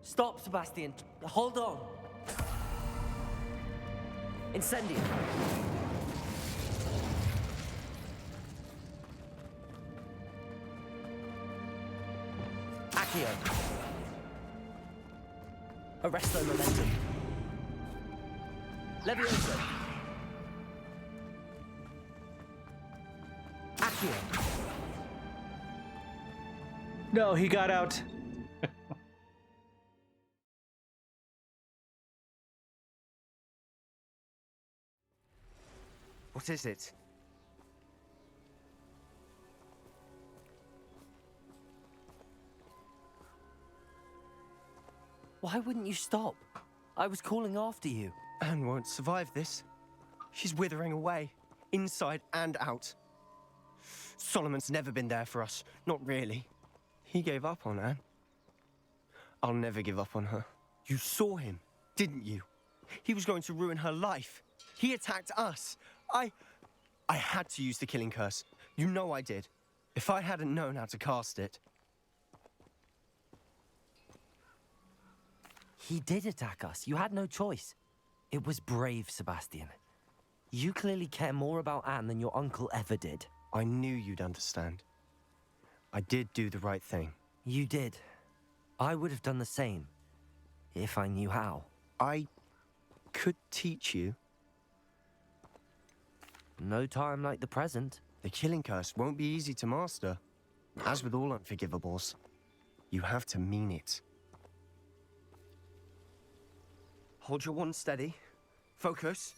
Stop, Sebastian. Hold on. Incendio. Accio. Arresto momentum. Levioso. Accio. No, he got out. What is it? Why wouldn't you stop? I was calling after you. Anne won't survive this. She's withering away, inside and out. Solomon's never been there for us. Not really. He gave up on Anne. I'll never give up on her. You saw him, didn't you? He was going to ruin her life. He attacked us. I had to use the killing curse. You know I did. If I hadn't known how to cast it... He did attack us. You had no choice. It was brave, Sebastian. You clearly care more about Anne than your uncle ever did. I knew you'd understand. I did do the right thing. You did. I would have done the same, if I knew how. I could teach you. No time like the present. The killing curse won't be easy to master. As with all unforgivables, you have to mean it. Hold your wand steady. Focus.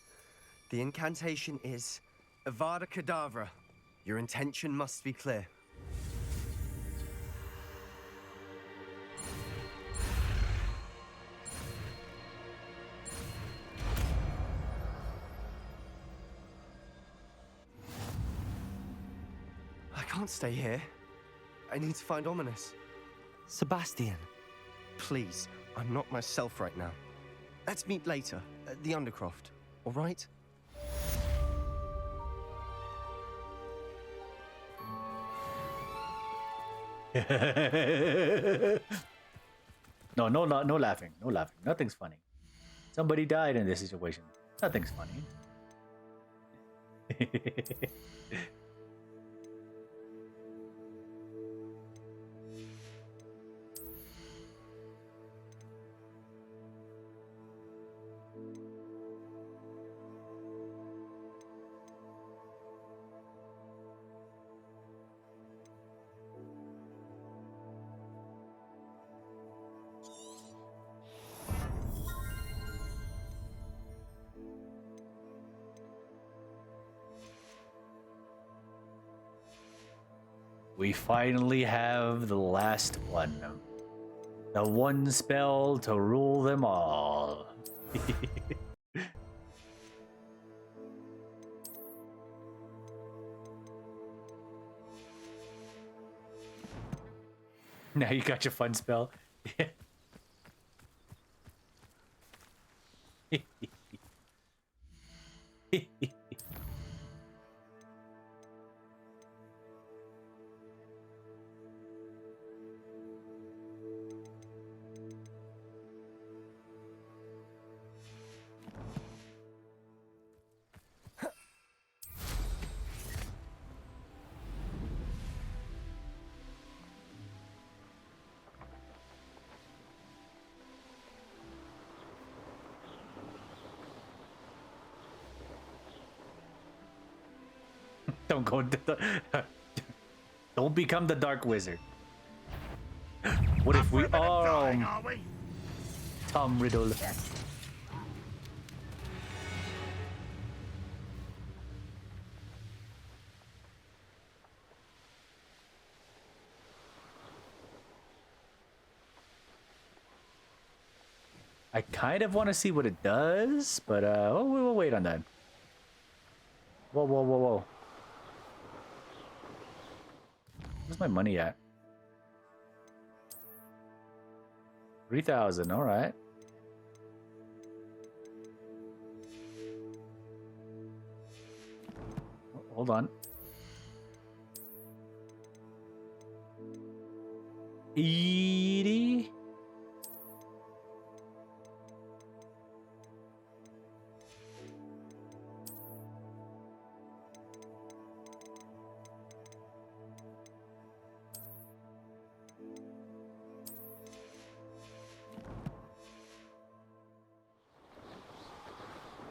The incantation is Avada Kedavra. Your intention must be clear. I can't stay here. I need to find Ominous. Sebastian. Please, I'm not myself right now. Let's meet later, at the Undercroft, all right? No laughing. No laughing. Nothing's funny. Somebody died in this situation. Nothing's funny. We finally have the last one. The one spell to rule them all. Now you got your fun spell. Don't go. Don't become the Dark Wizard. What if we are Tom Riddle? I kind of want to see what it does, but we'll wait on that. Whoa, whoa, whoa, whoa. Where's my money at? 3,000, all right. Hold on. 80.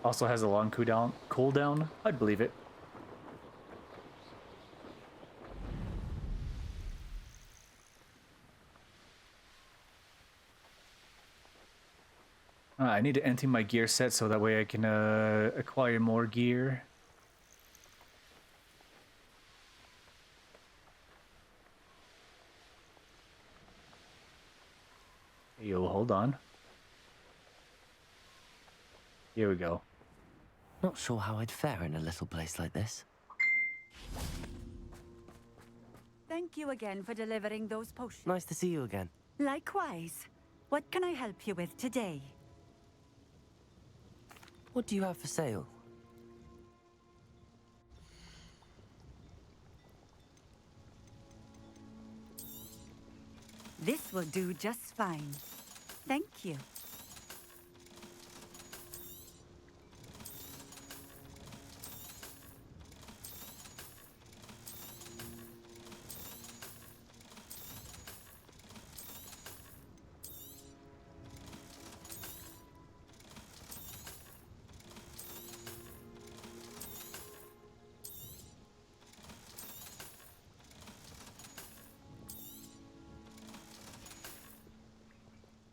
Also has a long cooldown. I'd believe it. I need to empty my gear set so that way I can acquire more gear. Yo, hold on. Here we go. Not sure how I'd fare in a little place like this. Thank you again for delivering those potions. Nice to see you again. Likewise. What can I help you with today? What do you have for sale? This will do just fine. Thank you.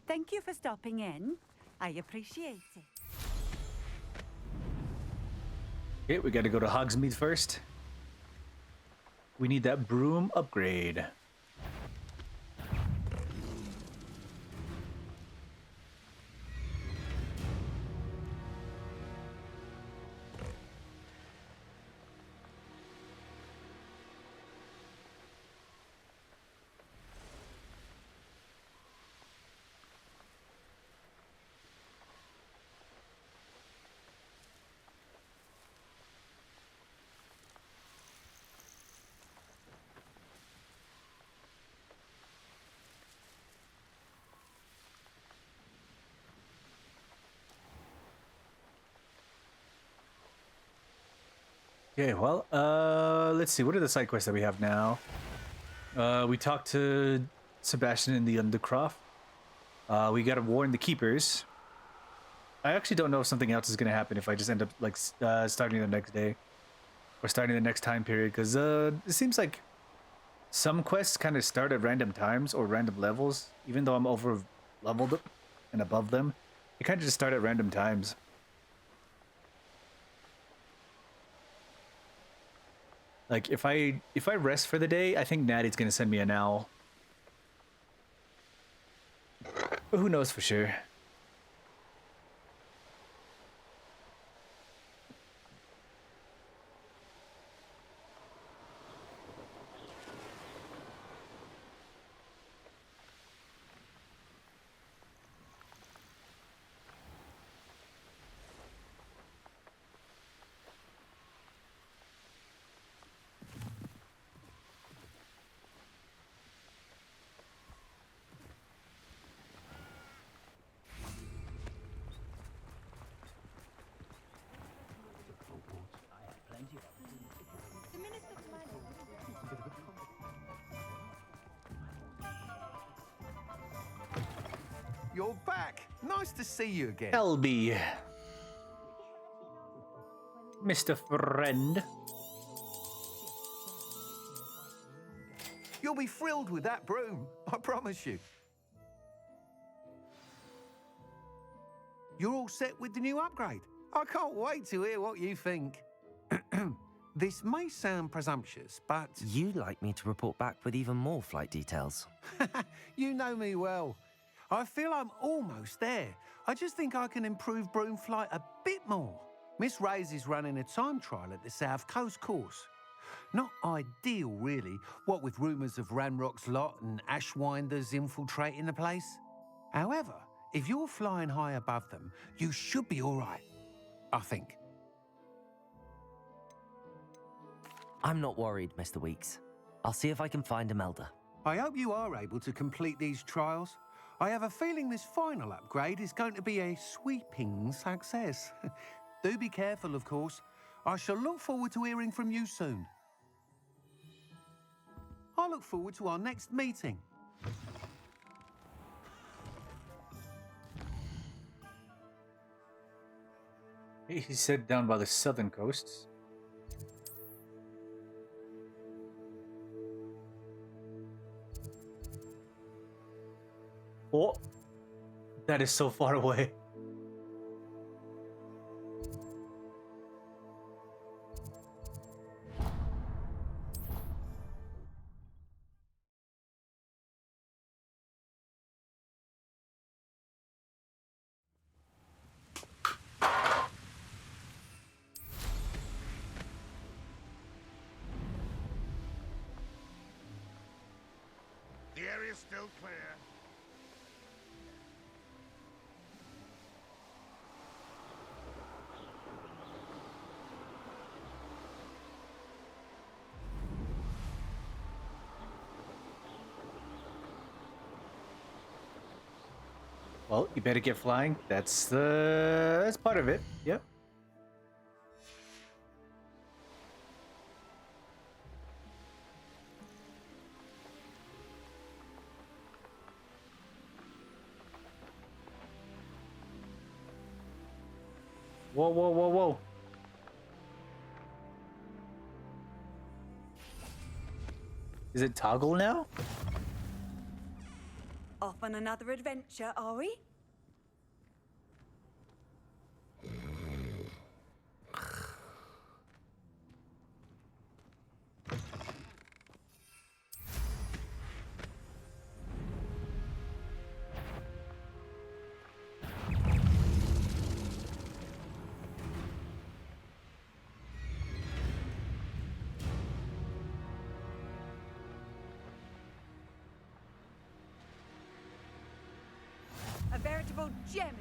Thank you for stopping in. I appreciate it. Okay, we gotta go to Hogsmeade first. We need that broom upgrade. Okay, well, let's see. What are the side quests that we have now? We talked to Sebastian in the Undercroft. We gotta warn the Keepers. I actually don't know if something else is gonna happen if I just end up like starting the next day or starting the next time period, because it seems like some quests kind of start at random times or random levels, even though I'm over leveled and above them. They kind of just start at random times. Like if I rest for the day, I think Natty's gonna send me an owl. But who knows for sure? You're back. Nice to see you again. LB. Mr. Friend. be thrilled with that broom, I promise you. You're all set with the new upgrade. I can't wait to hear what you think. This may sound presumptuous, but... You'd like me to report back with even more flight details. You know me well. I feel I'm almost there. I just think I can improve broom flight a bit more. Miss Ray's is running a time trial at the South Coast course. Not ideal, really, what with rumours of Ranrock's lot and Ashwinders infiltrating the place. However, if you're flying high above them, you should be all right, I think. I'm not worried, Mr. Weeks. I'll see if I can find Imelda. I hope you are able to complete these trials. I have a feeling this final upgrade is going to be a sweeping success. Do be careful, of course. I shall look forward to hearing from you soon. I look forward to our next meeting. He said down by the southern coasts. Oh, that is so far away. The area's still clear. Well, you better get flying. That's part of it. Yep. Whoa, whoa, whoa, whoa. Is it toggle now? Off on another adventure, are we? A veritable gem.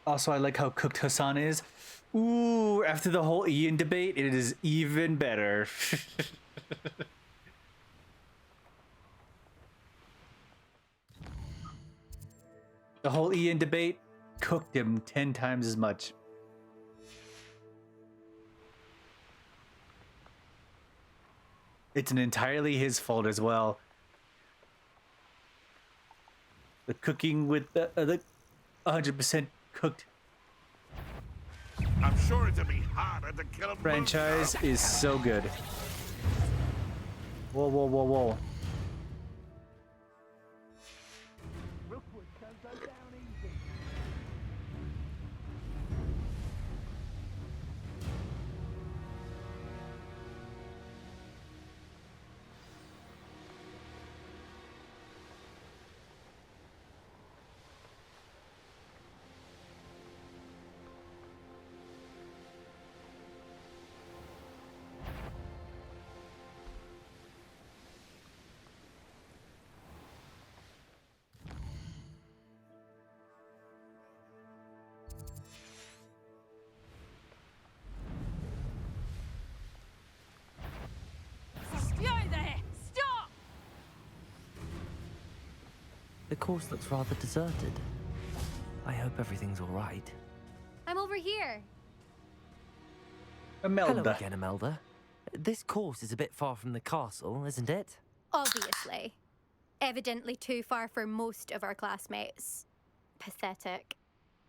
Also, I like how cooked Hassan is. Ooh, after the whole Ian debate, it is even better. The whole Ian debate cooked him 10 times as much. It's entirely his fault as well. The cooking with the 100% cooked I'm sure it'll be harder to kill a franchise is so good. Whoa, whoa, whoa, whoa. The course looks rather deserted. I hope everything's all right. I'm over here. Hello Imelda. again, Imelda. This course is a bit far from the castle, isn't it? Obviously. Evidently too far for most of our classmates. Pathetic.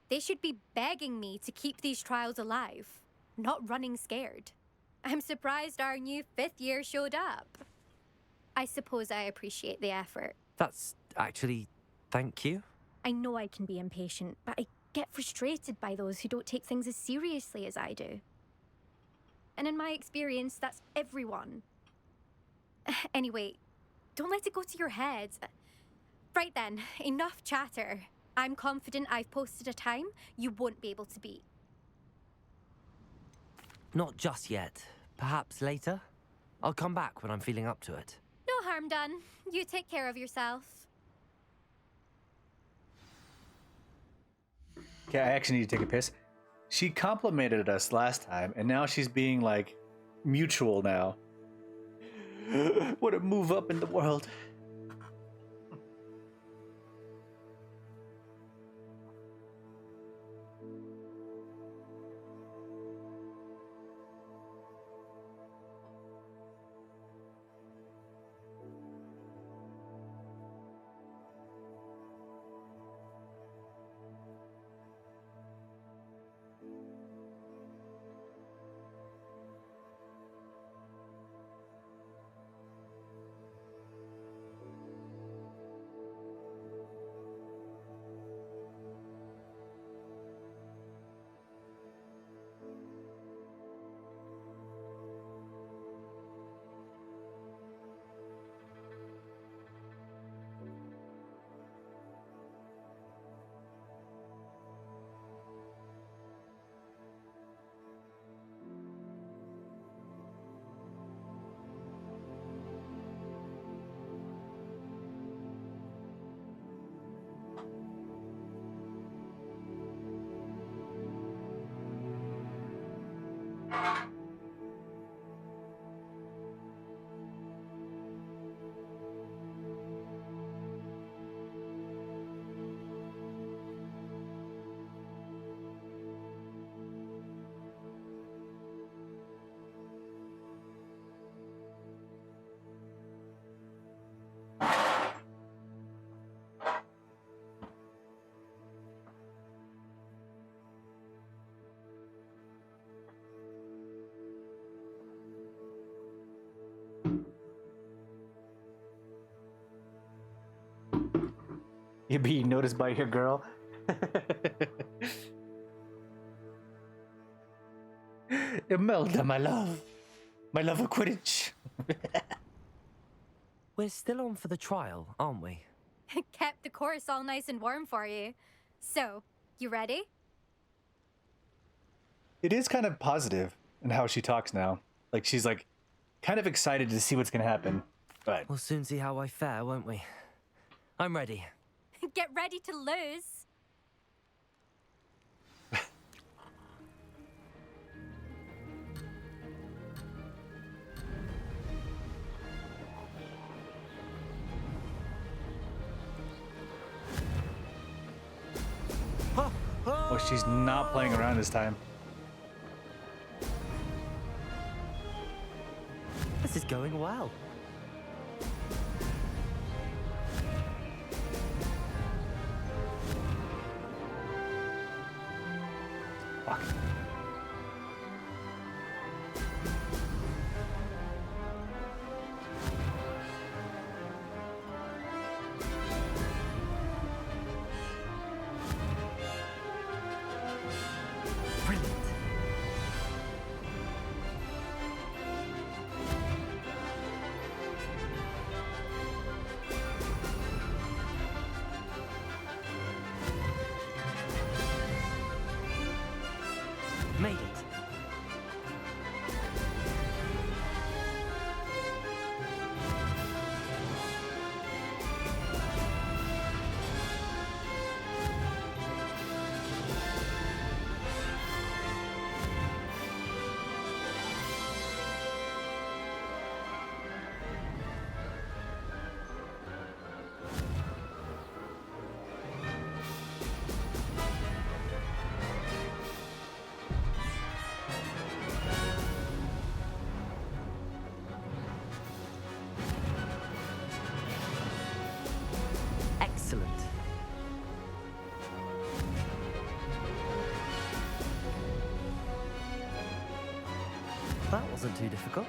They should be begging me to keep these trials alive, not running scared. I'm surprised our new 5th year showed up. I suppose I appreciate the effort. That's actually... thank you. I know I can be impatient, but I get frustrated by those who don't take things as seriously as I do. And in my experience, that's everyone. Anyway, don't let it go to your head. Right then, enough chatter. I'm confident I've posted a time you won't be able to beat. Not just yet. Perhaps later? I'll come back when I'm feeling up to it. No harm done. You take care of yourself. Okay, I actually need to take a piss. She complimented us last time, and now she's being, like, mutual now. What a move up in the world. You're being noticed by your girl. Imelda, my love. My love of Quidditch. We're still on for the trial, aren't we? Kept the course all nice and warm for you. So, you ready? It is kind of positive in how she talks now. Like, she's like kind of excited to see what's gonna happen. But we'll soon see how I fare, won't we? I'm ready. Get ready to lose. oh, she's not playing around this time. This is going well. Fuck. Brilliant. Made it. Excellent. That wasn't too difficult.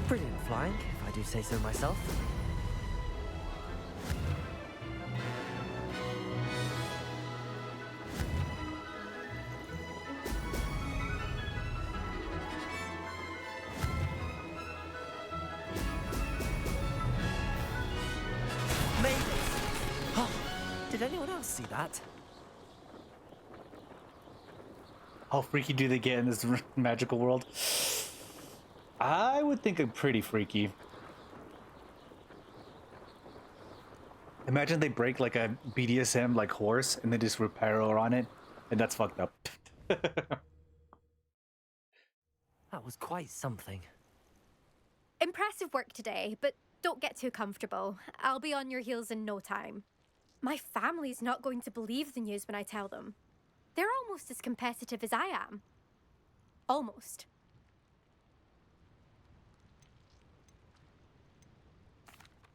Brilliant flying, if I do say so myself. Made it! Oh, did anyone else see that? How freaky do they get in this magical world? I would think I'm pretty freaky. Imagine they break like a BDSM like horse and they just repair on it, and that's fucked up. That was quite something. Impressive work today, but don't get too comfortable. I'll be on your heels in no time. My family's not going to believe the news when I tell them. They're almost as competitive as I am. Almost.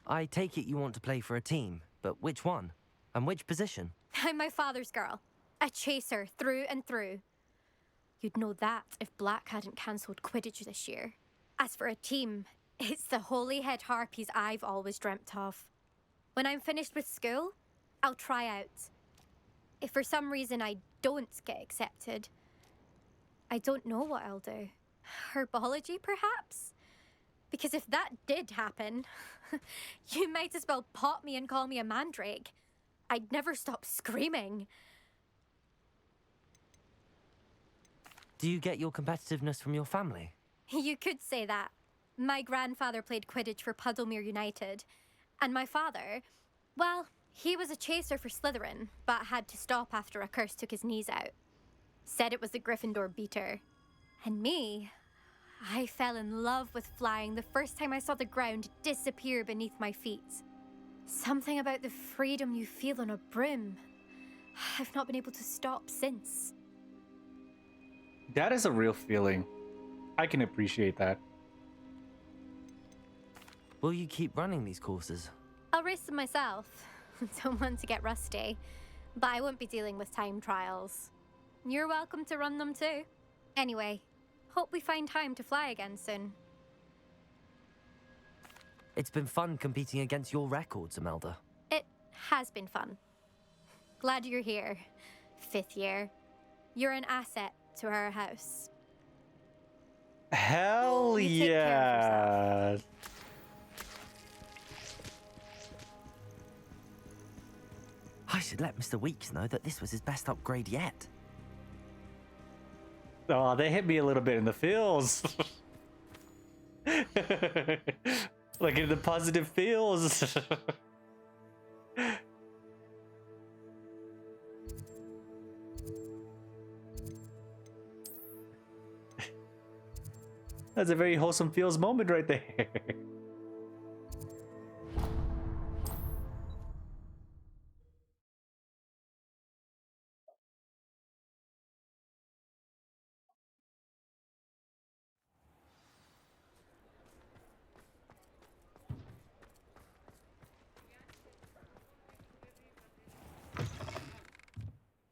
I take it you want to play for a team, but which one? And which position? I'm my father's girl. A chaser through and through. You'd know that if Black hadn't cancelled Quidditch this year. As for a team, it's the Holyhead Harpies I've always dreamt of. When I'm finished with school, I'll try out. If for some reason I don't get accepted, I don't know what I'll do. Herbology, perhaps? Because if that did happen, you might as well pot me and call me a mandrake. I'd never stop screaming. Do you get your competitiveness from your family? You could say that. My grandfather played Quidditch for Puddlemere United. And my father, well, he was a chaser for Slytherin, but had to stop after a curse took his knees out. Said it was the Gryffindor beater. And me, I fell in love with flying the first time I saw the ground disappear beneath my feet. Something about the freedom you feel on a broom. I've not been able to stop since. That is a real feeling. I can appreciate that. Will you keep running these courses? I'll race them myself. Don't want to get rusty. But I won't be dealing with time trials. You're welcome to run them too. Anyway, hope we find time to fly again soon. It's been fun competing against your records, Imelda. It has been fun. Glad you're here. 5th year. You're an asset to our house. Hell yeah! I should let Mr. Weeks know that this was his best upgrade yet. Oh, they hit me a little bit in the feels. Like in the positive feels. That's a very wholesome feels moment right there.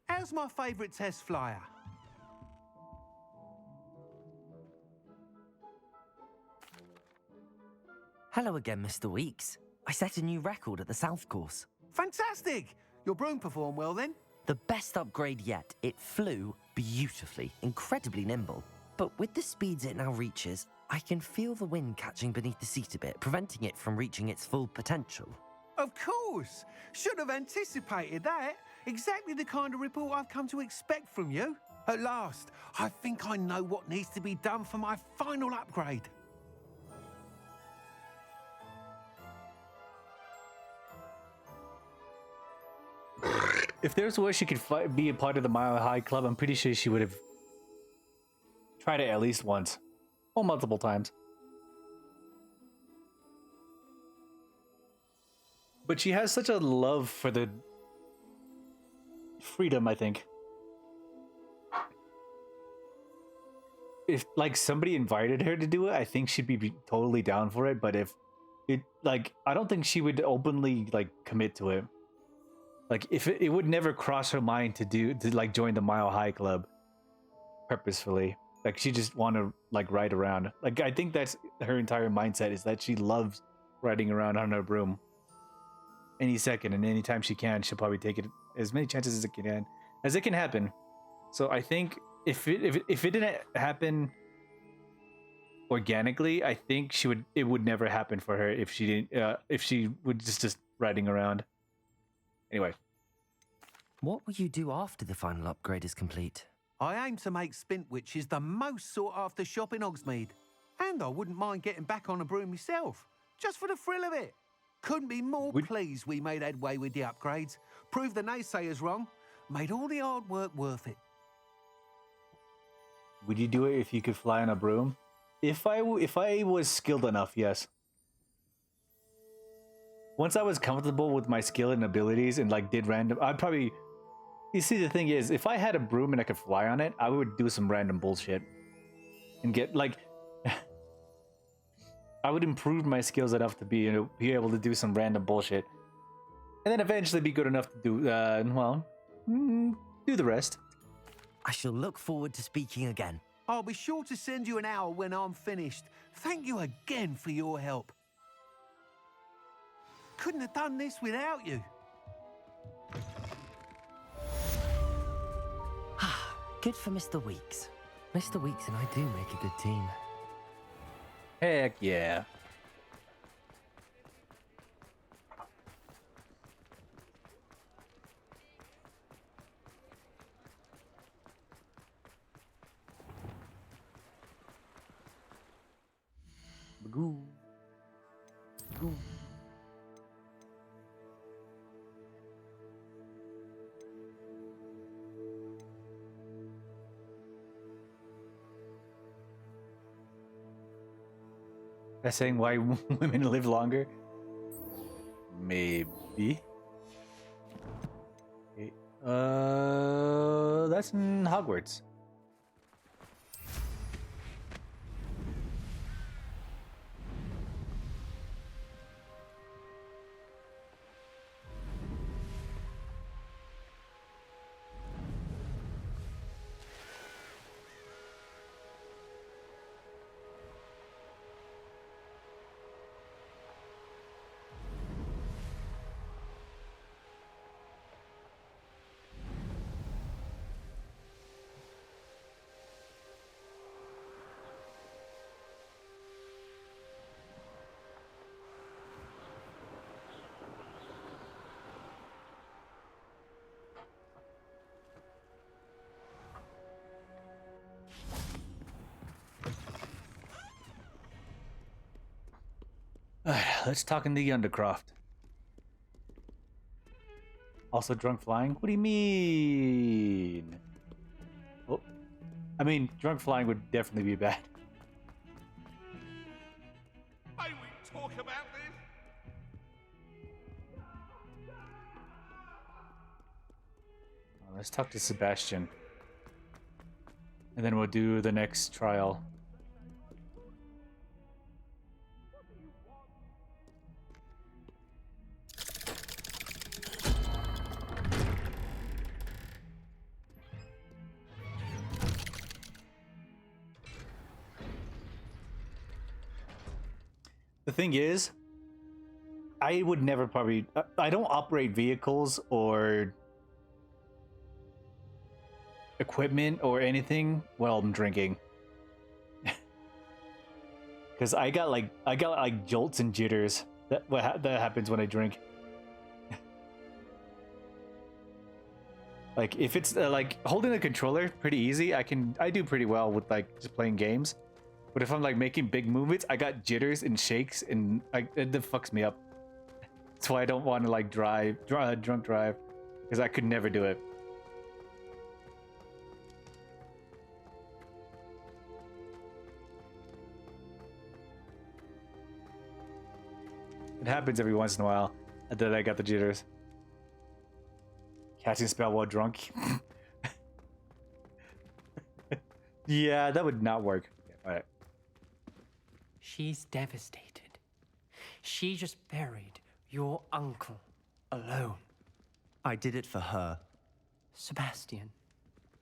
How's my favourite test flyer? Hello again, Mr. Weeks. I set a new record at the South Course. Fantastic! Your broom performed well then? The best upgrade yet. It flew beautifully, incredibly nimble. But with the speeds it now reaches, I can feel the wind catching beneath the seat a bit, preventing it from reaching its full potential. Of course! Should have anticipated that. Exactly the kind of report I've come to expect from you. At last, I think I know what needs to be done for my final upgrade. If there's a way she could be a part of the Mile High Club, I'm pretty sure she would have tried it at least once. Or multiple times. But she has such a love for the freedom, I think. If like somebody invited her to do it, I think she'd be totally down for it. But if it like, I don't think she would openly like commit to it. Like if it would never cross her mind to like join the Mile High Club purposefully. Like she just want to like ride around. Like I think that's her entire mindset, is that she loves riding around on her broom. Any second and anytime she can, she'll probably take it as many chances as it can happen. So I think if it didn't happen organically, I think it would never happen for her if she didn't if she would just riding around. Anyway, what will you do after the final upgrade is complete? I aim to make Spintwitches the most sought-after shop in Hogsmeade. And I wouldn't mind getting back on a broom myself, just for the thrill of it. Couldn't be more pleased we made headway with the upgrades. Proved the naysayers wrong. Made all the hard work worth it. Would you do it if you could fly on a broom? If I was skilled enough, yes. Once I was comfortable with my skill and abilities and like did random, I'd probably... You see, the thing is, if I had a broom and I could fly on it, I would do some random bullshit. And get, like... I would improve my skills enough to be able to do some random bullshit. And then eventually be good enough to do, do the rest. I shall look forward to speaking again. I'll be sure to send you an hour when I'm finished. Thank you again for your help. Couldn't have done this without you. Good for Mr. Weeks. Mr. Weeks and I do make a good team. Heck yeah. Bagoo. Bagoo. That's saying why women live longer? Maybe. Okay. That's in Hogwarts. Let's talk in the Undercroft. Also drunk flying? What do you mean? Oh, I mean, drunk flying would definitely be bad. May we talk about this? Let's talk to Sebastian. And then we'll do the next trial. The thing is, I would never probably... I don't operate vehicles or equipment or anything while I'm drinking. Because I got like jolts and jitters. That happens when I drink. Like if it's like holding the controller, pretty easy. I do pretty well with like just playing games. But if I'm like making big movements, I got jitters and shakes, and it fucks me up. That's why I don't want to like drunk drive. Because I could never do it. It happens every once in a while that I got the jitters. Casting spell while drunk. Yeah, that would not work. All right. She's devastated. She just buried your uncle alone. I did it for her. Sebastian,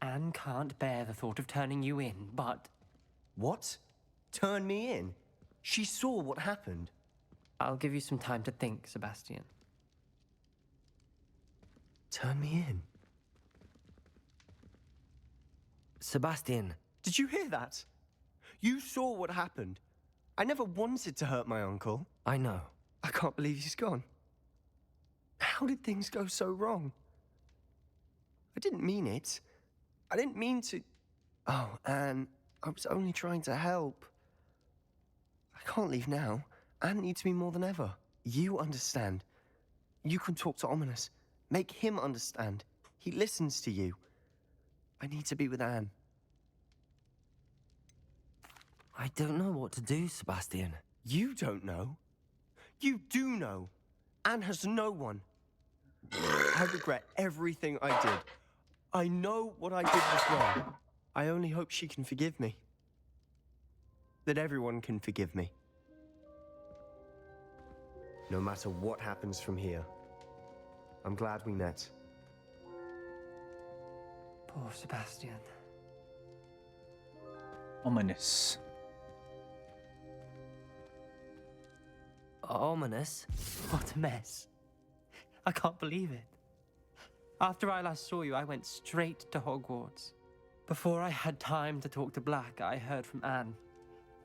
Anne can't bear the thought of turning you in, but... What? Turn me in? She saw what happened. I'll give you some time to think, Sebastian. Turn me in? Sebastian. Did you hear that? You saw what happened. I never wanted to hurt my uncle. I know. I can't believe he's gone. How did things go so wrong? I didn't mean it. I didn't mean to... Oh, Anne, I was only trying to help. I can't leave now. Anne needs me more than ever. You understand. You can talk to Ominous. Make him understand. He listens to you. I need to be with Anne. I don't know what to do, Sebastian. You don't know. You do know. Anne has no one. I regret everything I did. I know what I did was wrong. I only hope she can forgive me. That everyone can forgive me. No matter what happens from here, I'm glad we met. Poor Sebastian. Ominous. Ominous? What a mess. I can't believe it. After I last saw you, I went straight to Hogwarts. Before I had time to talk to Black, I heard from Anne.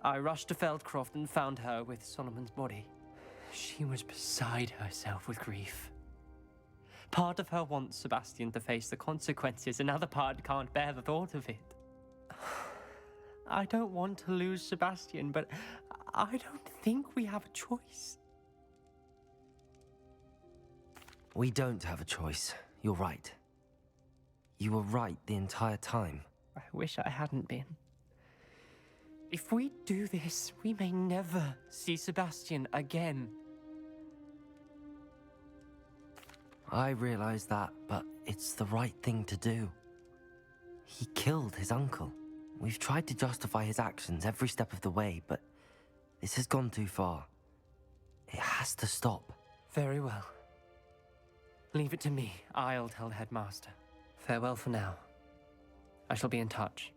I rushed to Feldcroft and found her with Solomon's body. She was beside herself with grief. Part of her wants Sebastian to face the consequences, another part can't bear the thought of it. I don't want to lose Sebastian, but I don't think we have a choice. We don't have a choice. You're right. You were right the entire time. I wish I hadn't been. If we do this, we may never see Sebastian again. I realize that, but it's the right thing to do. He killed his uncle. We've tried to justify his actions every step of the way, but this has gone too far. It has to stop. Very well. Leave it to me. I'll tell the headmaster. Farewell for now. I shall be in touch.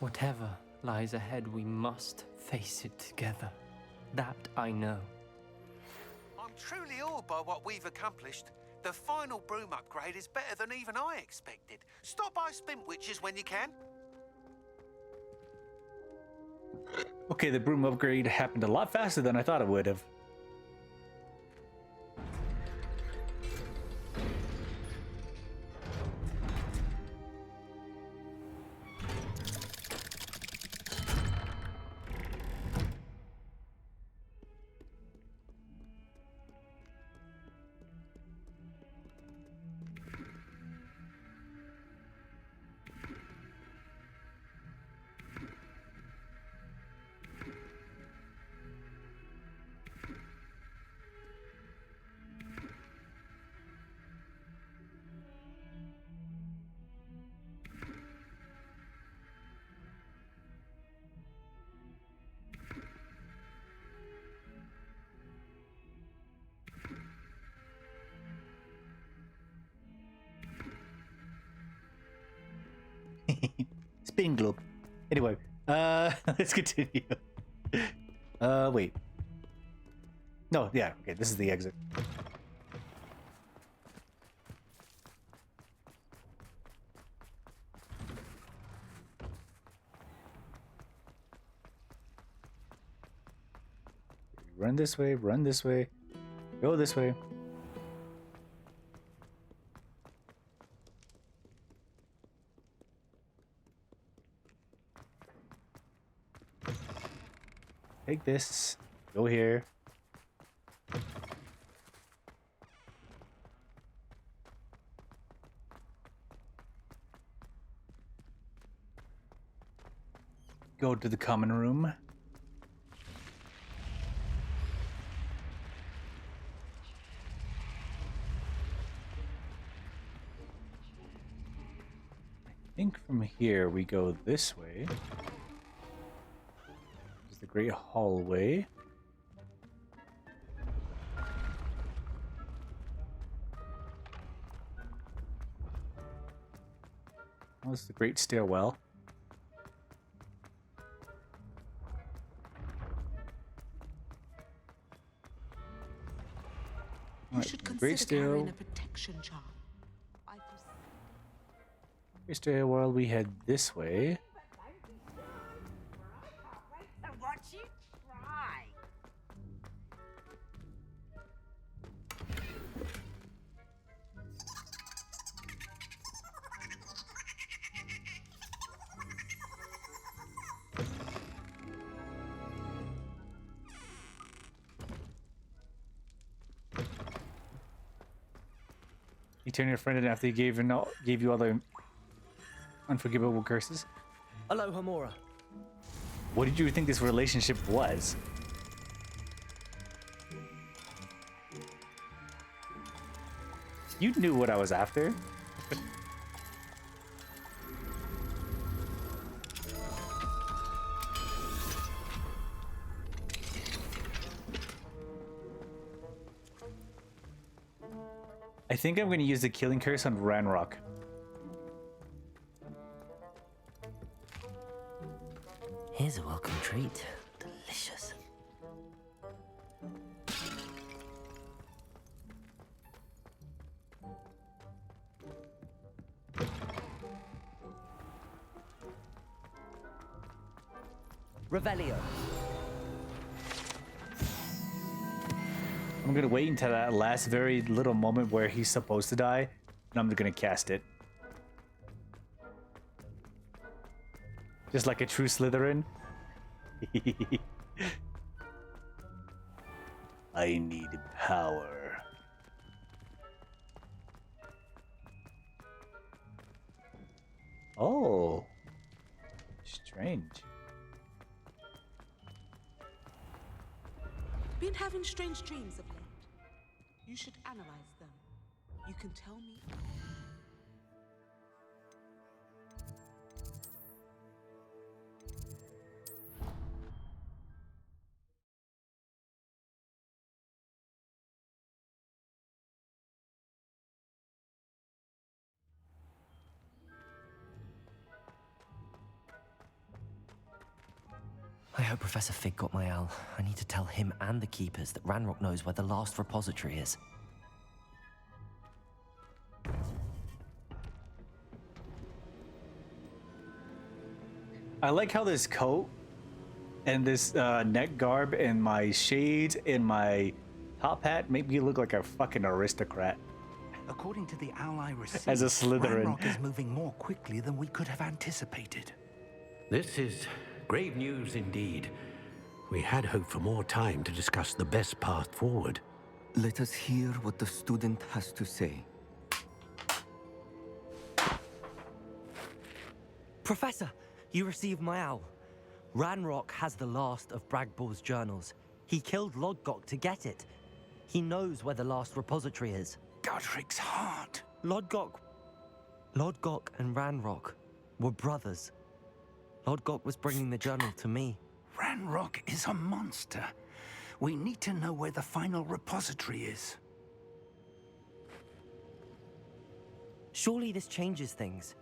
Whatever lies ahead, we must face it together. That I know. I'm truly awed by what we've accomplished. The final broom upgrade is better than even I expected. Stop by Spintwitches when you can. Okay, the broom upgrade happened a lot faster than I thought it would have. Spinning globe. Anyway, let's continue. Wait. No, yeah, okay, this is the exit. Run this way, go this way. Take this, go here. go to the common room. I think from here we go this way. There's the great hallway. Oh, this is the great stairwell. You should consider carrying a protection charm. Great stairwell, we head this way. Watch you try. You turn your friend in after he gave you all the unforgivable curses. Aloha, Mora. What did you think this relationship was? You knew what I was after. I think I'm going to use the killing curse on Ranrock. Here's a welcome treat. Delicious. Revelio. I'm going to wait until that last very little moment where he's supposed to die, and I'm going to cast it. Just like a true Slytherin. I need power. Oh. Strange. Been having strange dreams of late. You should analyze them. You can tell me. I hope Professor Fig got my owl. I need to tell him and the Keepers that Ranrock knows where the last repository is. I like how this coat and this neck garb and my shades and my top hat make me look like a fucking aristocrat. According to the owl I received, As a Slytherin. Ranrock is moving more quickly than we could have anticipated. This is grave news indeed. We had hoped for more time to discuss the best path forward. Let us hear what the student has to say. Professor, you received my owl. Ranrock has the last of Bragbor's journals. He killed Lodgok to get it. He knows where the last repository is. Godric's heart. Lodgok and Ranrock were brothers. Lodgok was bringing the journal to me. Ranrock is a monster. We need to know where the final repository is. Surely this changes things.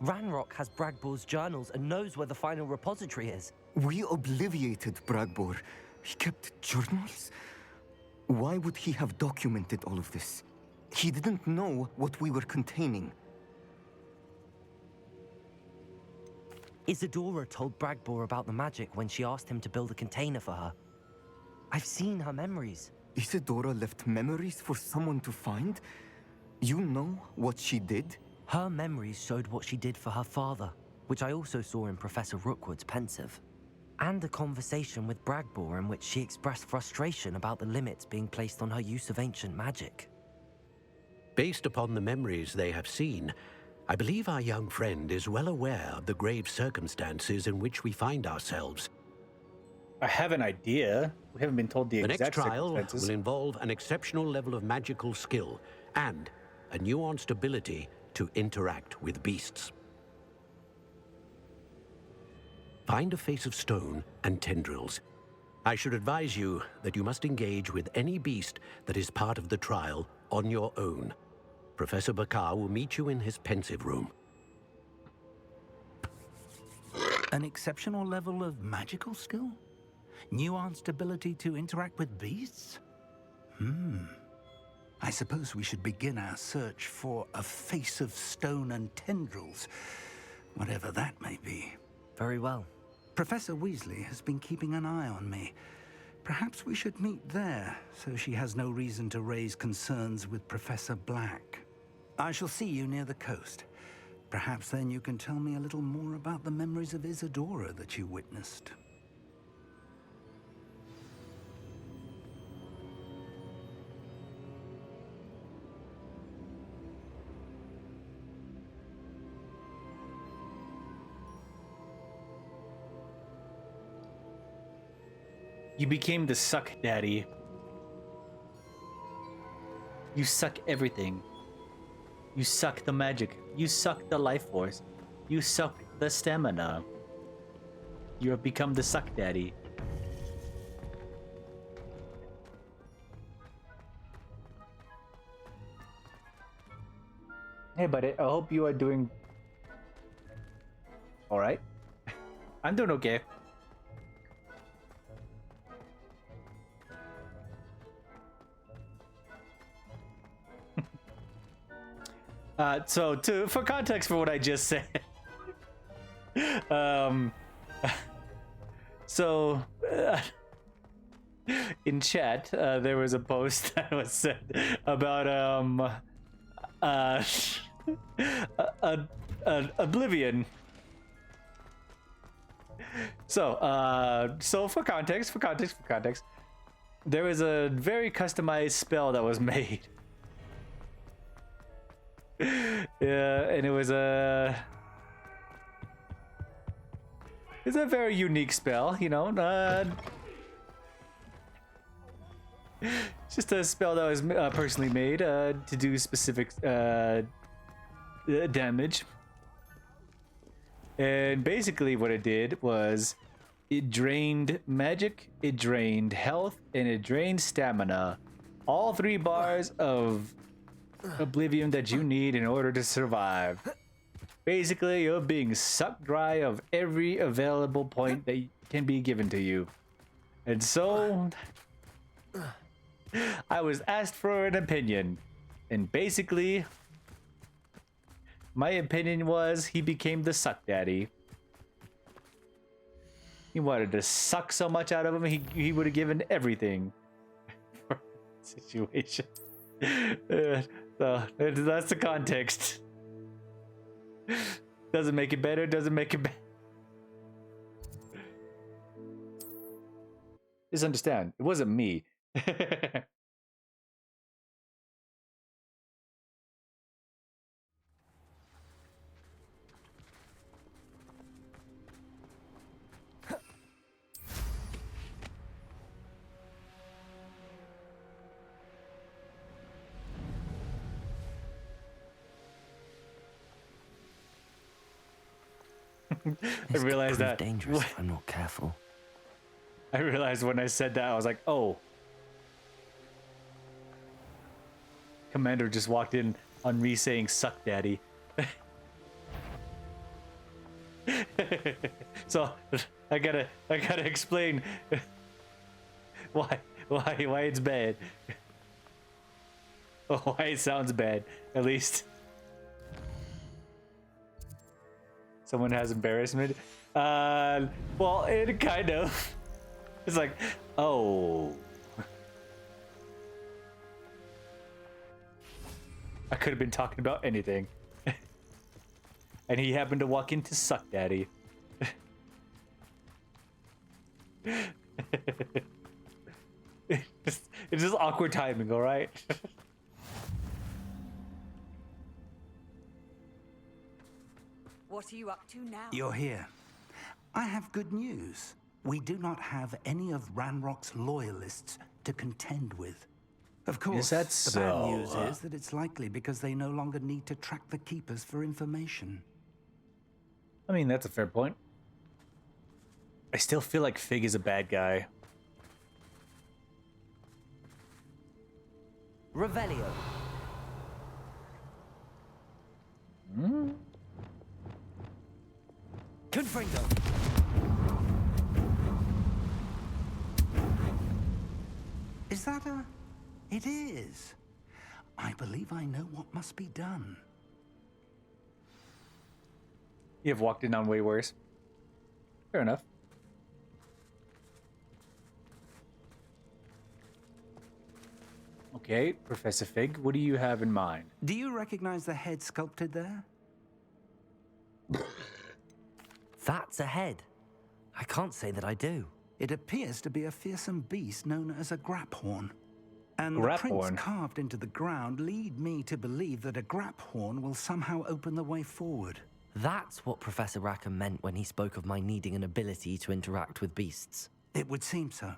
Ranrock has Bragbor's journals and knows where the final repository is. We obliviated Bragbor. He kept journals? Why would he have documented all of this? He didn't know what we were containing. Isadora told Bragbor about the Magick when she asked him to build a container for her. I've seen her memories. Isadora left memories for someone to find? You know what she did? Her memories showed what she did for her father, which I also saw in Professor Rookwood's pensive. And a conversation with Bragbor in which she expressed frustration about the limits being placed on her use of ancient magic. Based upon the memories they have seen, I believe our young friend is well aware of the grave circumstances in which we find ourselves. I have an idea. We haven't been told the The exact next trial circumstances. will involve an exceptional level of magical skill and a nuanced ability to interact with beasts. Find a face of stone and tendrils. I should advise you that you must engage with any beast that is part of the trial on your own. Professor Bakar will meet you in his pensive room. An exceptional level of magical skill? Nuanced ability to interact with beasts? I suppose we should begin our search for a face of stone and tendrils, whatever that may be. Very well. Professor Weasley has been keeping an eye on me. Perhaps we should meet there, so she has no reason to raise concerns with Professor Black. I shall see you near the coast. Perhaps then you can tell me a little more about the memories of Isadora that you witnessed. You became the suck daddy. You suck everything. You suck the magic. You suck the life force. You suck the stamina. You have become the suck daddy. Hey buddy, I hope you are doing alright. I'm doing okay. For context for what I just said, in chat, there was a post that was said about Oblivion. So for context, there was a very customized spell that was made. Yeah, and it's a very unique spell, you know. It's just a spell that was personally made to do specific damage. And basically what it did was it drained magic, it drained health, and it drained stamina. All 3 bars of Oblivion that you need in order to survive. Basically, you're being sucked dry of every available point that can be given to you. And so I was asked for an opinion, and basically my opinion was he became the suck daddy. He wanted to suck so much out of him, he would have given everything for the situation. So that's the context. Doesn't make it better, doesn't make it better. Just understand, it wasn't me. I realized that dangerous if I'm not careful. I realized when I said that, I was like, oh. Commander just walked in on me saying suck daddy. So I gotta explain why it's bad. Or why it sounds bad, at least. Someone has embarrassment. Well, it kind of. It's like, oh. I could have been talking about anything. And he happened to walk into suck daddy. It's just awkward timing, all right? What are you up to now? You're here. I have good news. We do not have any of Ranrock's loyalists to contend with. Of course, Is that the bad so? news is that it's likely because they no longer need to track the Keepers for information. I mean, that's a fair point. I still feel like Fig is a bad guy. Revelio. Hmm? Confringo. Is that a... It is. I believe I know what must be done. You have walked in on way worse. Fair enough. Okay, Professor Fig, what do you have in mind? Do you recognize the head sculpted there? That's a head. I can't say that I do. It appears to be a fearsome beast known as a graphorn. And the Graphorn? prints carved into the ground lead me to believe that a graphorn will somehow open the way forward. That's what Professor Rackham meant when he spoke of my needing an ability to interact with beasts. It would seem so.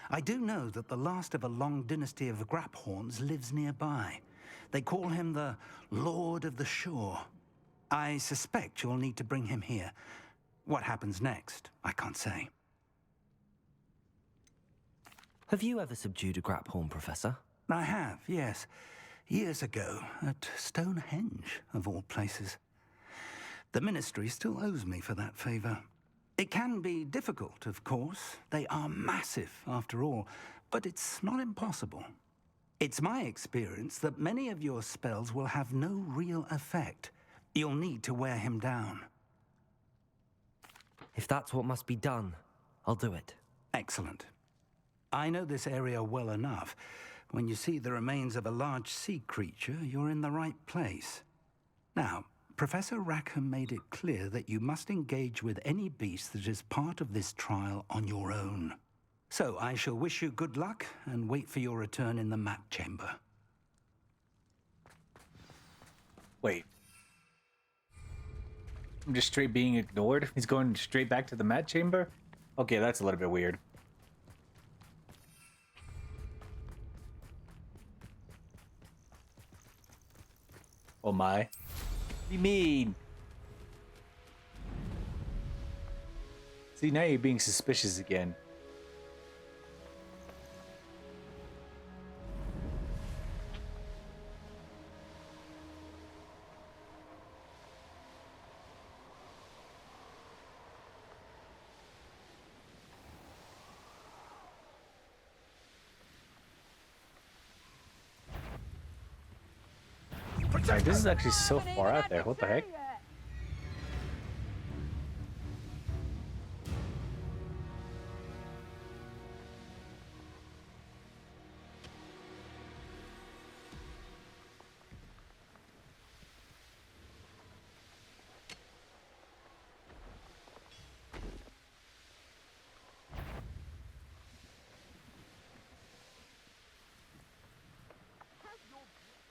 I do know that the last of a long dynasty of graphorns lives nearby. They call him the Lord of the Shore. I suspect you'll need to bring him here. What happens next, I can't say. Have you ever subdued a graphorn, Professor? I have, yes. Years ago, at Stonehenge, of all places. The Ministry still owes me for that favor. It can be difficult, of course. They are massive, after all, but it's not impossible. It's my experience that many of your spells will have no real effect. You'll need to wear him down. If that's what must be done, I'll do it. Excellent. I know this area well enough. When you see the remains of a large sea creature, you're in the right place. Now, Professor Rackham made it clear that you must engage with any beast that is part of this trial on your own. So I shall wish you good luck and wait for your return in the map chamber. Wait. I'm just straight being ignored? He's going straight back to the mat chamber? Okay, that's a little bit weird. Oh my. What do you mean? See, now you're being suspicious again. Like, this is actually so far out there. What the heck?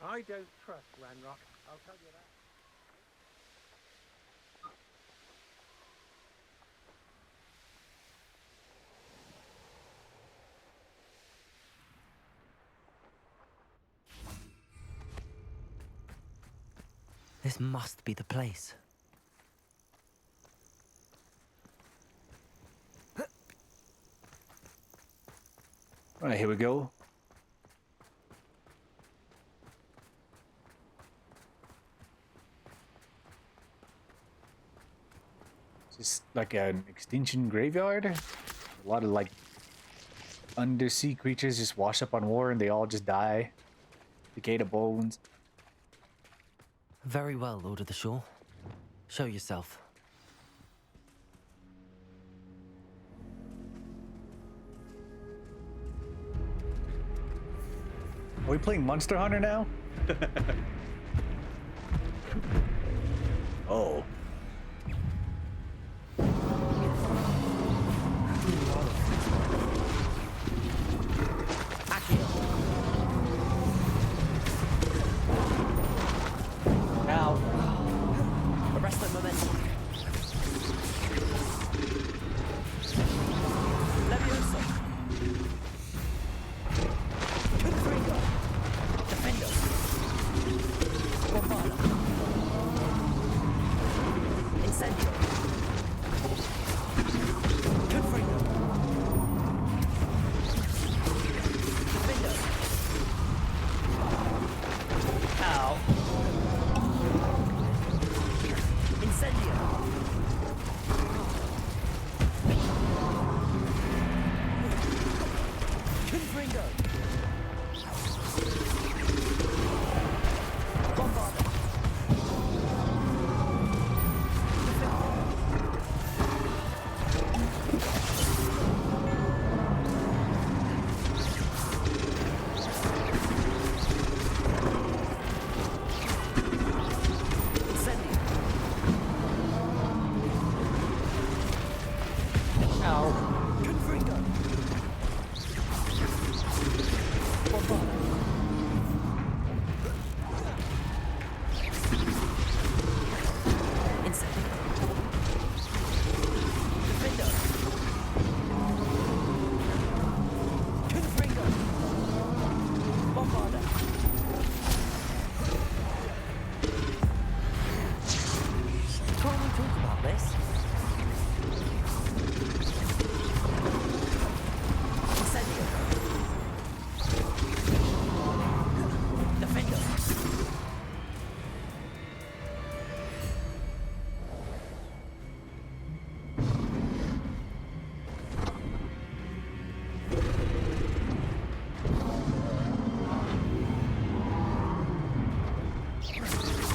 I don't trust Ranrock, I'll tell you that. This must be the place. Alright, here we go. Just like an extinction graveyard. A lot of like undersea creatures just wash up on war and they all just die. Decay to bones. Very well, Lord of the Shore. Show yourself. Are we playing Monster Hunter now? Oh. Arrest the momentum. Ow. Incendio. Confringo. Bombarda.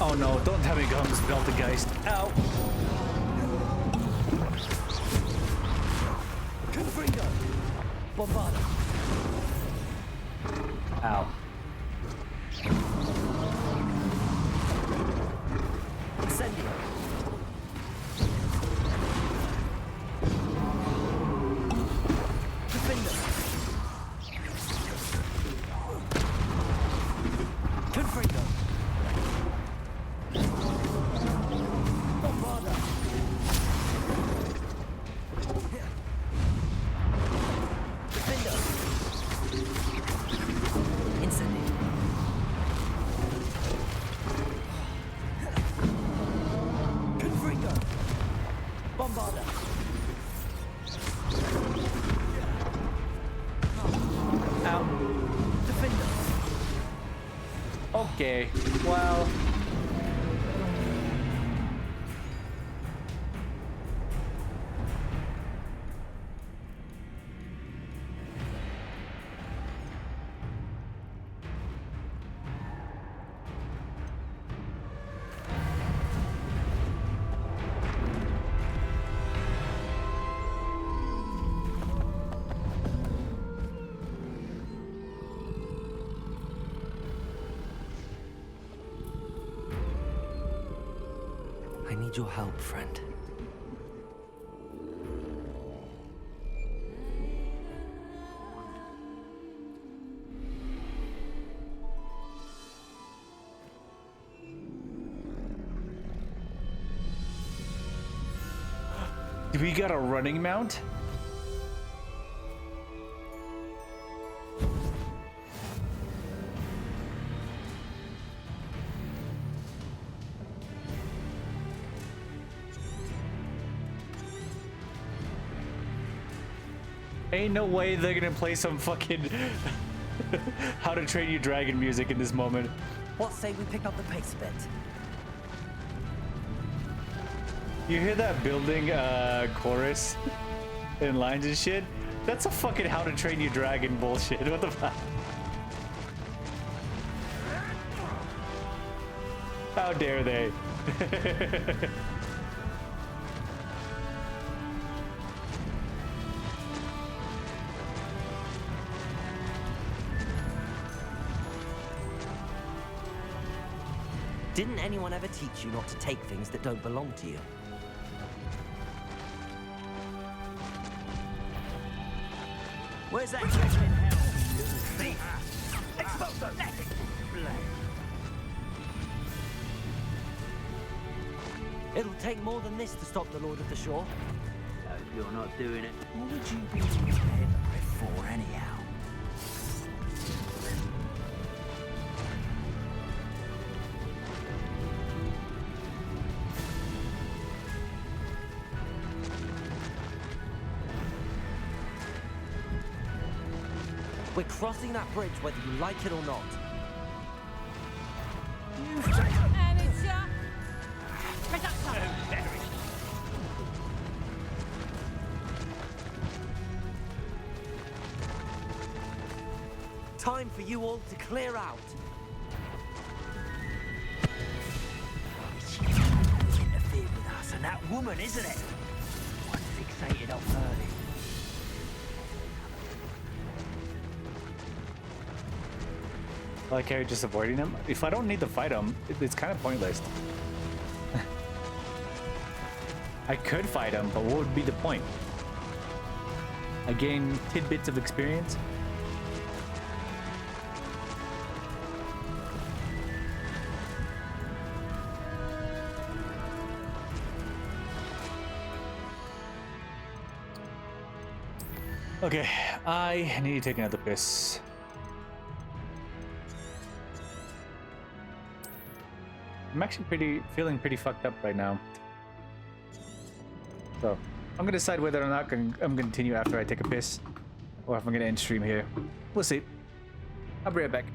Oh no, don't tell me Gums built the Geist. Ow. Confringo. Bombarda. Ow. Incendio. Defender. Confringo. Bombarda. Defender. Incendio. Confringo. Bombarda. Ow. Defender. Okay, well. I need your help, friend. Do we got a running mount? Ain't no way they're gonna play some fucking How to Train Your Dragon music in this moment. What say we pick up the pace a bit? You hear that building chorus and lines and shit? That's a fucking How to Train Your Dragon bullshit. What the fuck? How dare they? Didn't anyone ever teach you not to take things that don't belong to you? Where's that treasure in hell? Thief! Exposo! Let it play! It'll take more than this to stop the Lord of the Shore. No, you're not doing it. What would you be in your head for, anyhow? We're crossing that bridge whether you like it or not. time for you all to clear out. It's you who's interfered with us, and that woman, isn't it? What's fixated on her? I like how you're just avoiding him. If I don't need to fight him, it's kind of pointless. I could fight him, but what would be the point? I gain tidbits of experience. Okay, I need to take another piss. I'm actually feeling pretty fucked up right now. So, I'm gonna decide whether or not I'm gonna continue after I take a piss, or if I'm gonna end stream here. We'll see. I'll be right back.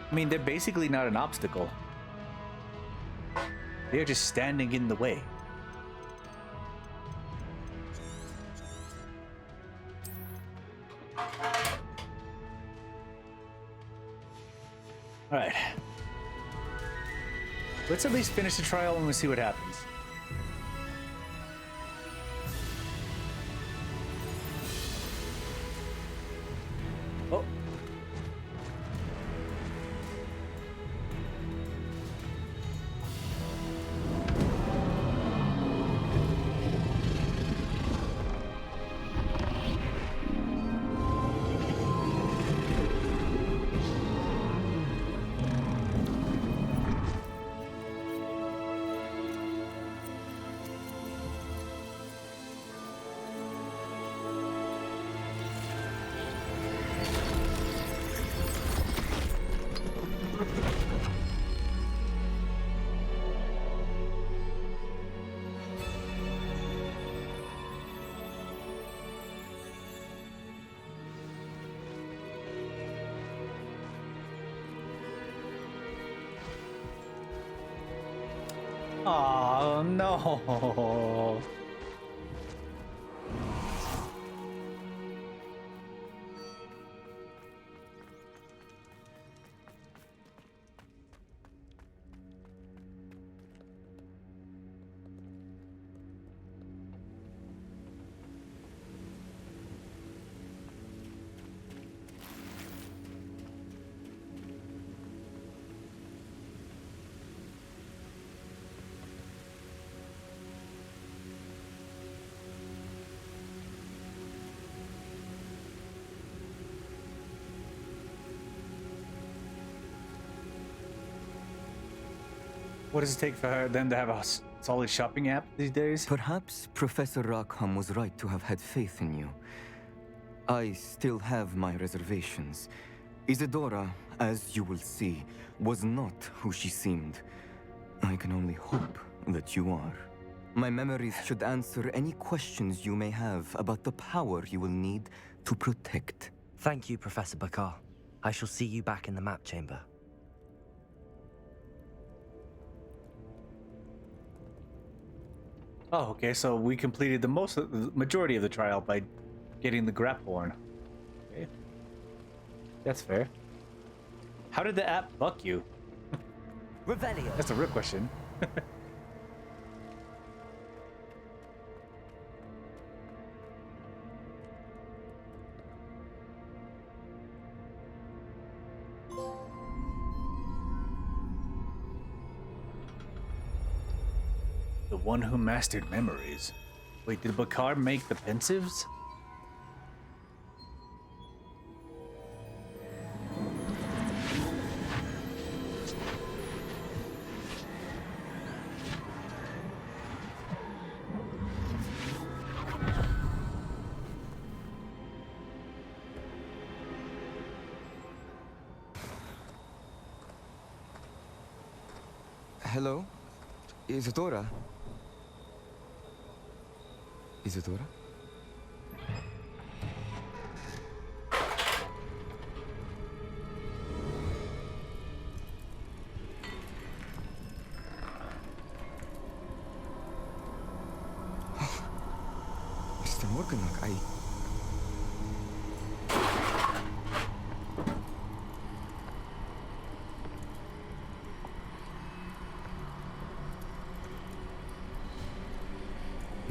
I mean, they're basically not an obstacle. They're just standing in the way. All right. Let's at least finish the trial and we'll see what happens. Oh. Oh no. What does it take for them to have a solid shopping app these days? Perhaps Professor Rackham was right to have had faith in you. I still have my reservations. Isadora, as you will see, was not who she seemed. I can only hope that you are. My memories should answer any questions you may have about the power you will need to protect. Thank you, Professor Bakar. I shall see you back in the map chamber. Oh, okay, so we completed the majority of the trial by getting the grap horn. Okay. That's fair. How did the app fuck you? Revelio. That's a real question. The one who mastered memories. Wait, did Bakar make the pensives? Hello? Isadora? Isadora? Mr. Morganlock,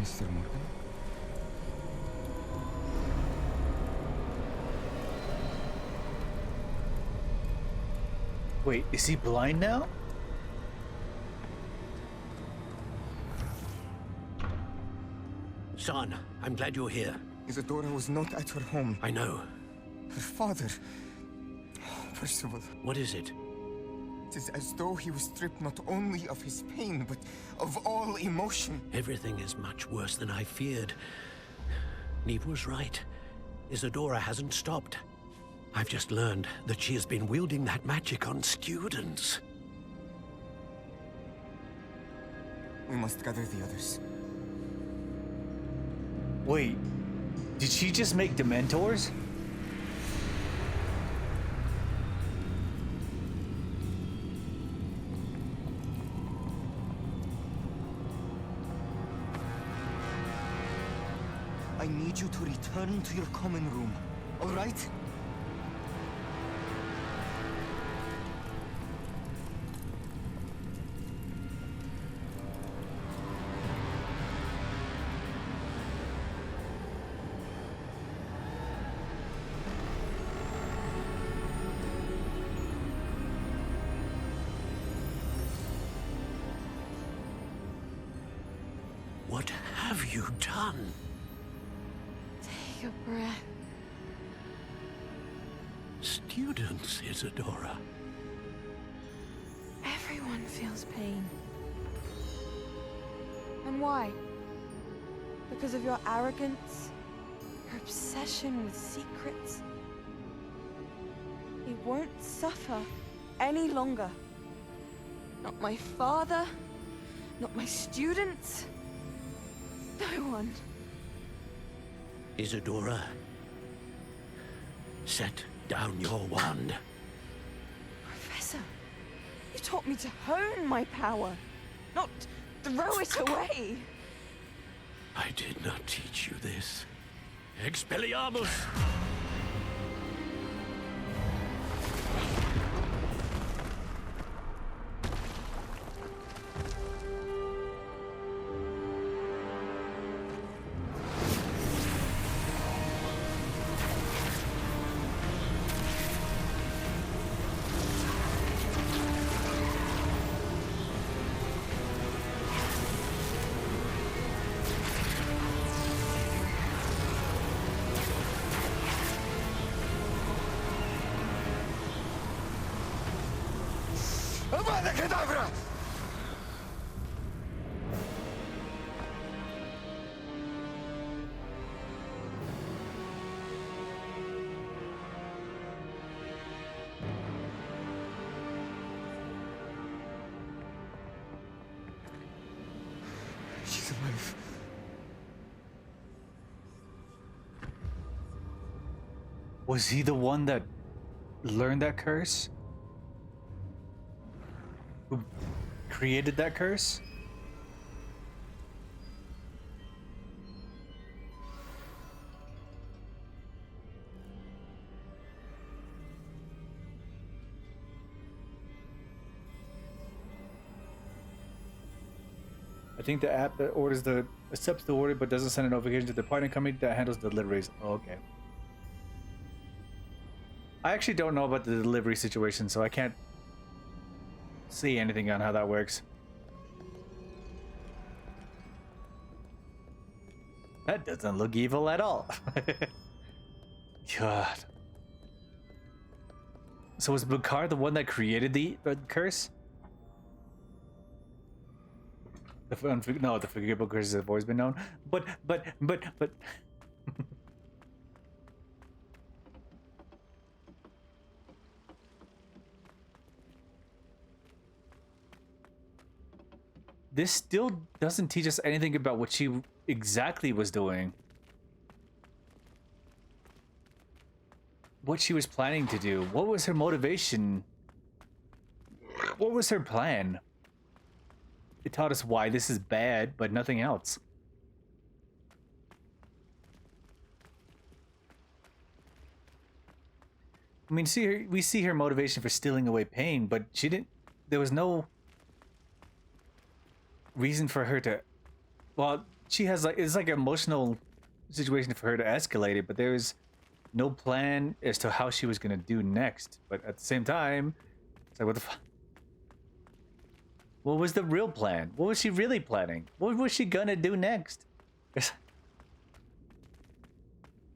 Mr. Morgan? Wait, is he blind now? Son, I'm glad you're here. Isadora was not at her home. I know. Her father... Percival. What is it? It is as though he was stripped not only of his pain, but of all emotion. Everything is much worse than I feared. Neve was right. Isadora hasn't stopped. I've just learned that she has been wielding that magic on students. We must gather the others. Wait, did she just make Dementors? I need you to return to your common room, all right? What have you done? Take a breath. Students, Isadora. Everyone feels pain. And why? Because of your arrogance? Your obsession with secrets? He won't suffer any longer. Not my father, not my students, no one. Isadora, set down your wand. Professor, you taught me to hone my power, not throw it away. I did not teach you this. Expelliarmus! Avada Kedavra! She's alive. Was he the one that learned that curse? Who created that curse? I think the app that accepts the order but doesn't send a notification to the partner company that handles deliveries. Oh, okay. I actually don't know about the delivery situation, so I can't see anything on how that works. That doesn't look evil at all. God. So was Bakar the one that created the curse? No, the forgivable curses have always been known. But. This still doesn't teach us anything about what she exactly was doing. What she was planning to do. What was her motivation? What was her plan? It taught us why this is bad, but nothing else. I mean, we see her motivation for stealing away pain, but she didn't. There was no reason for her to. Well, she has it's like an emotional situation for her to escalate it, but there was no plan as to how she was gonna do next. But at the same time, it's like, what the fuck? What was the real plan? What was she really planning? What was she gonna do next? I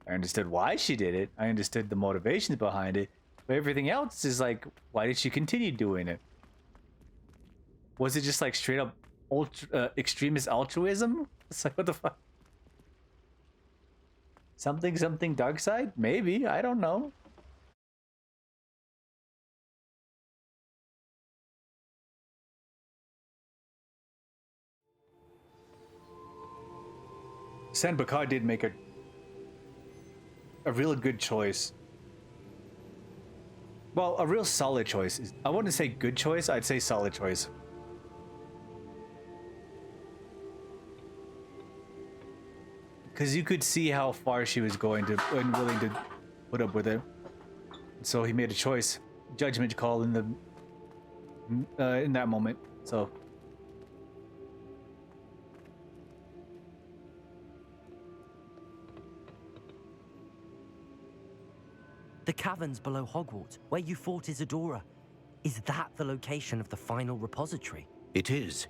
understood why she did it. I understood the motivations behind it. But everything else is like, why did she continue doing it? Was it just like straight up extremist altruism? It's like, what the fuck? Something dark side? Maybe. I don't know. San Bakar did make a real good choice. Well, a real solid choice. I wouldn't say good choice, I'd say solid choice. Because you could see how far she was going to and willing to put up with it. So he made a choice. Judgment call in that moment. So The caverns below Hogwarts, where you fought Isadora. Is that the location of the final repository? It is.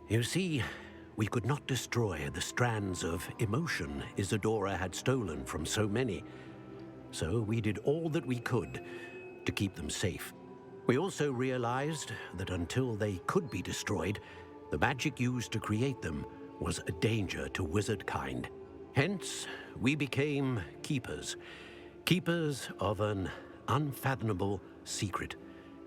You see, we could not destroy the strands of emotion Isadora had stolen from so many. So we did all that we could to keep them safe. We also realized that until they could be destroyed, the magic used to create them was a danger to wizard kind. Hence, we became keepers. Keepers of an unfathomable secret.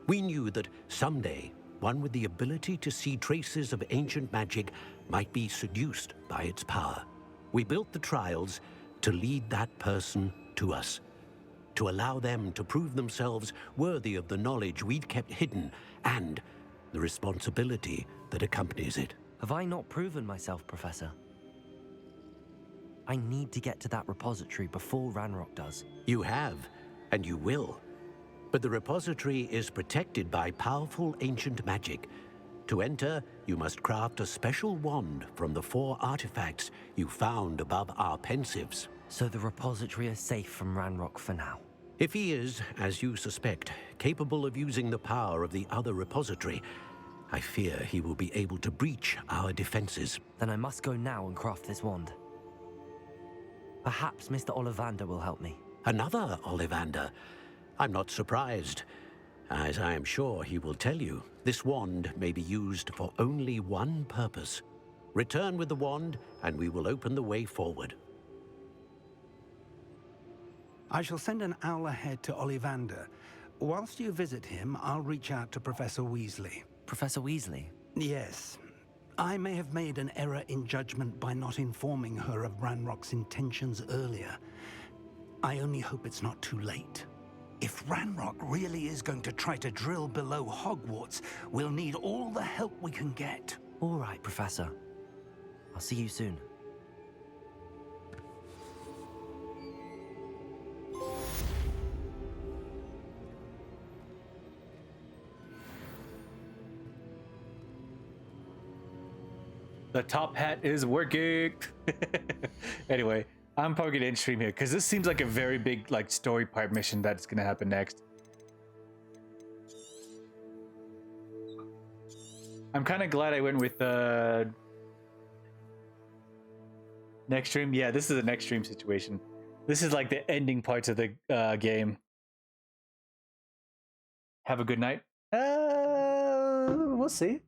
We knew that someday, one with the ability to see traces of ancient magic might be seduced by its power. We built the trials to lead that person to us, to allow them to prove themselves worthy of the knowledge we'd kept hidden and the responsibility that accompanies it. Have I not proven myself, Professor? I need to get to that repository before Ranrock does. You have, and you will. But the repository is protected by powerful ancient magic. To enter, you must craft a special wand from the 4 artifacts you found above our pensives. So the repository is safe from Ranrock for now? If he is, as you suspect, capable of using the power of the other repository, I fear he will be able to breach our defenses. Then I must go now and craft this wand. Perhaps Mr. Ollivander will help me. Another Ollivander? I'm not surprised. As I am sure he will tell you, this wand may be used for only one purpose. Return with the wand, and we will open the way forward. I shall send an owl ahead to Ollivander. Whilst you visit him, I'll reach out to Professor Weasley. Professor Weasley? Yes. I may have made an error in judgment by not informing her of Ranrock's intentions earlier. I only hope it's not too late. If Ranrock really is going to try to drill below Hogwarts, we'll need all the help we can get. All right, Professor. I'll see you soon. The top hat is working. Anyway, I'm probably gonna end stream here because this seems like a very big like story part mission that's gonna happen next. I'm kind of glad I went with next stream. Yeah, this is a next stream situation. This is like the ending parts of the game. Have a good night. We'll see.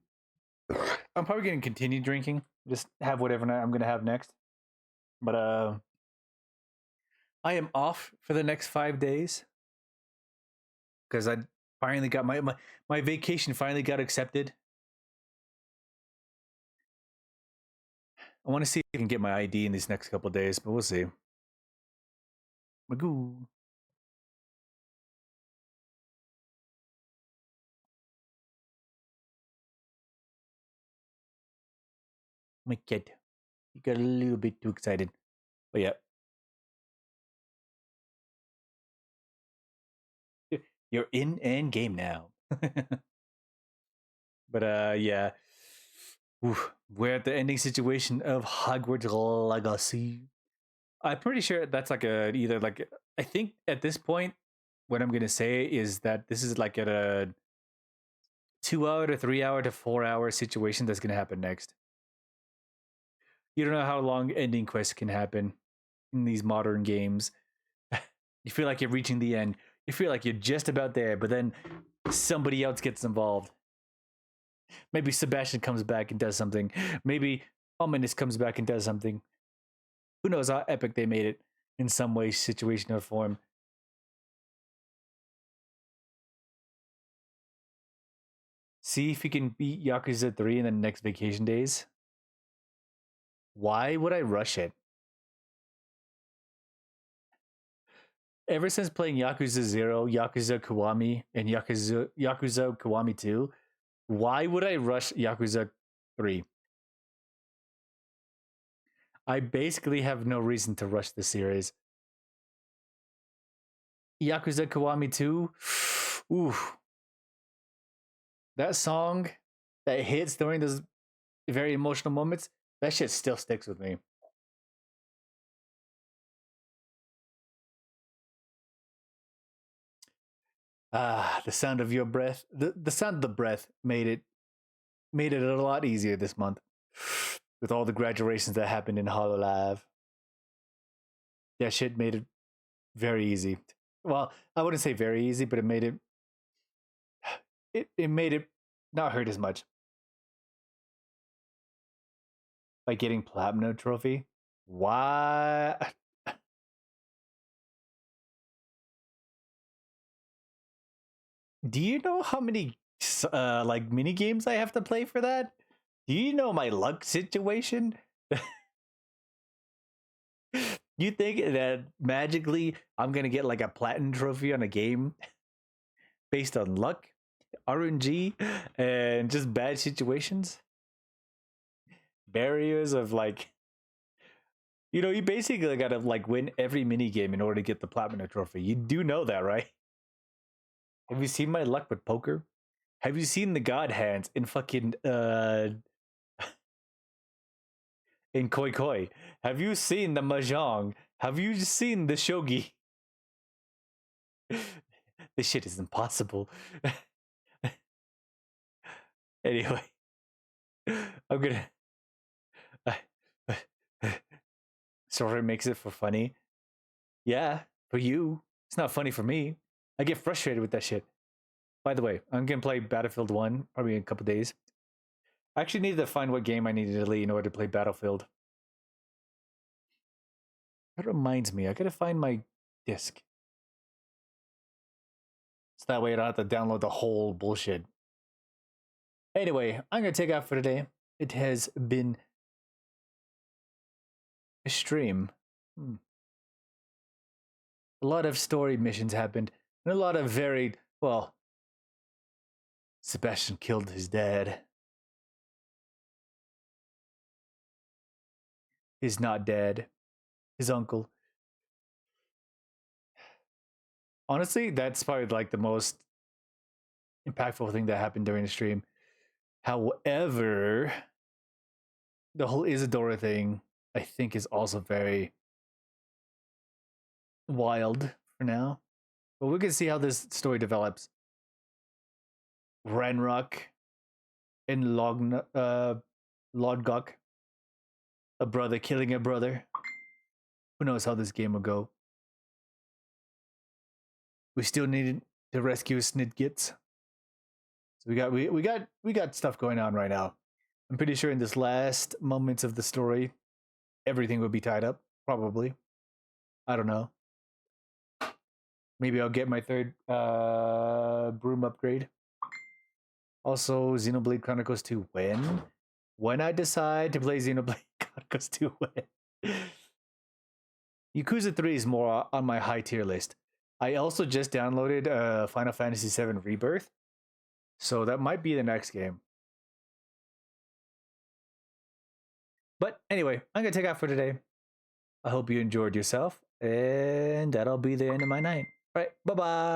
I'm probably gonna continue drinking. Just have whatever I'm gonna have next. But I am off for the next 5 days because I finally got my vacation finally got accepted. I want to see if I can get my ID in these next couple of days, but we'll see. Magoo. My kid. He got a little bit too excited. But yeah. You're in end game now. But yeah. Oof. We're at the ending situation of Hogwarts Legacy. I'm pretty sure that's like I think at this point what I'm gonna say is that this is like at a 2 hour to 3 hour to 4 hour situation that's gonna happen next. You don't know how long ending quests can happen in these modern games. You feel like you're reaching the end. You feel like you're just about there, but then somebody else gets involved. Maybe Sebastian comes back and does something. Maybe Ominous comes back and does something. Who knows how epic they made it in some way, situation, or form. See if you can beat Yakuza 3 in the next vacation days. Why would I rush it? Ever since playing Yakuza 0, Yakuza Kiwami, and Yakuza Kiwami 2, why would I rush Yakuza 3? I basically have no reason to rush the series. Yakuza Kiwami 2, ooh. That song that hits during those very emotional moments, that shit still sticks with me. Ah, the sound of your breath. The sound of the breath made it a lot easier this month. With all the graduations that happened in Hololive. That shit made it very easy. Well, I wouldn't say very easy, but it made it not hurt as much. By getting platinum trophy. Why? Do you know how many like mini games I have to play for that? Do you know my luck situation? You think that magically I'm gonna get like a platinum trophy on a game based on luck, RNG, and just bad situations? Barriers of like, you basically gotta like win every mini game in order to get the platinum trophy. You do know that, right? Have you seen my luck with poker? Have you seen the god hands in fucking in Koi Koi? Have you seen the mahjong? Have you seen the shogi? This shit is impossible. Anyway, I'm gonna. Sorry, makes it for funny. Yeah, for you. It's not funny for me. I get frustrated with that shit. By the way, I'm gonna play Battlefield 1 probably in a couple days. I actually needed to find what game I needed to delete in order to play Battlefield. That reminds me, I gotta find my disc. So that way I don't have to download the whole bullshit. Anyway, I'm gonna take out for today. It has been a stream. A lot of story missions happened, and a lot of varied, well, Sebastian killed his dad. He's not dead. His uncle. Honestly, that's probably like the most impactful thing that happened during the stream. However, the whole Isadora thing, I think, is also very wild for now. But we can see how this story develops. Ranrock and Lodgok, a brother killing a brother. Who knows how this game will go? We still needed to rescue Snidgits. So we got stuff going on right now. I'm pretty sure in this last moments of the story, everything will be tied up. Probably. I don't know. Maybe I'll get my third broom upgrade. Also, Xenoblade Chronicles 2 when? When I decide to play Xenoblade Chronicles 2 when? Yakuza 3 is more on my high tier list. I also just downloaded Final Fantasy VII Rebirth. So that might be the next game. But anyway, I'm going to take out for today. I hope you enjoyed yourself. And that'll be the end of my night. All right, bye-bye.